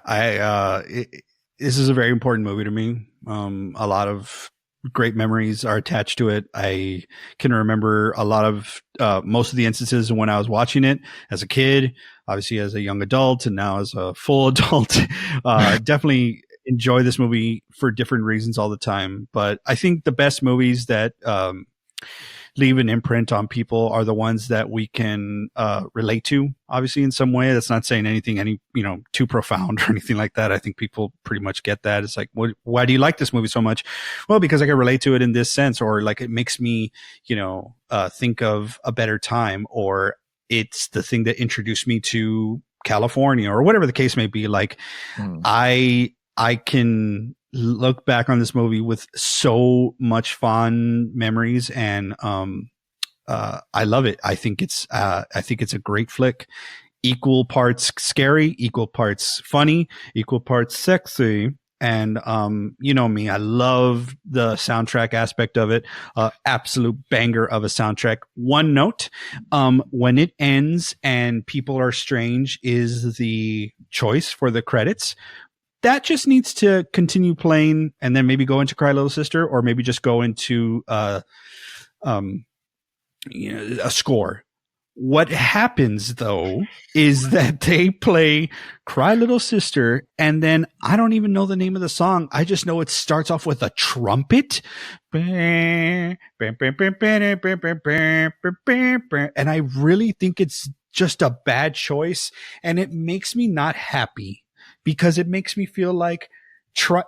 this is a very important movie to me. A lot of great memories are attached to it. I can remember a lot of most of the instances when I was watching it as a kid, obviously as a young adult, and now as a full adult. Definitely enjoy this movie for different reasons all the time. But I think the best movies that leave an imprint on people are the ones that we can relate to, obviously in some way. That's not saying anything too profound or anything like that. I think people pretty much get that. It's like, why do you like this movie so much? Well, because I can relate to it in this sense, or like it makes me, think of a better time, or it's the thing that introduced me to California, or whatever the case may be. Like I can look back on this movie with so much fond memories, and I love it. I think it's a great flick. Equal parts scary, equal parts funny, equal parts sexy. And you know me, I love the soundtrack aspect of it. Absolute banger of a soundtrack. One note, when it ends and People Are Strange is the choice for the credits, that just needs to continue playing, and then maybe go into Cry Little Sister, or maybe just go into a score. What happens though is that they play Cry Little Sister, and then I don't even know the name of the song. I just know it starts off with a trumpet. And I really think it's just a bad choice, and it makes me not happy. Because it makes me feel like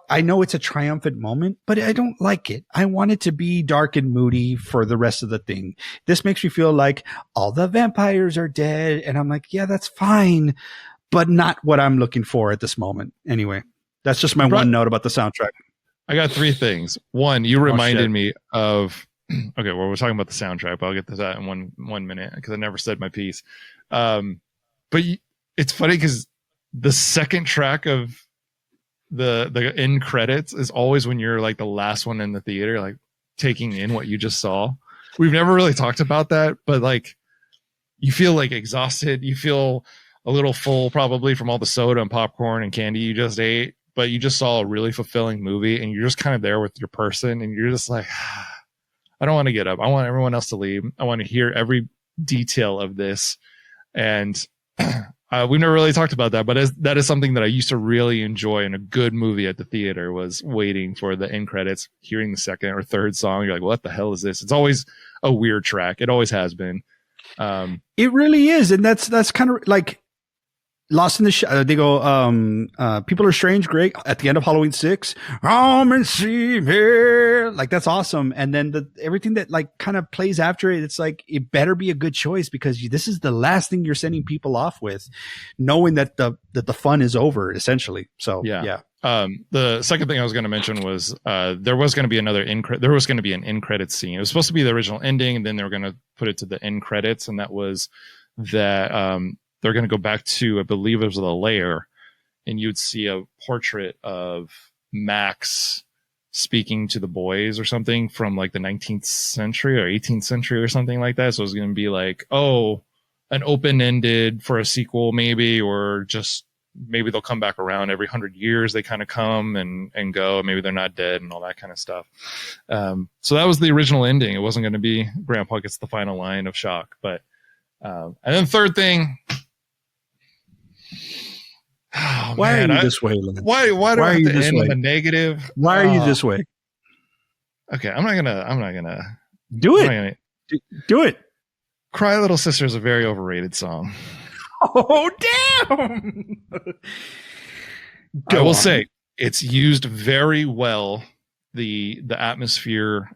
I know it's a triumphant moment, but I don't like it. I want it to be dark and moody for the rest of the thing. This makes me feel like all the vampires are dead. And I'm like, yeah, that's fine, but not what I'm looking for at this moment. Anyway, that's just my one note about the soundtrack. I got three things. One, you reminded me of, okay, well, we're talking about the soundtrack, but I'll get to that in one minute because I never said my piece. But it's funny because the second track of the end credits is always when you're like the last one in the theater, like taking in what you just saw. We've never really talked about that, but like you feel like exhausted. You feel a little full probably from all the soda and popcorn and candy you just ate, but you just saw a really fulfilling movie and you're just kind of there with your person and you're just like, I don't want to get up. I want everyone else to leave. I want to hear every detail of this. And we've never really talked about that, but that is something that I used to really enjoy in a good movie at the theater, was waiting for the end credits, hearing the second or third song. You're like, what the hell is this? It's always a weird track. It always has been. It really is. And that's kind of like Lost in the they go, People Are Strange, great. At the end of Halloween 6, come and see me. Like, that's awesome. And then everything that like kind of plays after it, it's like, it better be a good choice, because this is the last thing you're sending people off with, knowing that the fun is over, essentially. So, yeah. The second thing I was going to mention was, there was going to be there was going to be an end credits scene. It was supposed to be the original ending, and then they were going to put it to the end credits. And that was that, they're going to go back to, I believe it was the lair, and you'd see a portrait of Max speaking to the boys or something from like the 19th century or 18th century or something like that. So it's going to be like, an open-ended for a sequel maybe, or just maybe they'll come back around every 100 years. They kind of come and go. Maybe they're not dead and all that kind of stuff. So that was the original ending. It wasn't going to be Grandpa gets the final line of shock. But and then third thing. Oh, why are you this way, Lance? Why do I have to end on the negative? Why are you this way? Okay, I'm not gonna do it. Do it. Cry Little Sister is a very overrated song. Oh, damn. I will say it's used very well. The atmosphere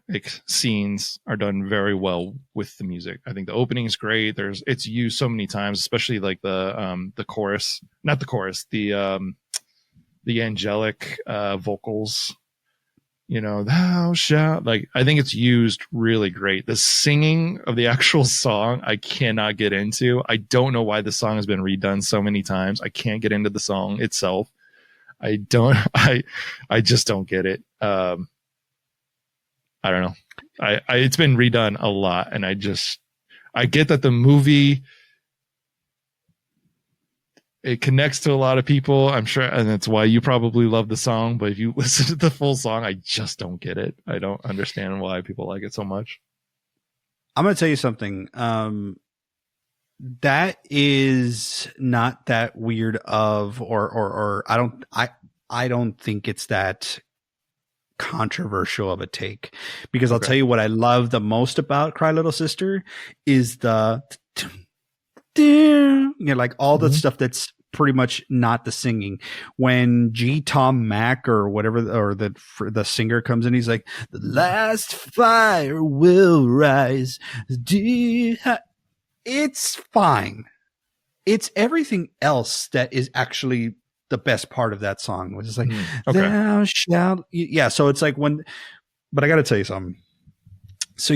scenes are done very well with the music. I think the opening is great. It's used so many times, especially like the chorus, not the chorus, the angelic vocals. Thou shalt, like, I think it's used really great. The singing of the actual song, I cannot get into. I don't know why the song has been redone so many times. I can't get into the song itself. I just don't get it. I don't know. It's been redone a lot, and I get that the movie, it connects to a lot of people, I'm sure, and that's why you probably love the song. But if you listen to the full song, I just don't get it. I don't understand why people like it so much. I'm going to tell you something. That is not that weird or I don't think it's that controversial of a take, because I'll tell you what I love the most about Cry Little Sister is the like all the stuff that's pretty much not the singing. When Tom Mack or whatever, or the singer comes in, he's like, the last fire will rise. It's fine. It's everything else that is actually the best part of that song, which is like, thou shalt. Yeah. So it's like but I got to tell you something. So,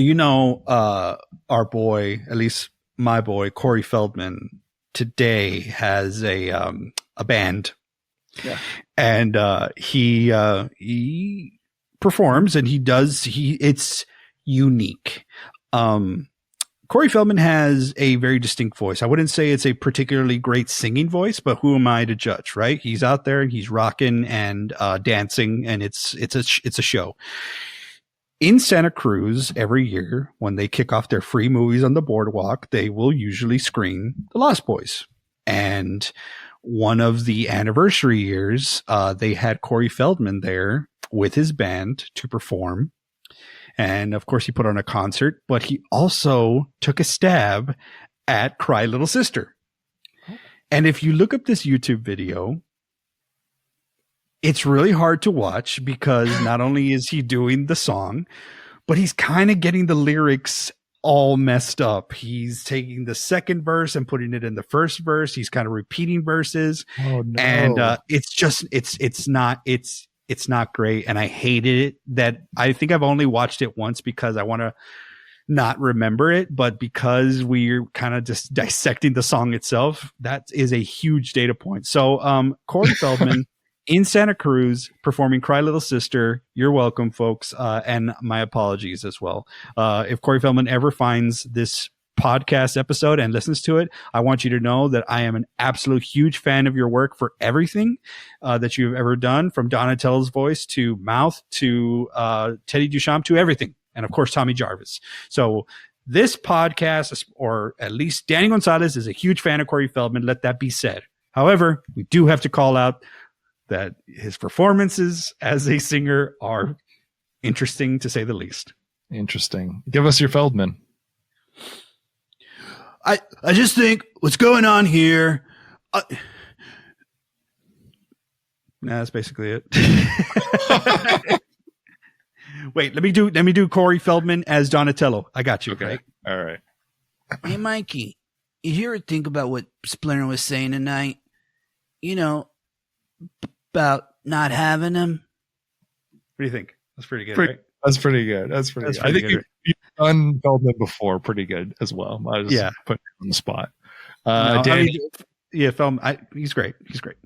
our boy, at least my boy, Corey Feldman, today has a band. Yeah. And he performs, and it's unique. Corey Feldman has a very distinct voice. I wouldn't say it's a particularly great singing voice, but who am I to judge, right? He's out there and he's rocking and dancing, and it's a show. In Santa Cruz, every year when they kick off their free movies on the boardwalk, they will usually screen The Lost Boys. And one of the anniversary years, they had Corey Feldman there with his band to perform. And of course, he put on a concert, but he also took a stab at Cry Little Sister. And if you look up this YouTube video, it's really hard to watch, because not only is he doing the song, but he's kind of getting the lyrics all messed up. He's taking the second verse and putting it in the first verse. He's kind of repeating verses. Oh, no. And it's not great, and I hated it. That I think I've only watched it once because I want to not remember it, but because we're kind of just dissecting the song itself, that is a huge data point. So Corey Feldman in Santa Cruz performing Cry Little Sister. You're welcome, folks, and my apologies as well. If Corey Feldman ever finds this podcast episode and listens to it, I want you to know that I am an absolute huge fan of your work for everything that you've ever done, from Donatello's voice to Mouth to Teddy Duchamp to everything, and of course Tommy Jarvis. So This podcast, or at least Danny Gonzalez, is a huge fan of Corey Feldman. Let that be said. However, we do have to call out that his performances as a singer are interesting, to say the least. Interesting. Give us your Feldman. I just think what's going on here. That's basically it. Wait, let me do Corey Feldman as Donatello. I got you. Okay. Right? All right. Hey, Mikey, you ever think about what Splinter was saying tonight? You know, about not having him? What do you think? That's pretty good, Right? That's pretty good. I think you've done Feldman before pretty good as well. I just put him on the spot. Danny, Feldman, he's great. He's great.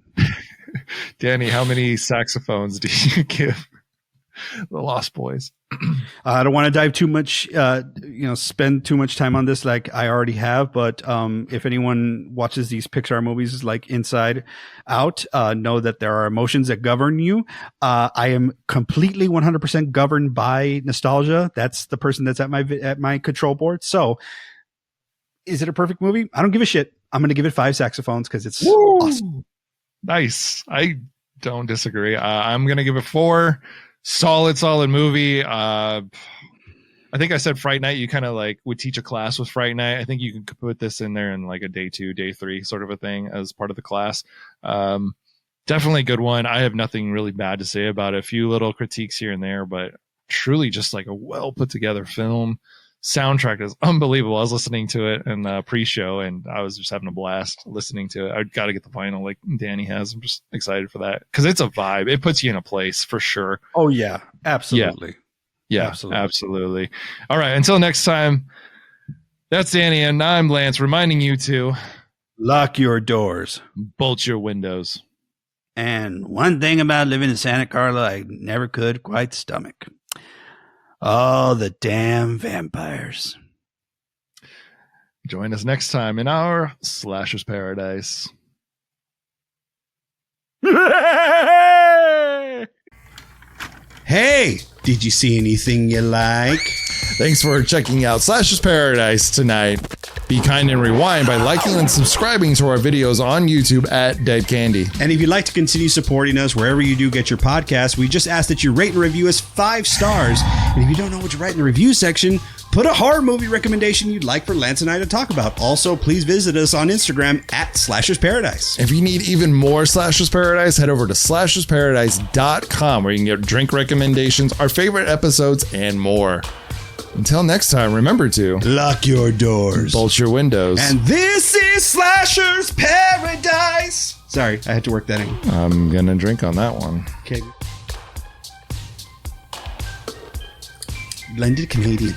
Danny, how many saxophones do you give the Lost Boys? I don't want to dive too much, spend too much time on this like I already have. But if anyone watches these Pixar movies like Inside Out, know that there are emotions that govern you. I am completely 100% governed by nostalgia. That's the person that's at my control board. So is it a perfect movie? I don't give a shit. I'm going to give it 5 saxophones because it's awesome. Nice. I don't disagree. I'm going to give it 4. Solid movie. I think I said Fright Night. You kind of like would teach a class with Fright Night. I think you can put this in there in like a day 2, day 3 sort of a thing as part of the class. Definitely a good one. I have nothing really bad to say about it. A few little critiques here and there, but truly just like a well put together film. Soundtrack is unbelievable. I was listening to it in pre-show and I was just having a blast listening to it. I got to get the vinyl like Danny has. I'm just excited for that because it's a vibe. It puts you in a place for sure. Oh yeah, absolutely. Yeah, absolutely. All right. Until next time, that's Danny and I'm Lance reminding you to lock your doors, bolt your windows. And one thing about living in Santa Carla, I never could quite stomach. Oh, the damn vampires. Join us next time in our Slasher's Paradise. Hey, did you see anything you like? Thanks for checking out Slasher's Paradise tonight. Be kind and rewind by liking and subscribing to our videos on YouTube at Dead Candy. And if you'd like to continue supporting us wherever you do get your podcasts, we just ask that you rate and review us 5 stars. And if you don't know what to write in the review section, put a horror movie recommendation you'd like for Lance and I to talk about. Also, please visit us on Instagram at Slashers Paradise. If you need even more Slasher's Paradise, head over to slashersparadise.com where you can get drink recommendations, our favorite episodes, and more. Until next time, remember to lock your doors, bolt your windows. And this is Slasher's Paradise. Sorry, I had to work that in. I'm gonna drink on that one. Okay. Blended Canadian.